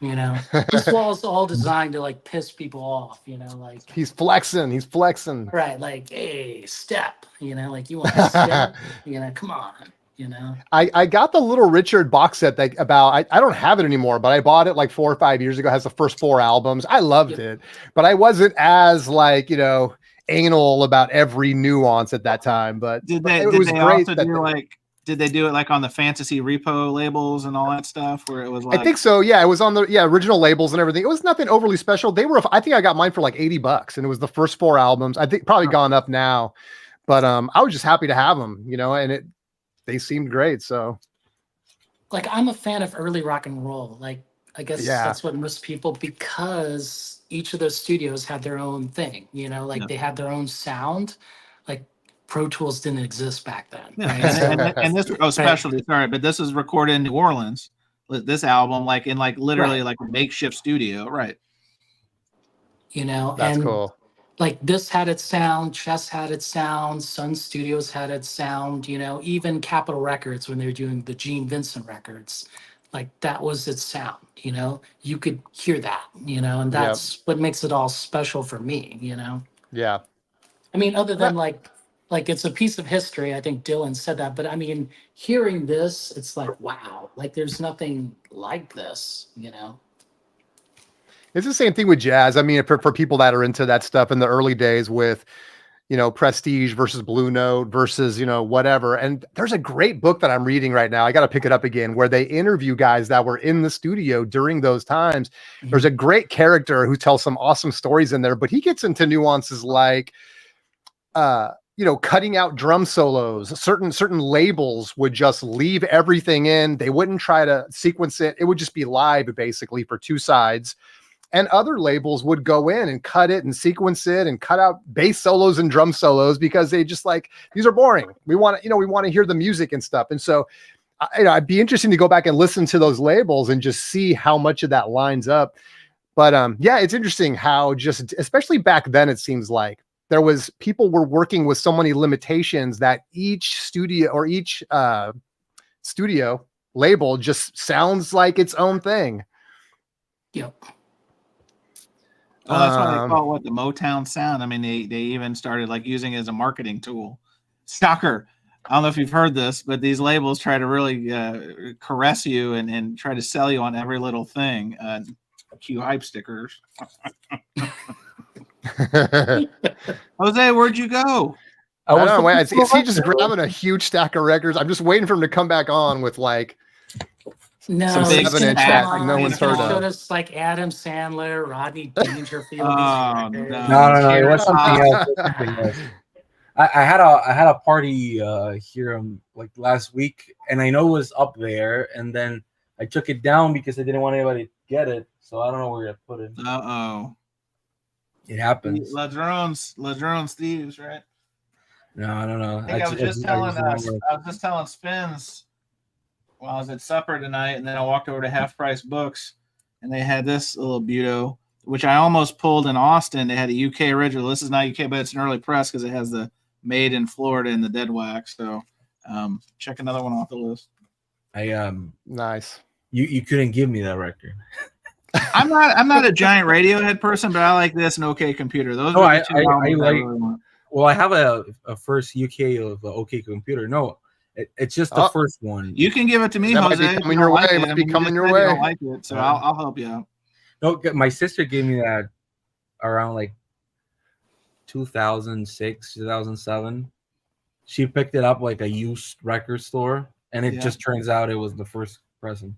You know, this wall is all designed to like piss people off. You know, like He's flexing. He's flexing. right, like hey, step. You know, like you want to step. You know, come on. You know, I got the Little Richard box set that I don't have it anymore, but I bought it like 4 or 5 years ago. It has the first 4 albums. I loved it, but I wasn't as like, anal about every nuance at that time. But Did they do it like on the fantasy repo labels and all that stuff where it was like, I think so. Yeah. It was on the original labels and everything. It was nothing overly special. I think I got mine for like $80 and it was the first 4 albums. I think probably gone up now, but I was just happy to have them, and they seemed great. So like I'm a fan of early rock and roll. Like I guess that's what most people, because each of those studios had their own thing, they had their own sound. Like Pro Tools didn't exist back then. Yeah. Right? And this especially sorry, but this is recorded in New Orleans. This album, like in like literally like a makeshift studio, right? That's cool. Like this had its sound, Chess had its sound, Sun Studios had its sound, even Capitol Records when they were doing the Gene Vincent records, like that was its sound, you could hear that, and that's what makes it all special for me, Yeah. I mean, other than like it's a piece of history. I think Dylan said that, but I mean, hearing this, it's like, wow, like there's nothing like this, It's the same thing with jazz. I mean, for people that are into that stuff in the early days with, Prestige versus Blue Note versus, whatever. And there's a great book that I'm reading right now. I got to pick it up again, where they interview guys that were in the studio during those times. Mm-hmm. There's a great character who tells some awesome stories in there, but he gets into nuances like, cutting out drum solos. Certain labels would just leave everything in. They wouldn't try to sequence it. It would just be live basically for 2 sides. And other labels would go in and cut it and sequence it and cut out bass solos and drum solos because they just like, these are boring. We want to hear the music and stuff. And so, I'd be interesting to go back and listen to those labels and just see how much of that lines up. But it's interesting how just, especially back then, it seems like people were working with so many limitations that each studio or each studio label just sounds like its own thing. Yep. Well, that's why they call it the Motown sound. I mean, they even started like using it as a marketing tool. Shocker. I don't know if you've heard this, but these labels try to really caress you and try to sell you on every little thing. Cue hype stickers. Jose, where'd you go? I don't know. Is he just grabbing a huge stack of records? I'm just waiting for him to come back on with like some 7-inch that no one's heard of. Showed us like Adam Sandler, Rodney Dangerfield. No. It was something else. I had a party here like last week, and I know it was up there, and then I took it down because I didn't want anybody to get it, so I don't know where I put it. It happens. Ladrones thieves, right? No, I don't know. I was just telling Spinz while I was at supper tonight, and then I walked over to Half Price Books, and they had this little beauto, which I almost pulled in Austin. They had a UK original. This is not UK, but it's an early press because it has the made in Florida and the dead wax. So check another one off the list. Nice. You couldn't give me that record. I'm not a giant Radiohead person, but I like this and OK Computer. Those are the two albums I really want. Well, I have a first UK of OK Computer. No, it's just the first one. You can give it to me, that Jose. Might be coming your way. It might be coming your way. I don't like it, so I'll help you out. No, my sister gave me that around like 2006, 2007. She picked it up like a used record store, and it just turns out it was the first pressing.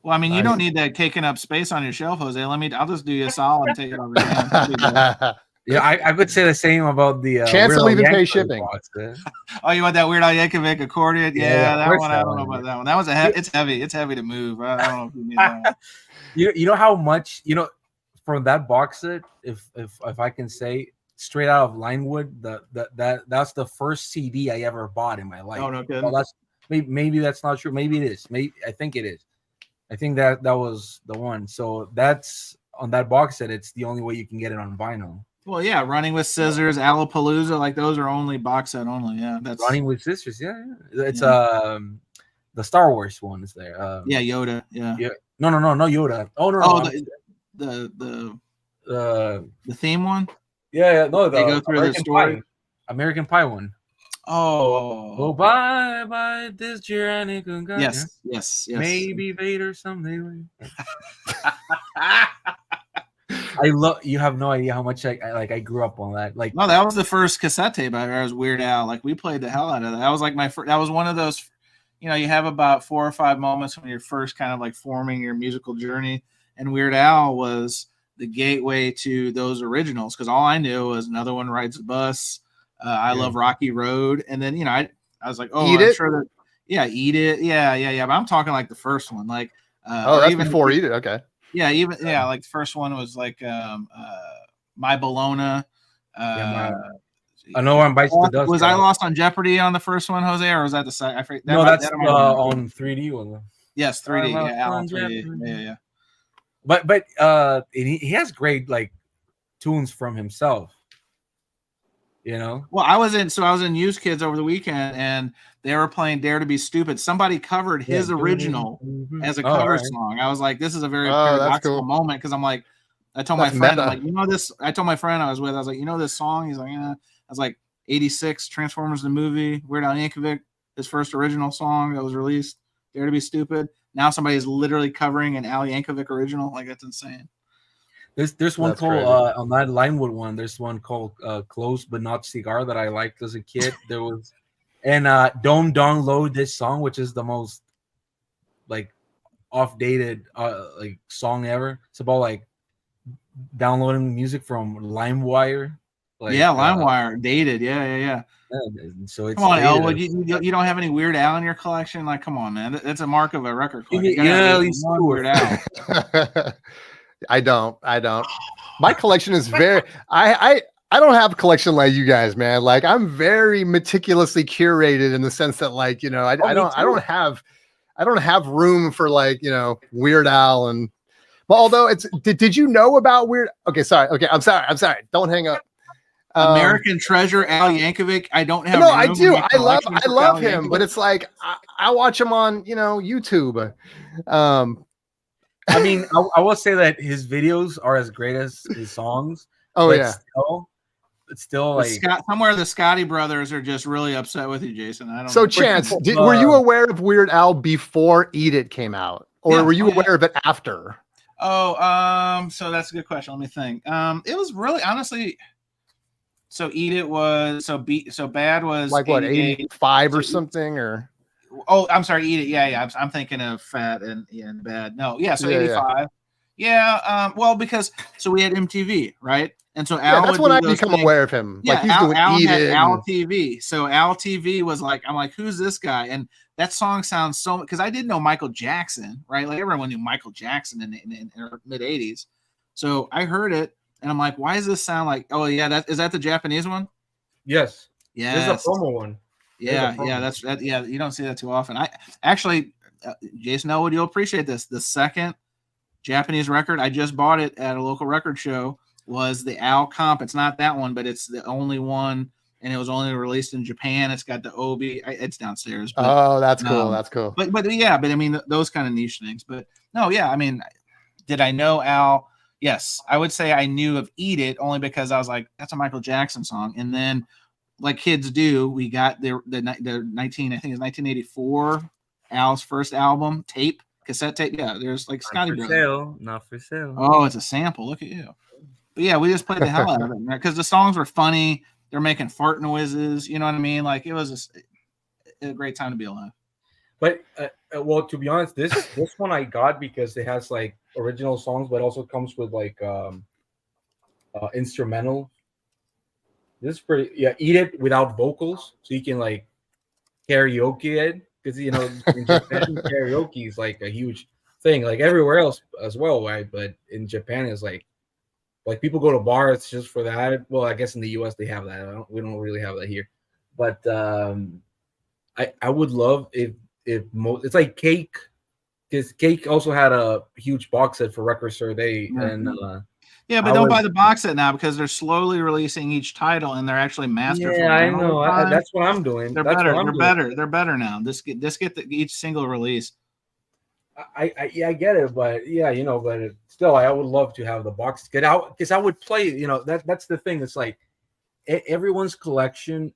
Well, I mean, you don't need that taking up space on your shelf, Jose. I'll just do you a solid and take it over your Yeah, I could say the same about the chance to leave and pay shipping. Oh, you want that Weird Al Yankovic accordion? Yeah, that one. I don't know about that one. That was it's heavy. It's heavy to move. I don't know if you need that. You know how much from that box set, if I can say, straight out of Linewood, that's the first CD I ever bought in my life. Oh, no good. Well, that's maybe that's not true. Maybe it is. I think it is. I think that was the one. So that's on that box set. It's the only way you can get it on vinyl. Well, yeah, Running with Scissors, Alapalooza, like those are only box set only. Yeah, that's Running with Scissors. Yeah. It's the Star Wars one is there. Yoda. Yeah. No, Yoda. Oh no, Oh, no, the theme one. yeah, no, They go through the story. American Pie one. Oh, bye, this tyrannic guy. Yes. Maybe Vader someday. I love. You have no idea how much I grew up on that. Like, no, that was the first cassette tape I was Weird Al. Like, we played the hell out of that. That was like that was one of those. You know, you have about 4 or 5 moments when you're first kind of like forming your musical journey, and Weird Al was the gateway to those originals because all I knew was Another One Rides the Bus. I Love Rocky Road, and then I was like, oh, I'm sure that Eat It, yeah. But I'm talking like the first one, like that's even before Eat It, okay. Yeah, like the first one was like My Bologna. No One Bites the Dust. Was I Lost on Jeopardy on the first one, Jose, or was that the second? I forget. No, that's on 3D one. Yes, 3D. Yeah, on 3D. Yeah. But he has great like tunes from himself. You know. Well, I was in Used Kids over the weekend, and they were playing "Dare to Be Stupid." Somebody covered his original as a cover song. I was like, "This is a very paradoxical moment," because I'm like, I told my friend, I'm like, you know this. I told my friend I was with, I was like, you know this song? He's like, yeah. I was like, 86 Transformers the movie, Weird Al Yankovic, his first original song that was released, "Dare to Be Stupid." Now somebody is literally covering an Al Yankovic original. Like, that's insane. There's one called on that Limewood one. There's one called "Close But Not Cigar" that I liked as a kid. There was, and "Don't Download This Song," which is the most like off-dated like song ever. It's about like downloading music from LimeWire. Like, LimeWire, dated. Yeah. So it's come on, Elwood. You don't have any Weird Al in your collection? Like, come on, man. That's a mark of a record collection. At least Weird Al. I don't. My collection is very. I don't have a collection like you guys, man. Like, I'm very meticulously curated in the sense that, like, I don't have room for, like, Weird Al and. Well, although did you know about Weird? Okay, sorry. Okay, I'm sorry. Don't hang up. American Treasure, Al Yankovic. I don't have. No, I do. I love him, but it's like I watch him on YouTube. I mean, I will say that his videos are as great as his songs. Oh yeah. It's still like somewhere the Scotty brothers are just really upset with you, Jason. I don't know. So, Chance, were you aware of Weird Al before Eat It came out, or were you aware of it after? Oh, so that's a good question. Let me think. It was really honestly. So Eat It was so Bad was like what 85 or something or. Oh, I'm sorry, Eat It. Yeah. I'm thinking of Fat and Bad. No, yeah. So 85. Yeah. Well, because we had MTV, right? And so Al that's when I become aware of him. Yeah, like he's doing Al Eat had It Al TV. So Al TV was like, I'm like, who's this guy? And that song sounds so, because I didn't know Michael Jackson, right? Like everyone knew Michael Jackson in the mid 80s. So I heard it and I'm like, why does this sound like? Oh yeah, is that the Japanese one? Yes. Yeah. This is a promo one. Yeah, that's that. Yeah, you don't see that too often. I actually, Jason Elwood, you'll appreciate this. The second Japanese record, I just bought it at a local record show, was the Al comp. It's not that one, but it's the only one, and it was only released in Japan. It's got the Obi. It's downstairs. But, oh, that's cool. That's cool. But I mean those kind of niche things. But no, yeah, I mean, did I know Al? Yes, I would say I knew of Eat It only because I was like, that's a Michael Jackson song, and then. Like kids do, we got the 1984 Al's first album cassette tape. Yeah, there's like Scotty Brothers. Not for sale. Oh, it's a sample. Look at you. But yeah, we just played the hell out of it because the songs were funny. They're making fart noises. You know what I mean? Like it was a great time to be alive. But well, to be honest, this one I got because it has like original songs, but also comes with like instrumental. This is pretty, Eat It without vocals, so you can like karaoke it because in Japan karaoke is like a huge thing, like everywhere else as well, right? But in Japan, it's like people go to bars just for that. Well, I guess in the U.S. they have that. We don't really have that here, but I would love if it's like Cake, because Cake also had a huge box set for Record Store Day, and. Yeah, but don't buy the box set now because they're slowly releasing each title and they're actually masterful. Yeah, I know. That's what I'm doing. They're better. They're better now. Just get each single release. Yeah, I get it, but yeah, but still, I would love to have the box get out because I would play. That's the thing. It's like everyone's collection.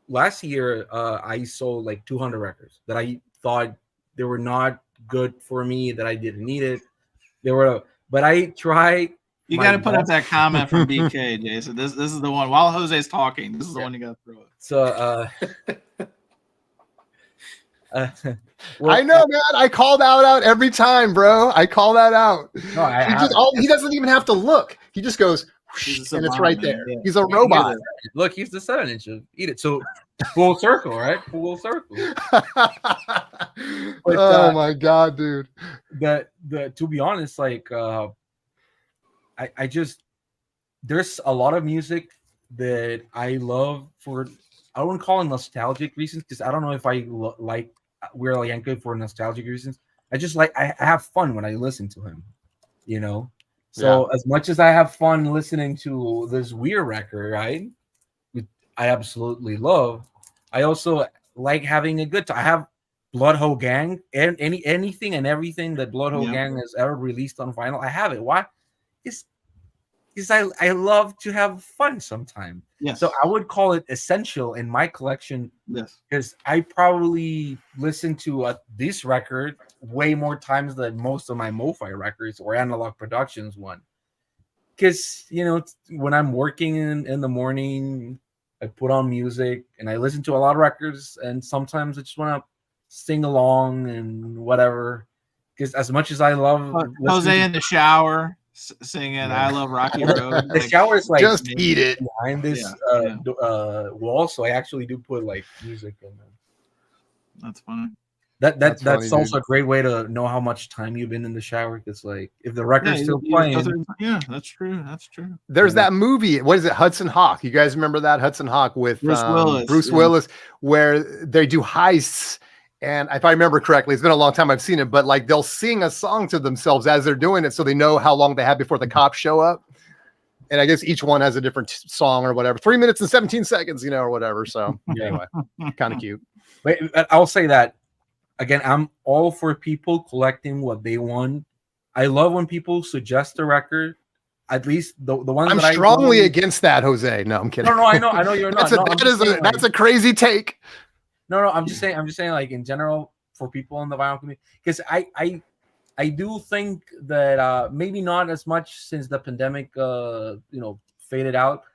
Last year, I sold like 200 records that I thought they were not good for me, that I didn't need it. But I tried. You got to put up that comment from BK, Jason. This is the one. While Jose's talking, this is the one you got to throw it. So, I know, man. I call that out every time, bro. I call that out. No, he doesn't even have to look. He just goes, and it's right there. Yeah. He's a robot. Look, he's the 7-inch. Eat it. So full circle, right? Full circle. Oh my god, dude. To be honest, like I just there's a lot of music that I love for, I wouldn't call it nostalgic reasons because I don't know if I like Weird Al Yankovic for nostalgic reasons. I just like I have fun when I listen to him, So as much as I have fun listening to this Weird record, right? I absolutely love. I also like having a good time. I have Bloodhole Gang and anything and everything that Bloodhole Gang has ever released on vinyl. I have it. Why? Because I love to have fun sometimes. Yes. So I would call it essential in my collection. Yes. Because I probably listen to this record way more times than most of my MoFi records or Analog Productions one. Because, when I'm working in the morning, I put on music and I listen to a lot of records, and sometimes I just want to sing along and whatever. Because as much as I love Jose in the shower singing "I Love Rocky Road," the shower is like just eat it behind this wall, so I actually do put like music in there. That's funny. That's funny, also dude. a great way to know how much time you've been in the shower. Because like if the record's still playing, that's true. That's true. There's that movie. What is it? Hudson Hawk. You guys remember that Hudson Hawk with Bruce Willis, where they do heists. And if I remember correctly, it's been a long time I've seen it, but like they'll sing a song to themselves as they're doing it, so they know how long they have before the cops show up. And I guess each one has a different song or whatever. 3 minutes and 17 seconds, or whatever. So anyway, kind of cute. But I'll say that again. I'm all for people collecting what they want. I love when people suggest a record. At least the ones I'm strongly against that, Jose. No, I'm kidding. No, I know you're not. That's a crazy take. No, I'm just saying, like in general, for people in the vinyl community, because I do think that maybe not as much since the pandemic, faded out,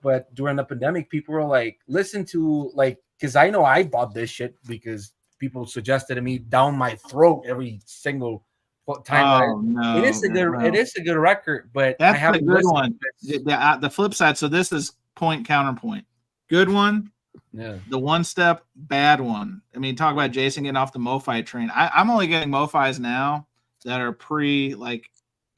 but during the pandemic, people were like, listen to because I know I bought this shit because people suggested to me down my throat every single time. It is a good record, but that's a good one. The flip side. So this is counterpoint. Good one. Yeah. The one step bad one. I mean, talk about Jason getting off the MoFi train. I'm only getting MoFis now that are pre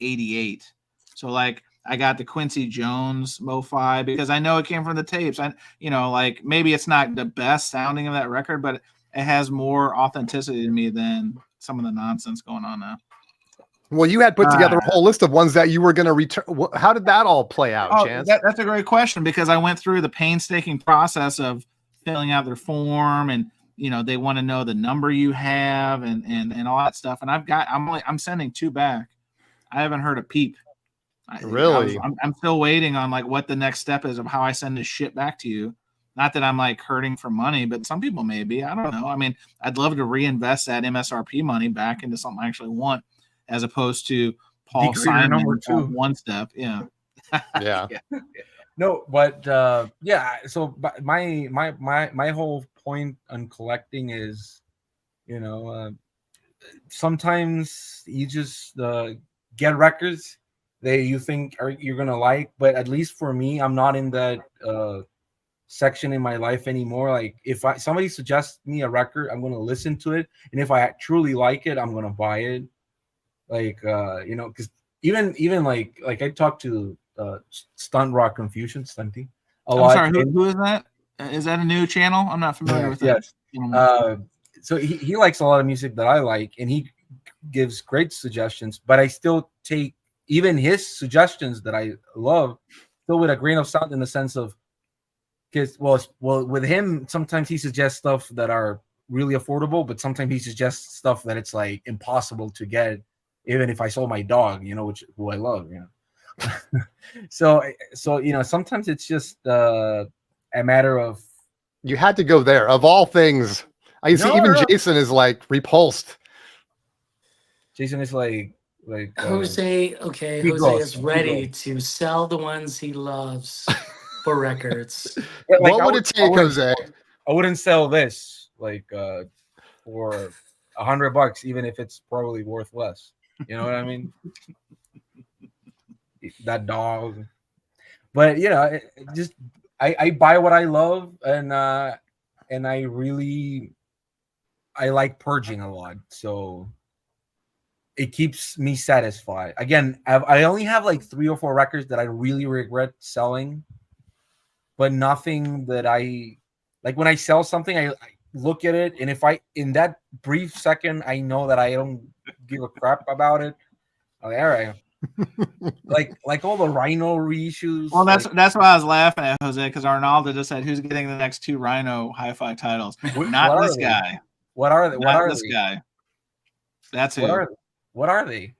88. So I got the Quincy Jones MoFi because I know it came from the tapes. Maybe it's not the best sounding of that record, but it has more authenticity to me than some of the nonsense going on now. Well, you had put together a whole list of ones that you were going to return. How did that all play out, Chance? That's a great question because I went through the painstaking process of filling out their form, and they want to know the number you have and all that stuff. And I'm sending 2 back. I haven't heard a peep. Really? I'm still waiting on what the next step is of how I send this shit back to you. Not that I'm hurting for money, but some people may be. I don't know. I mean, I'd love to reinvest that MSRP money back into something I actually want, as opposed to Paul Simon number 2 one step. Yeah. Yeah. No, but so my whole point on collecting is, sometimes you just get records that you think you're gonna like, but at least for me, I'm not in that section in my life anymore. Like if somebody suggests me a record, I'm gonna listen to it, and if I truly like it, I'm gonna buy it. Because even like I talked to Stunt Rock Confusion, Stunty. I'm sorry, who is that? Is that a new channel? I'm not familiar with that. Yes. So he likes a lot of music that I like, and he gives great suggestions, but I still take even his suggestions that I love still with a grain of salt, in the sense of, because well with him, sometimes he suggests stuff that are really affordable, but sometimes he suggests stuff that it's like impossible to get, even if I sold my dog, who I love, so sometimes it's just a matter of You had to go there. Of all things, I see even Jason is like repulsed. Jason is like Jose is ready to sell the ones he loves for records. What would it take, Jose? I wouldn't sell this for $100, even if it's probably worth less. You know what I mean? That dog. But I buy what I love, and I like purging a lot, so it keeps me satisfied. Again, I only have like 3 or 4 records that I really regret selling, but nothing that I like. When I sell something, I look at it, and if in that brief second I know that I don't give a crap about it, I'm like, all right. like all the Rhino reissues. Well, that's why I was laughing at Jose, because Arnaldo just said, "Who's getting the next 2 Rhino hi-fi titles?" Not this guy. What are they? What are this guy? That's who. What are they?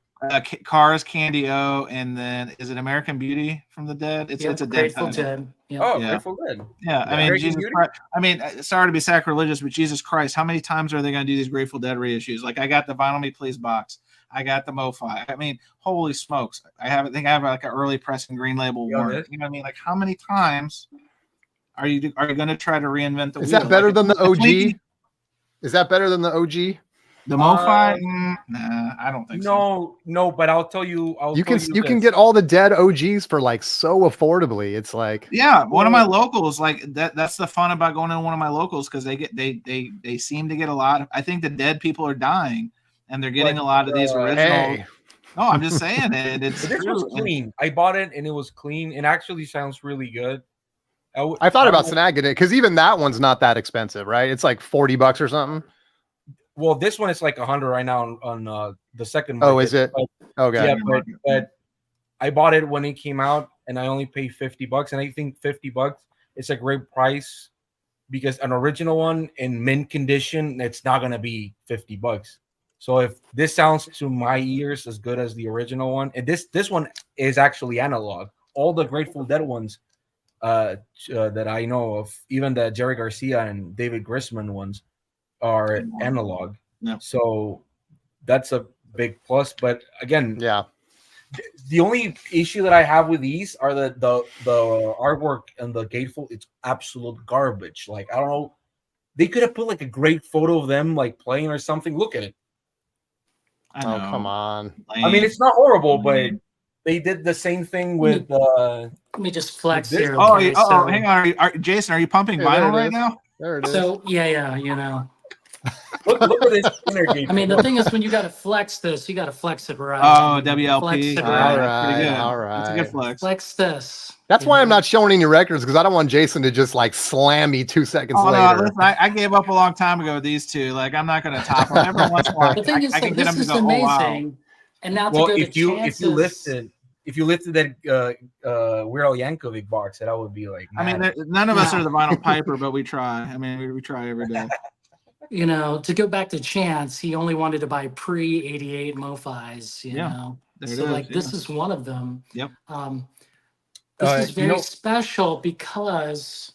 Cars, Candy O, and then is it American Beauty from the Dead? It's a Grateful Dead. Dead. Oh, Grateful Dead. Yeah, I mean, Jesus Christ. I mean, sorry to be sacrilegious, but Jesus Christ, how many times are they going to do these Grateful Dead reissues? Like, I got the Vinyl Me Please box. I got the MoFi. I mean, holy smokes! I have like an early pressing green label warrant. You know what I mean? Like, how many times are you going to try to reinvent the wheel? Is that better than the OG? Is that better than the OG? The MoFi? Nah, I don't think so. No, but I'll tell you. You can get all the Dead OGs for like so affordably. It's like, yeah, one of my locals, like that's the fun about going to one of my locals, because they seem to get a lot. I think the Dead people are dying, and they're getting a lot of these original. Hey. No, I'm just saying it. It's this was clean. I bought it and it was clean. It actually sounds really good. I thought about snagging it, because even that one's not that expensive, right? It's like $40 or something. Well, this one is like 100 right now on the second market. Oh, is it? Okay. Yeah, but I bought it when it came out, and I only paid $50, and I think $50 it's a great price, because an original one in mint condition, it's not gonna be $50. So if this sounds to my ears as good as the original one, and this one is actually analog. All the Grateful Dead ones that I know of, even the Jerry Garcia and David Grisman ones, are analog. So that's a big plus. But again, the only issue that I have with these are the artwork and the gatefold. It's absolute garbage. Like, I don't know, they could have put like a great photo of them like playing or something. Look at it. I know. Oh, come on. I mean, it's not horrible, but they did the same thing with let me just flex here. Okay? Hang on. Jason, are you pumping vinyl right now? There it is. So yeah, Look at this energy. I mean, the thing is, when you got to flex this, you got to flex it right. Oh, WLP. Flex it All right. right. It's a good flex. Flex this. That's why I'm not showing any records, because I don't want Jason to just like slam me 2 seconds later. No, listen, I gave up a long time ago with these two. Like, I'm not going to top them. Every once in a while, the thing is, I can get them to go, amazing. oh, wow. And now to go to chances. If you lifted that Weird Al Yankovic box, that would be like. I mean, none of us are the vinyl piper, but we try. I mean, we try every day. You know, to go back to Chance, he only wanted to buy pre-88 MoFis, you know. So this is one of them. Yep. This is very special because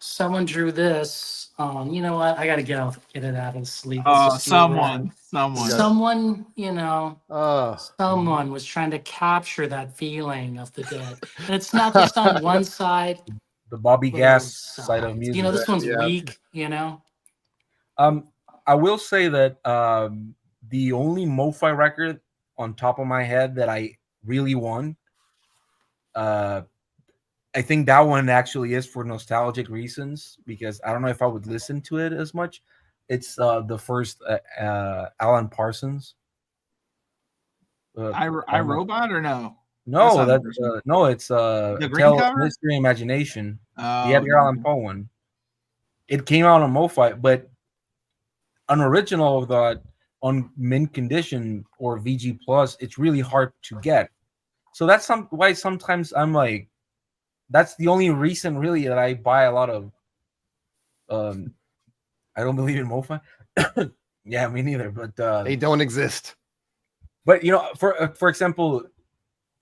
someone drew this. You know what? I got to get it out of the sleeve. Someone, you know, someone was trying to capture that feeling of the Dead. And it's not just on one side. The Bobby Gass side of music. You know, this one's weak, you know. I will say that the only MoFi record on top of my head that I really want, I think that one actually is for nostalgic reasons, because I don't know if I would listen to it as much. It's the first Alan Parsons. I Robot or no? No, no, it's the green cover? Mystery Imagination. The Edgar Allan Poe one. It came out on MoFi, but an original of that on mint condition or VG Plus, it's really hard to get. So that's why sometimes I'm like, that's the only reason really that I buy a lot of I don't believe in MoFi. Yeah, me neither. But They don't exist. But you know, for example,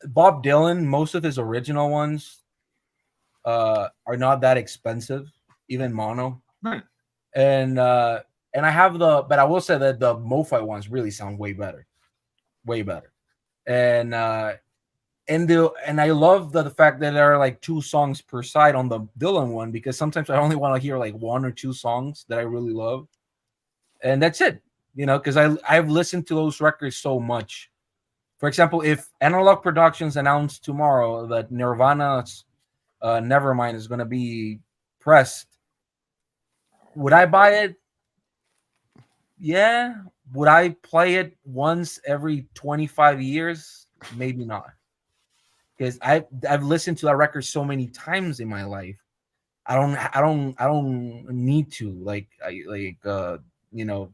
Bob Dylan, most of his original ones are not that expensive, even mono. Right. And I have but I will say that the MoFi ones really sound way better. And I love the fact that there are like 2 songs per side on the Dylan one, because sometimes I only want to hear like 1 or 2 songs that I really love, and that's it. You know, because I've listened to those records so much. For example, if Analog Productions announced tomorrow that Nirvana's Nevermind is going to be pressed, would I buy it? Yeah. Would I play it once every 25 years? Maybe not. Because I've listened to that record so many times in my life. I don't need to you know,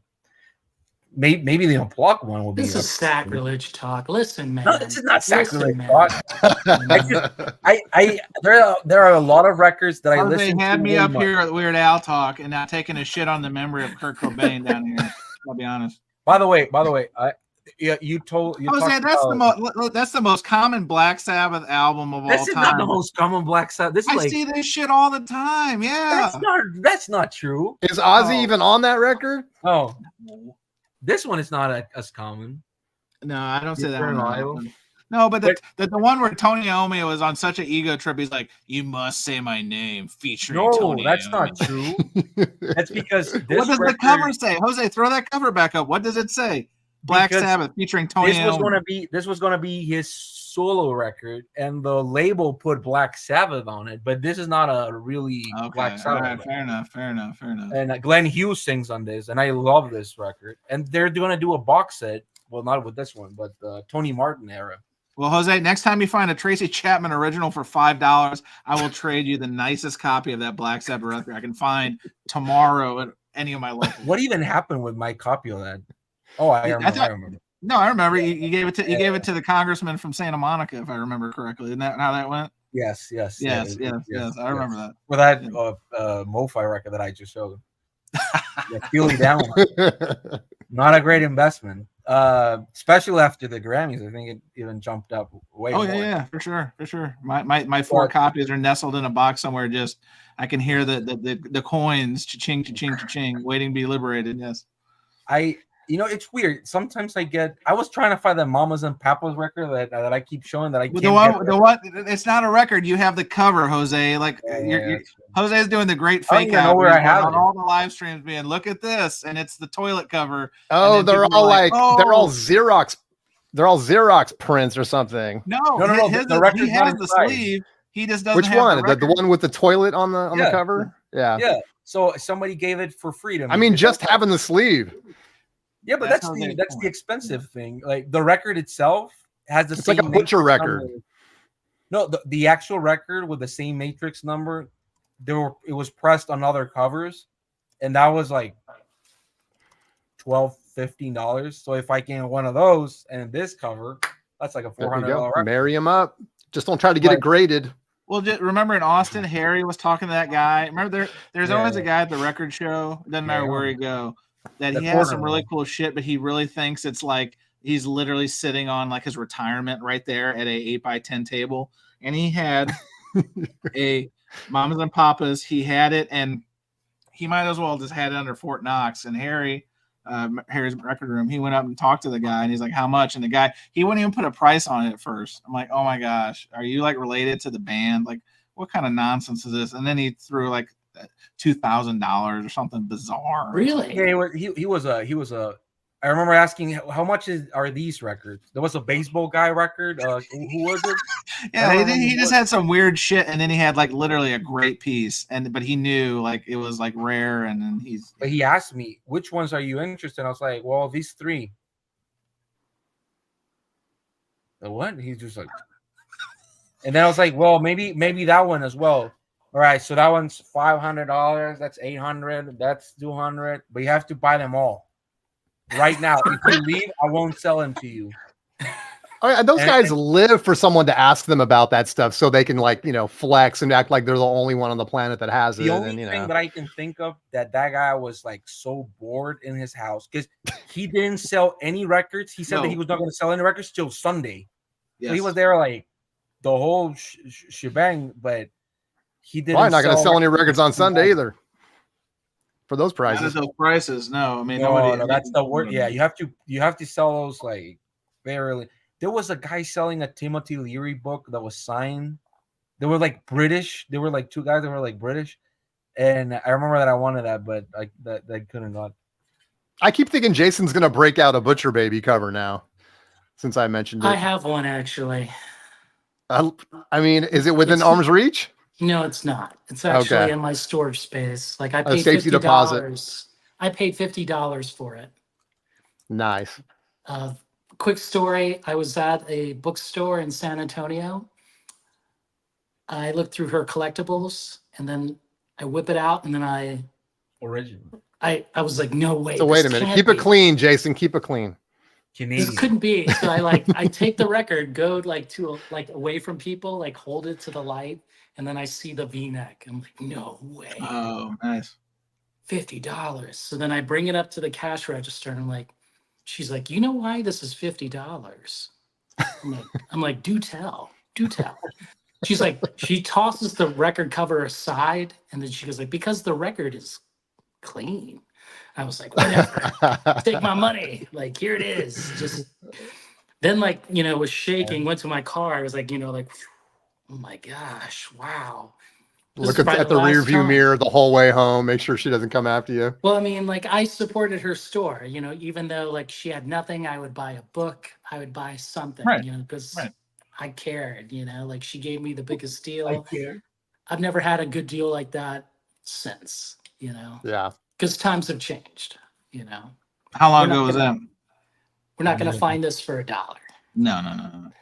maybe the unplugged one will be. This is sacrilege talk. Listen, man. No, this is not sacrilege man. talk. There are a lot of records that I listen to. They had me way up much. here at Weird Al talk and not taking a shit on the memory of Kurt Cobain down here. I'll be honest. By the way, you Jose, that's the most common Black Sabbath album of all time. This is not the most common Black Sabbath. This is I see this shit all the time. Yeah, that's not true. Is Ozzy even on that record? Oh, this one is not as common. No, I don't say that one. Reliable. No, but the one where Tony Iommi was on such an ego trip, he's like, "You must say my name," featuring Tony that's Iommi. Not true. That's because What does the cover say? Jose, throw that cover back up. What does it say? Black Sabbath featuring Tony Iommi. This was gonna be his solo record, and the label put Black Sabbath on it. But this is not a really Black Sabbath. All right, fair enough. And Glenn Hughes sings on this, and I love this record. And they're gonna do a box set. Well, not with this one, but the Tony Martin era. Well, Jose, next time you find a Tracy Chapman original for $5, I will trade you the nicest copy of that Black Sabbath record I can find tomorrow at any of my local. What even happened with my copy of that? Oh, I remember. No, I remember. You gave it to the congressman from Santa Monica, if I remember correctly. Isn't that how that went? Yes. I remember that. For that MoFi record that I just showed. Feeling down. Not a great investment. Especially after the Grammys. I think it even jumped up way more. Yeah, for sure. My 4 copies are nestled in a box somewhere. Just I can hear the coins cha-ching, cha-ching, cha-ching, waiting to be liberated. Yes. It's weird. Sometimes I was trying to find that Mamas and Papas record that I keep showing that I can't the one, it's not a record. You have the cover, Jose. Like Jose's doing the great fake out where I have on all the live streams being, look at this, and it's the toilet cover. Oh, they're all they're all Xerox. They're all Xerox prints or something. No. The record has the sleeve. He just doesn't. Which have one? The one with the toilet on the cover? Yeah. Yeah. So somebody gave it for freedom. I mean, just having the sleeve. Yeah, but that's the expensive thing. Like the record itself has the same. It's like a butcher record. Number. No, the actual record with the same matrix number, it was pressed on other covers, and that was like $12, $15. So if I can get one of those and this cover, that's like a $400 record. Marry them up. Just don't try to get it graded. Well, just remember in Austin, Harry was talking to that guy. Remember there's always a guy at the record show. It doesn't matter where you go. That he has some really cool shit, but he really thinks it's like he's literally sitting on like his retirement right there at a 8x10 table. And he had a Mamas and Papas. He had it, and he might as well just had it under Fort Knox. And Harry's record room, he went up and talked to the guy, and he's like, how much? And the guy, he wouldn't even put a price on it at first. I'm like, oh my gosh, are you like related to the band? Like, what kind of nonsense is this? And then he threw like $2,000 or something bizarre. Really? Yeah, he was a. I remember asking how much are these records? There was a baseball guy record. Who was it? Yeah, he just had some weird shit, and then he had like literally a great piece, but he knew like it was like rare, and then But he asked me, which ones are you interested in? I was like, well, these 3. The what? He's just like, and then I was like, well, maybe that one as well. All right, so that one's $500. That's $800. That's $200. But you have to buy them all right now. If you leave, I won't sell them to you. I mean, those And- guys live for someone to ask them about that stuff so they can like, flex and act like they're the only one on the planet that has The it. only And thing that I can think of that guy was like so bored in his house because he didn't sell any records. He said that he was not going to sell any records till Sunday. Yes. So he was there like the whole shebang, but he didn't. Probably not going to sell any records on Sunday either. For those Not prices. at those prices, no. I mean, no, that's the word. Yeah, you have to sell those like very early. There was a guy selling a Timothy Leary book that was signed. They were like British. They were like two guys that were like British, and I remember that I wanted that, but that couldn't got. I keep thinking Jason's going to break out a Butcher Baby cover now, since I mentioned it. I have one actually. I mean, is it within It's- arm's reach? No, it's not. It's actually Okay. in my storage space. Like I A paid safety deposit. $50. I paid $50 for it. Nice. Quick story. I was at a bookstore in San Antonio. I looked through her collectibles and then I whip it out and then I Original was like, no way. So wait a this minute. can't Keep it be. clean, Jason. Keep it clean. Canadian. This couldn't be. So I take the record, go like to like away from people, like hold it to the light, and then I see the V-neck. I'm like, no way. Oh, nice. $50. So then I bring it up to the cash register and I'm like, she's like, you know why this is $50? I'm like, do tell. She's like, she tosses the record cover aside and then she goes like, because the record is clean. I was like, whatever, take my money. Like, here it is. Just then like, was shaking, went to my car. I was like, like, oh my gosh, wow. This Look is probably at the last rear view time. mirror the whole way home. Make sure she doesn't come after you. Well, I mean, like I supported her store, even though like she had nothing, I would buy a book, I would buy something, Right, because right. I cared, like she gave me the biggest deal. I care. I've never had a good deal like that since, Yeah. because times have changed, How long We're not ago was gonna- that? We're not going to find this for $1. No.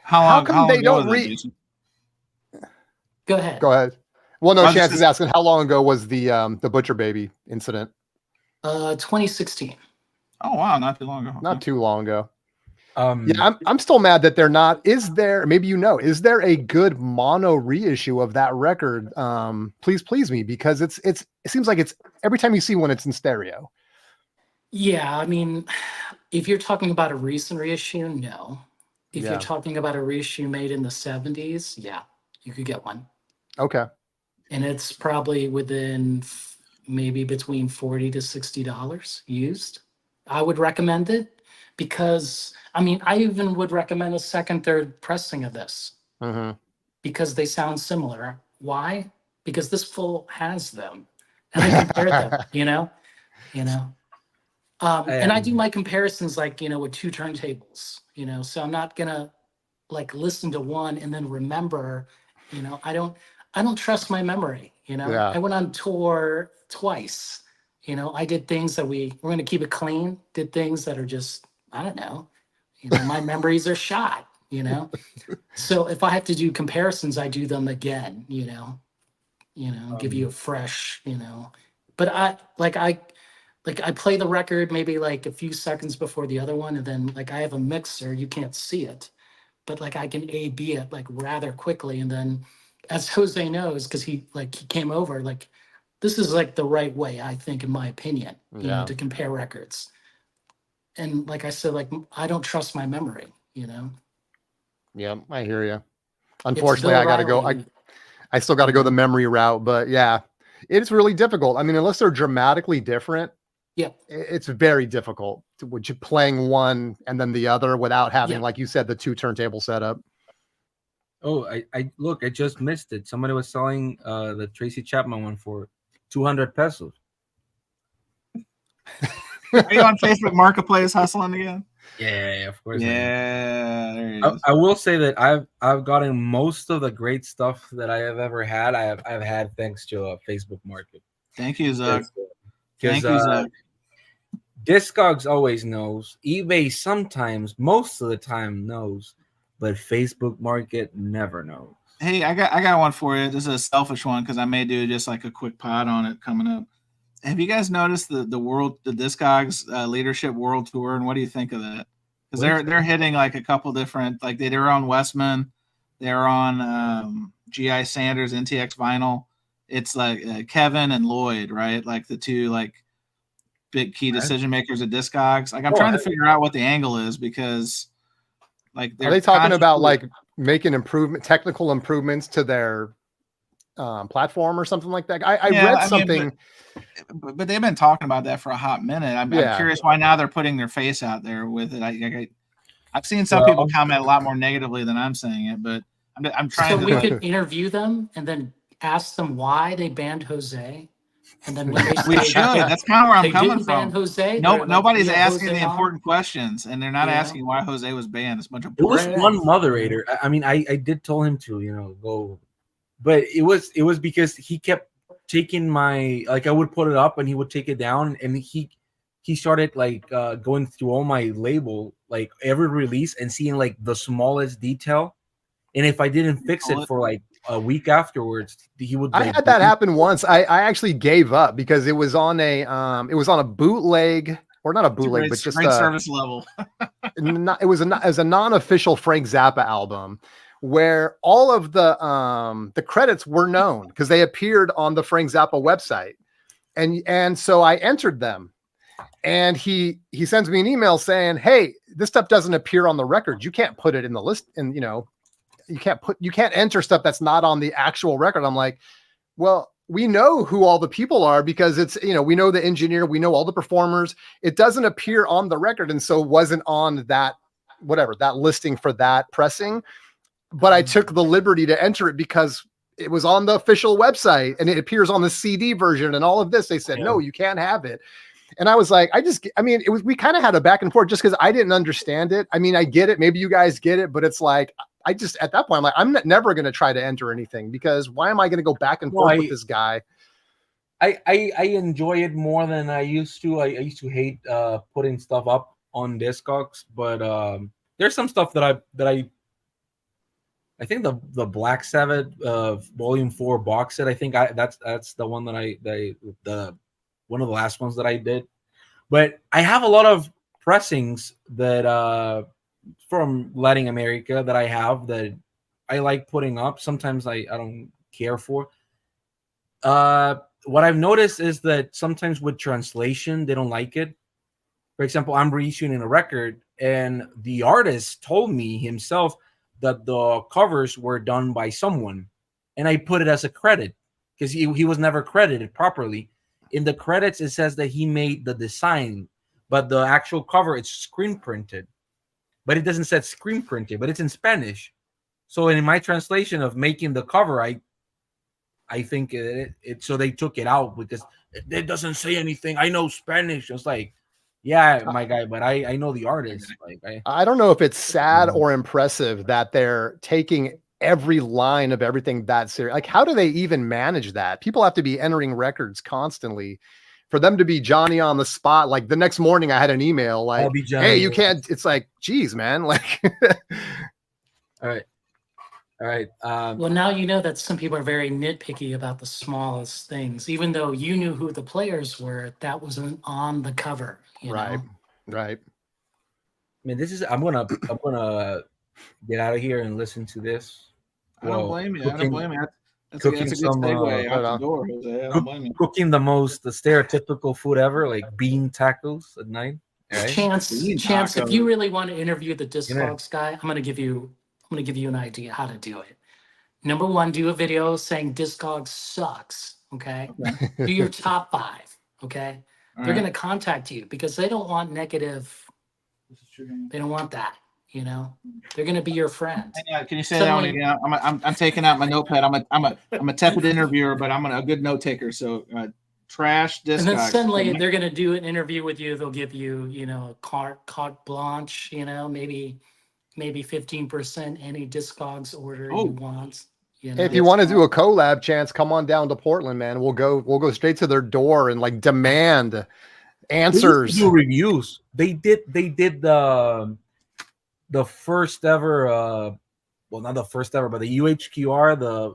How come long they ago don't was that, read- Jason? Go ahead. Go ahead. Well, no, I was Chance just- is asking how long ago was the Butcher Baby incident? 2016. Oh wow, not too long ago. Not too long ago. Um, Yeah, I'm still mad that they're not. Is there, maybe is there a good mono reissue of that record? Please me, because it seems like it's every time you see one, it's in stereo. Yeah, I mean, if you're talking about a recent reissue, no. If Yeah. you're talking about a reissue made in the 70s, yeah, you could get one. Okay. And it's probably within maybe between $40 to $60 used. I would recommend it because, I mean, I even would recommend a second, third pressing of this Mm-hmm. because they sound similar. Why? Because this full has them. And I compare them, And I do my comparisons like, with two turntables, so I'm not gonna like listen to one and then remember, I don't trust my memory, Yeah. I went on tour twice, I did things that we're going to keep it clean, did things that are just, I don't know, my memories are shot, so if I have to do comparisons, I do them again, give you a fresh, but I play the record maybe like a few seconds before the other one, and then like I have a mixer, you can't see it, but like I can A/B it like rather quickly, and then as Jose knows, because he came over, like this is like the right way, I think, in my opinion, Yeah. to compare records. And like I said, like I don't trust my memory, Yeah, I hear you. Unfortunately, Bill I got to go. Riley. I still got to go the memory route, but yeah, it's really difficult. I mean, unless they're dramatically different, Yeah. it's very difficult with you playing one and then the other without having, Yeah. like you said, the two turntable setup. Oh, I look, I just missed it. Somebody was selling the Tracy Chapman one for 200 pesos. Are you on Facebook Marketplace hustling again? Yeah, of course. I am. Yeah, there it is. I will say that I've gotten most of the great stuff that I have ever had. I've had thanks to Facebook Market. Thank you, Zach. Because Thank you, Zach. Discogs always knows. eBay sometimes, most of the time knows, but Facebook Market never knows. Hey, I got one for you. This is a selfish one because I may do just like a quick pod on it coming up. Have you guys noticed the Discogs Leadership World Tour, and what do you think of that? because they're hitting like a couple different, like they're on Westman, they're on GI Sanders, NTX Vinyl. It's like Kevin and Lloyd, right? Like the two like big key decision makers at Discogs. Like I'm trying to figure out what the angle is, because like are they talking about like making technical improvements to their platform or something like that? I read something. But they've been talking about that for a hot minute. I'm curious why now they're putting their face out there with it. I've seen some people comment a lot more negatively than I'm saying it, but I'm trying to. So we could interview them and then ask them why they banned Jose. And then when we should. That's kind of where I'm coming from. Jose, nobody's asking the important questions, and they're not asking why Jose was banned. It's a bunch of bullshit. It was one moderator. I mean, I did tell him to, go, but it was because he kept taking my, like, I would put it up and he would take it down, and he started like going through all my label, like every release, and seeing like the smallest detail. And if I didn't fix it for like a week afterwards, he would. I had that happen once. I actually gave up because it was on a bootleg, or not a bootleg, but just a service level. It was a non-official Frank Zappa album, where all of the credits were known because they appeared on the Frank Zappa website, and so I entered them, and he sends me an email saying, "Hey, this stuff doesn't appear on the record. You can't put it in the list, and you can't enter stuff that's not on the actual record." I'm like, well, we know who all the people are because it's, we know the engineer, we know all the performers. It doesn't appear on the record, and so wasn't on that listing for that pressing. But I took the liberty to enter it because it was on the official website and it appears on the CD version and all of this. They said, no, you can't have it. And I was like, we kind of had a back and forth just because I didn't understand it. I mean, I get it. Maybe you guys get it, but it's like, at that point, I'm like, I'm never going to try to enter anything, because why am I going to go back and forth with this guy? I enjoy it more than I used to. I used to hate putting stuff up on Discogs, but there's some stuff that I think the Black Sabbath Volume 4 box set. I think that's the one that one of the last ones that I did. But I have a lot of pressings that from Latin America that I have that I like putting up. Sometimes I don't care for. What I've noticed is that sometimes with translation, they don't like it. For example, I'm reissuing a record, and the artist told me himself that the covers were done by someone, and I put it as a credit because he was never credited properly. In the credits, it says that he made the design, but the actual cover, it's screen printed. But it doesn't say screen printed, but it's in Spanish. So in my translation of making the cover, I think so they took it out because it doesn't say anything. I know Spanish. It's like, yeah, my guy, but I know the artist. Like I don't know if it's sad or impressive that they're taking every line of everything that serious. Like, how do they even manage that? People have to be entering records constantly. For them to be Johnny on the spot, like the next morning I had an email like, hey, you can't. It's like, geez, man. Like, all right. Well, now you know that some people are very nitpicky about the smallest things, even though you knew who the players were. That wasn't on the cover. Right. I mean, I'm gonna get out of here and listen to this. I don't blame you. That's a good segue out the door, Jose. I don't blame you. Cooking the stereotypical food ever, like bean tacos at night. Right? Chance, if you really want to interview the Discogs guy, I'm gonna give you an idea how to do it. Number one, do a video saying Discogs sucks. Okay. Do your top 5. Okay. They're gonna contact you because they don't want negative. They don't want that. They're gonna be your friend. Can you say that one again? I'm taking out my notepad. I'm a tepid interviewer, but I'm a good note taker. So trash Discogs. And then suddenly they're gonna do an interview with you. They'll give you, a carte blanche. Maybe 15% any Discogs order you want. If you want to do a collab, Chance, come on down to Portland, man. We'll go straight to their door and like demand answers. Do reviews. They did the first ever, well, not the first ever, but the UHQR, the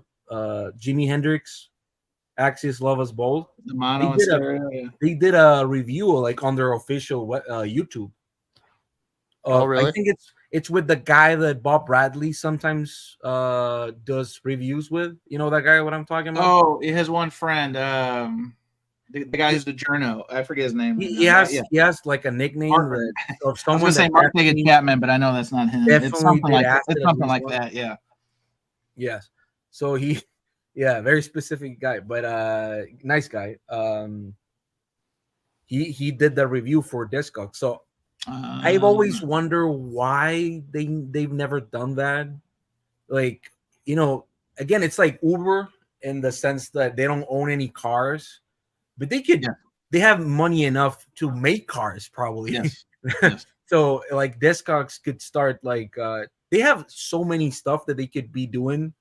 Jimi Hendrix Axis Love Us Bold. The mono and stereo. They did a review like on their official YouTube Oh, really? I think it's with the guy that Bob Bradley sometimes does reviews with. You know that guy? What I'm talking about? Oh, he has one friend. The guy who's the journo. I forget his name. He has like a nickname that of I was someone gonna say that Mark David Chapman, but I know that's not him. It's definitely something like did that. acid It's at something least like once. that. Yeah. Yes. So very specific guy, but nice guy. He did the review for Discogs. So I've always wondered why they've never done that. Like, again, it's like Uber in the sense that they don't own any cars, but they have money enough to make cars probably. Yes. Yes. So like Discogs could start like they have so many stuff that they could be doing.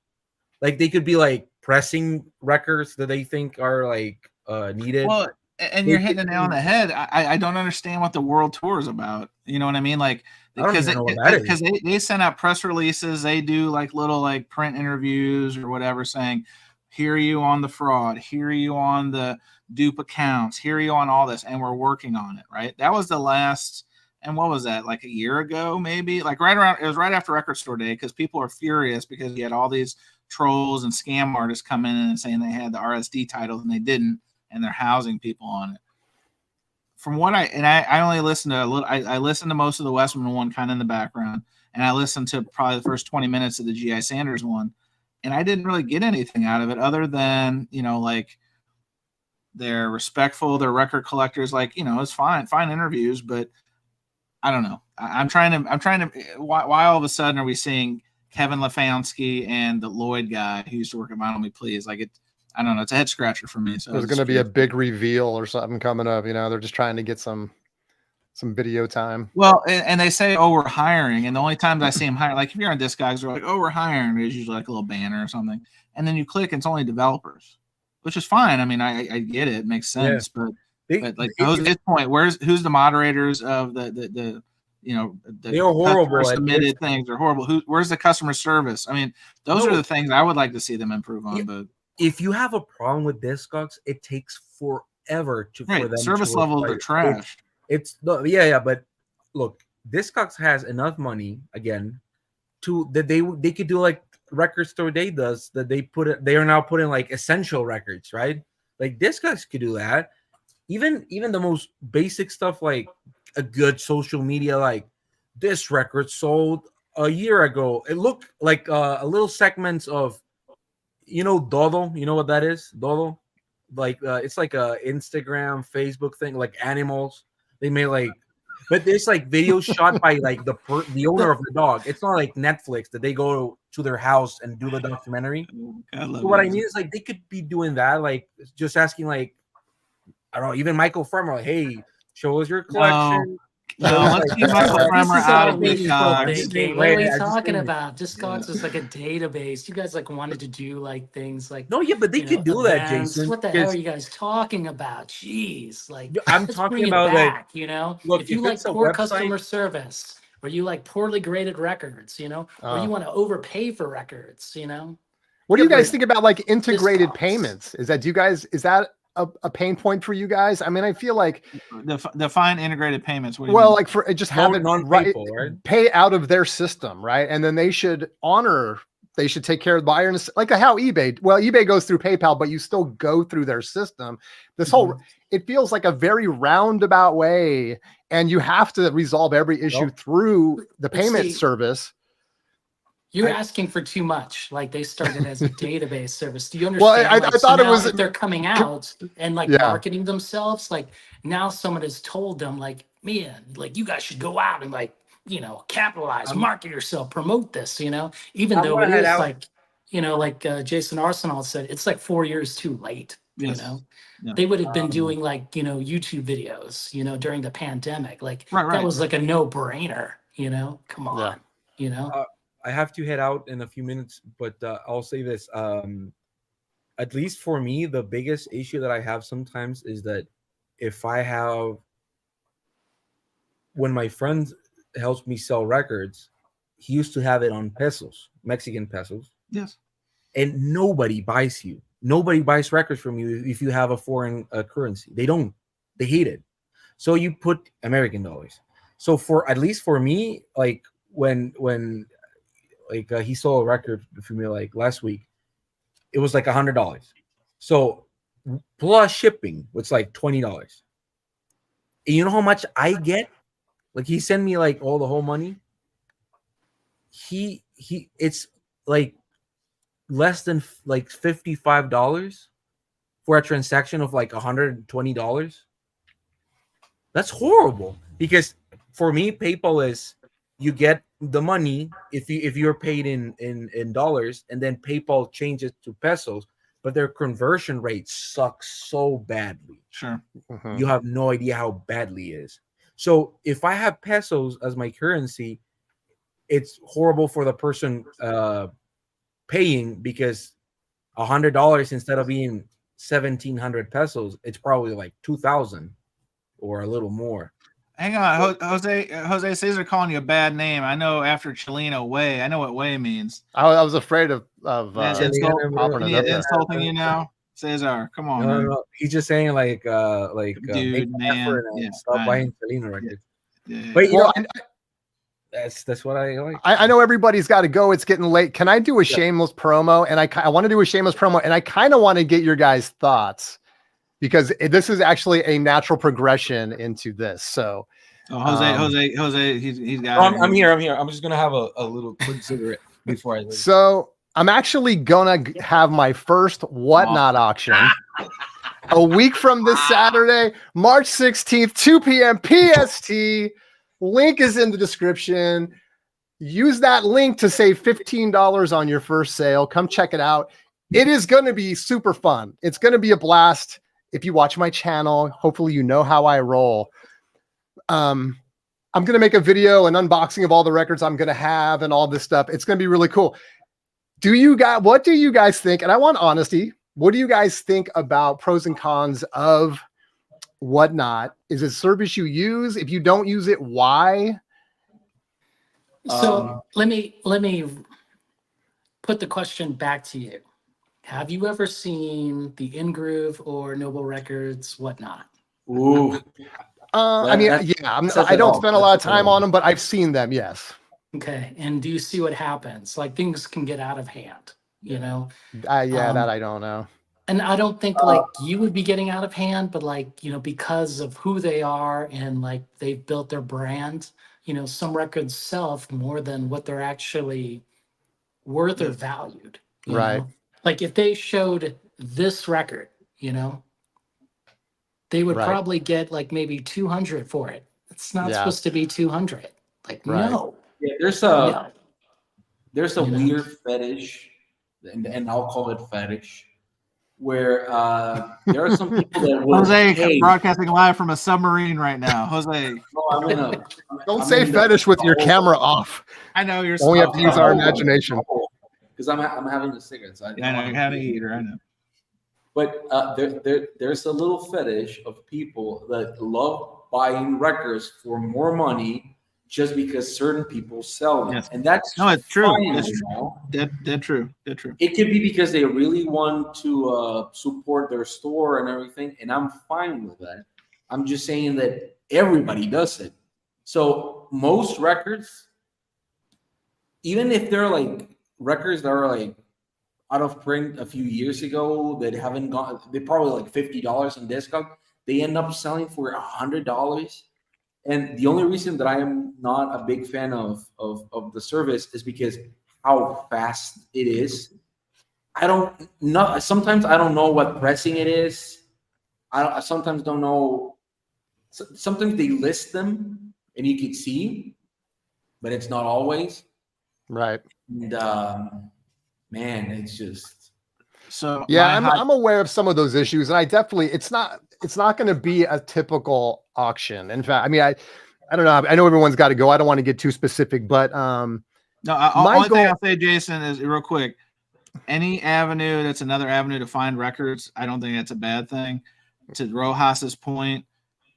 Like they could be like pressing records that they think are like needed. Well, and you're hitting the nail on the head. I don't understand what the world tour is about. You know what I mean? Like because they send out press releases, they do like little like print interviews or whatever, saying, "Here you on the fraud, here you on the dupe accounts, here you on all this, and we're working on it." Right? That was the last. And what was that? Like a year ago, maybe? Like it was right after Record Store Day, because people are furious because you had all these trolls and scam artists come in and saying they had the RSD title and they didn't, and they're housing people on it. From what I only listened to a little. I listened to most of the Westman one kind of in the background, and I listened to probably the first 20 minutes of the G.I. Sanders one, and I didn't really get anything out of it other than like they're respectful, they're record collectors, like it's fine interviews, but I don't know. I'm trying to. Why all of a sudden are we seeing Kevin Lafansky and the Lloyd guy who used to work at Vinyl Me Please? Like I don't know. It's a head scratcher for me. So there's going to be a big reveal or something coming up. They're just trying to get some video time. Well, and they say, "Oh, we're hiring," and the only times I see them hire, like if you're on Discogs, they're like, "Oh, we're hiring." There's usually like a little banner or something, and then you click, and it's only developers, which is fine. I mean, I get it; it makes sense, but like at this point, who's the moderators of the they are horrible. Submitted things are horrible. Where's the customer service? I mean, those are the things I would like to see them improve on. But if you have a problem with Discogs, it takes forever for them. Service levels are trash. But look, Discogs has enough money again that they could do like Record Store Day does, that they are now putting like essential records, right? Like Discogs could do that. Even the most basic stuff, like a good social media, like this record sold a year ago. It looked like a little segments of, Dodo. You know what that is? Dodo, like it's like a Instagram, Facebook thing, like animals. They made like, but there's like videos shot by like the owner of the dog. It's not like Netflix that they go to their house and do the documentary. So what I mean is like they could be doing that, like just asking like, I don't know, even Michael Farmer, like, hey, show us your collection. No, let's keep Michael Farmer out of this. What are we talking about? Discogs is like a database. You guys like wanted to do like things like but they could do that, Jason. What the hell are you guys talking about? Jeez, like I'm talking about back, Look, if you like poor customer service, or you like poorly graded records, or you want to overpay for records, What do you guys think about like integrated payments? Is that a pain point for you guys? I mean, I feel like define integrated payments. Like for just have it right, pay out of their system, right? And then they should take care of the buyer, like how eBay goes through PayPal, but you still go through their system. This whole, it feels like a very roundabout way, and you have to resolve every issue through the payment service. You're asking for too much. Like they started as a database service. Do you understand? Well, I thought it was. They're coming out and like marketing themselves. Like now, someone has told them, like, man, like you guys should go out and like capitalize, market yourself, promote this. Even though it is like, like Jason Arsenal said, it's like 4 years too late. They would have been doing like YouTube videos, during the pandemic. Like that was like a no-brainer. Come on, I have to head out in a few minutes, but I'll say this. At least for me, the biggest issue that I have sometimes is that when my friend helps me sell records, he used to have it on pesos, Mexican pesos. Yes. And nobody buys records from you if you have a foreign currency. They don't. They hate it. So you put American dollars. So for at least for me, like when like he sold a record for me like last week, it was like $100. So plus shipping, it's like $20. And you know how much I get? Like he sent me like all the whole money. It's like less than like $55 for a transaction of like $120. That's horrible, because for me PayPal is you get the money if you're paid in dollars, and then PayPal changes to pesos, but their conversion rate sucks so badly. Sure. You have no idea how badly it is. So if I have pesos as my currency, it's horrible for the person paying, because $100 instead of being 1,700 pesos, it's probably like 2,000 or a little more. Hang on, Jose says they're calling you a bad name. I know after Chileno, way. I know what way means. I was afraid of insulting you now, Cesar. Come on, man. No. He's just saying like dude, man. Yeah, stop buying Chileno records. Yeah. But you know, that's what I like. I know everybody's got to go. It's getting late. Can I do a shameless promo? And I want to do a shameless promo, and I kind of want to get your guys' thoughts, because this is actually a natural progression into this. So, Jose, he's got. I'm here. I'm just gonna have a little quick cigarette before I leave. So I'm actually gonna have my first Whatnot auction a week from this Saturday, March 16th, 2 p.m. PST. Link is in the description. Use that link to save $15 on your first sale. Come check it out. It is going to be super fun. It's going to be a blast. If you watch my channel, hopefully you know how I roll. I'm going to make a video, an unboxing of all the records I'm going to have and all this stuff. It's going to be really cool. What do you guys think? And I want honesty. What do you guys think about pros and cons of Whatnot? Is it a service you use? If you don't use it, why? So let me put the question back to you. Have you ever seen the In-Groove or Noble Records Whatnot? Ooh. I don't spend a lot of time on them, but I've seen them. Yes. Okay. And do you see what happens? Like things can get out of hand, you know? That I don't know. And I don't think like you would be getting out of hand, but like, you know, because of who they are and like they've built their brand, you know, some records sell more than what they're actually worth or valued. Right. Know? Like if they showed this record, you know, they would probably get like maybe 200 for it. It's not supposed to be 200. Like, no. Yeah, there's a weird fetish, and I'll call it fetish, where there are some people that will broadcasting live from a submarine right now. Jose, don't say fetish with your camera off. I know you're. Only have to use our imagination. Because I'm having a cigarette. So I know you're having a heater. I know. But there's a little fetish of people that love buying records for more money just because certain people sell them. Yes. And that's it's true. Fine, it's true. That's true. It could be because they really want to support their store and everything, and I'm fine with that. I'm just saying that everybody does it. So most records, even if they're like records that are like out of print a few years ago that haven't gone, they're probably like $50 on discount, they end up selling for $100. And the only reason that I am not a big fan of the service is because how fast it is. Sometimes I don't know what pressing it is. I sometimes don't know. Sometimes they list them and you can see, but it's not always. Right. And man, it's just. So yeah, I'm aware of some of those issues, and I definitely it's not going to be a typical auction. In fact, I mean, I don't know. I know everyone's got to go. I don't want to get too specific, but only thing I'll say, Jason, is real quick. Any avenue that's another avenue to find records, I don't think that's a bad thing. To Rojas's point,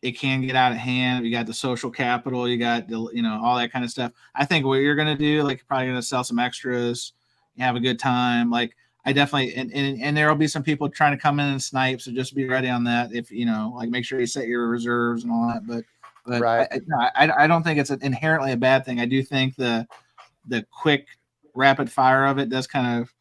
it can get out of hand. You got the social capital, you got the all that kind of stuff. I think what you're gonna do, like, you're probably gonna sell some extras, you have a good time. Like, I definitely and there'll be some people trying to come in and snipe, so just be ready on that. If like, make sure you set your reserves and all that. But But Right. I don't think it's inherently a bad thing. I do think the quick, rapid fire of it does kind of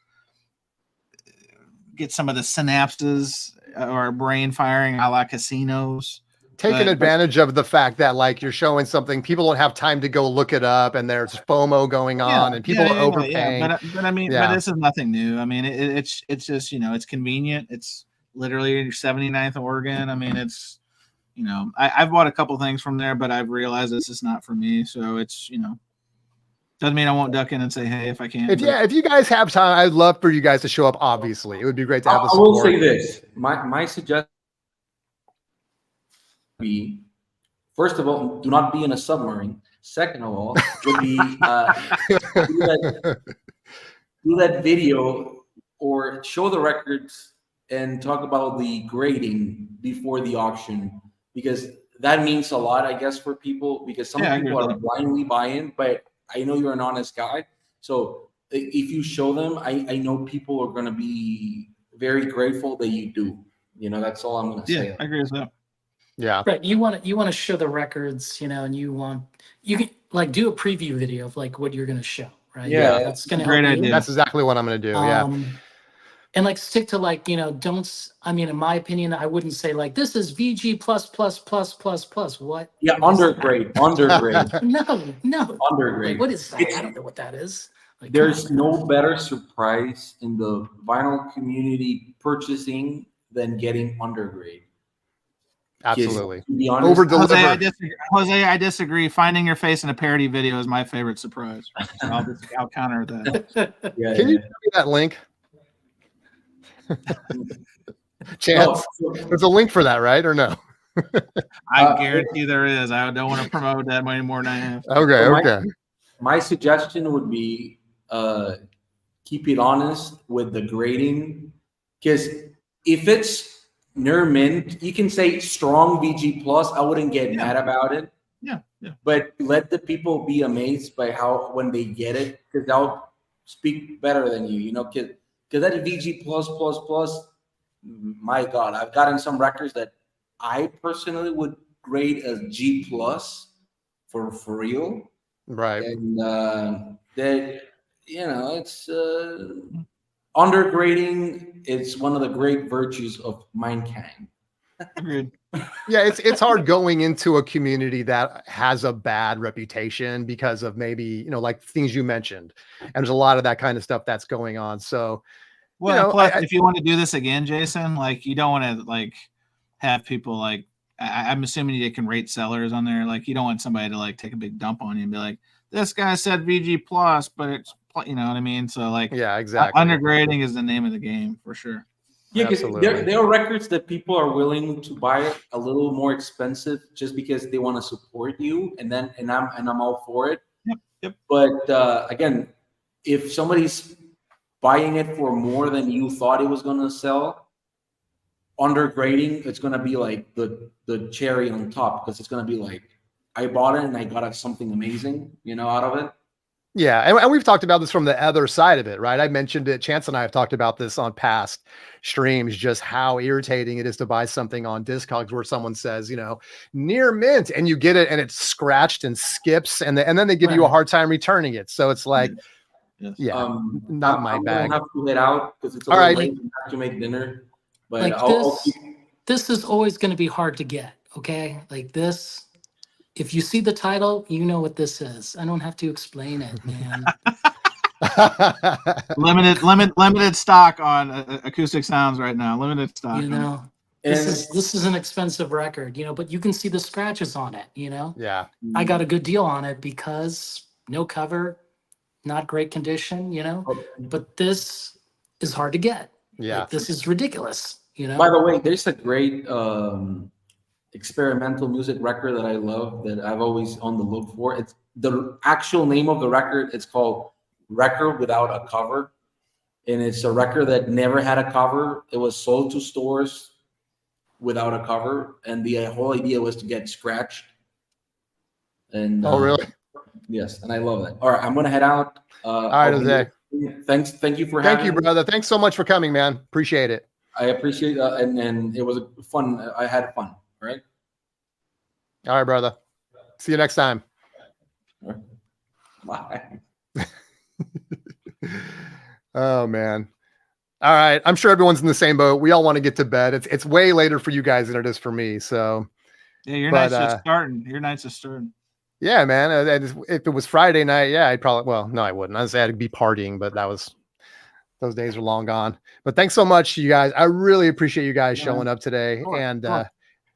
get some of the synapses or brain firing a la casinos. Taking advantage of the fact that like you're showing something, people don't have time to go look it up, and there's FOMO going on, and people are overpaying. But I mean, but this is nothing new. I mean, it's just it's convenient. It's literally your 79th Oregon. I mean, it's I've bought a couple things from there, but I've realized this is not for me. So it's doesn't mean I won't duck in and say hey if I can. If you guys have time, I'd love for you guys to show up. Obviously, it would be great to have. I will say this: my suggestion. Be first of all, do not be in a submarine. Second of all, would be do that video or show the records and talk about the grading before the auction, because that means a lot, I guess, for people, because some people are blindly buying, but I know you're an honest guy. So if you show them, I know people are going to be very grateful that you do. That's all I'm going to say. Yeah, I agree with that. Yeah. Right. You want to show the records, and you can like do a preview video of like what you're going to show, right? Yeah, that's going to great help idea. you. That's exactly what I'm going to do. And like stick to like, in my opinion, I wouldn't say like this is VG plus. What? Yeah, undergrade. No. Undergrade. Like, what is that? I don't know what that is. Like, there's no better surprise in the vinyl community purchasing than getting undergrade. Absolutely. To be honest, Over deliver. Jose, I disagree. Finding your face in a parody video is my favorite surprise. I'll counter that. Can you give me that link? Chance. There's a link for that, right? Or no? I guarantee there is. I don't want to promote that any more than I have. Okay. My suggestion would be keep it honest with the grading, because if it's near mint, you can say strong VG plus. I wouldn't get mad about it. Yeah. But let the people be amazed by how when they get it, because they'll speak better than you. Because that VG plus. My God, I've gotten some records that I personally would grade as G plus for real. Right. And that it's undergrading. It's one of the great virtues of Mindkang. Agreed. Yeah, it's hard going into a community that has a bad reputation because of maybe like things you mentioned, and there's a lot of that kind of stuff that's going on. So, plus, if you want to do this again, Jason, like you don't want to like have people like I'm assuming they can rate sellers on there. Like you don't want somebody to like take a big dump on you and be like, this guy said VG plus, but it's you know what I mean. So like, yeah, exactly. Undergrading is the name of the game for sure. Yeah, because there are records that people are willing to buy a little more expensive just because they want to support you, and I'm all for it. Yep. But again, if somebody's buying it for more than you thought it was going to sell, undergrading, it's going to be like the cherry on top, because it's going to be like, I bought it and I got something amazing, out of it. Yeah, and we've talked about this from the other side of it, right? I mentioned it. Chance and I have talked about this on past streams, just how irritating it is to buy something on Discogs where someone says, near mint, and you get it and it's scratched and skips, and then they give you a hard time returning it. So it's like, not my bag. I'm have to head out because it's all right. late. I have to make dinner. But like this is always going to be hard to get. Okay, like this. If you see the title, you know what this is. I don't have to explain it, man. limited stock on Acoustic Sounds right now. Limited stock. This is an expensive record, but you can see the scratches on it. Yeah. I got a good deal on it because no cover, not great condition. But this is hard to get. Yeah. Like, this is ridiculous. By the way, there's a great experimental music record that I love that I've always on the look for. It's the actual name of the record. It's called Record Without a Cover, and it's a record that never had a cover. It was sold to stores without a cover, and the whole idea was to get scratched. And oh, really? Yes, and I love that. All right, I'm gonna head out. All right, Jose. Thank you for having me. Thank you, brother. Thanks so much for coming, man. Appreciate it. I appreciate and it was fun. I had fun. All right. All right, brother. See you next time. Bye. Oh man. All right. I'm sure everyone's in the same boat. We all want to get to bed. It's way later for you guys than it is for me. So Yeah, your But, night's just starting. Your night's just starting. yeah, man. If it was Friday night, yeah, I'd probably, well, no, I wouldn't. I'd say I'd be partying, but those days are long gone. But thanks so much, you guys. I really appreciate you guys showing up today. Sure, And sure.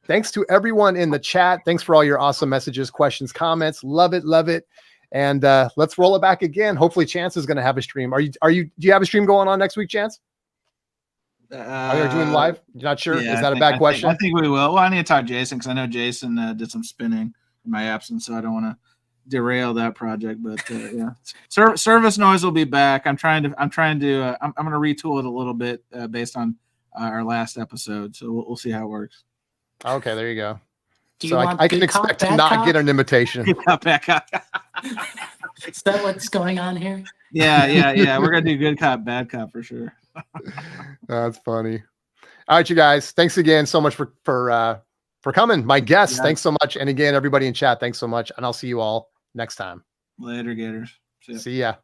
thanks to everyone in the chat. Thanks for all your awesome messages, questions, comments. Love it. Love it. And let's roll it back again. Hopefully Chance is going to have a stream. Do you have a stream going on next week, Chance? Are you doing live? You're not sure? Yeah, Is that a bad question? I think we will. Well, I need to talk to Jason because I know Jason did some spinning in my absence, so I don't want to derail that project. But yeah, service noise will be back. I'm going to retool it a little bit based on our last episode, so we'll see how it works. Okay, there you go. Do you So want I can good cop, expect to bad not cop? get an invitation. Back up. Is that what's going on here? Yeah. We're gonna do good cop, bad cop for sure. That's funny. All right, you guys. Thanks again so much for coming. My guests, thanks so much. And again, everybody in chat, thanks so much. And I'll see you all next time. Later, Gators. See ya.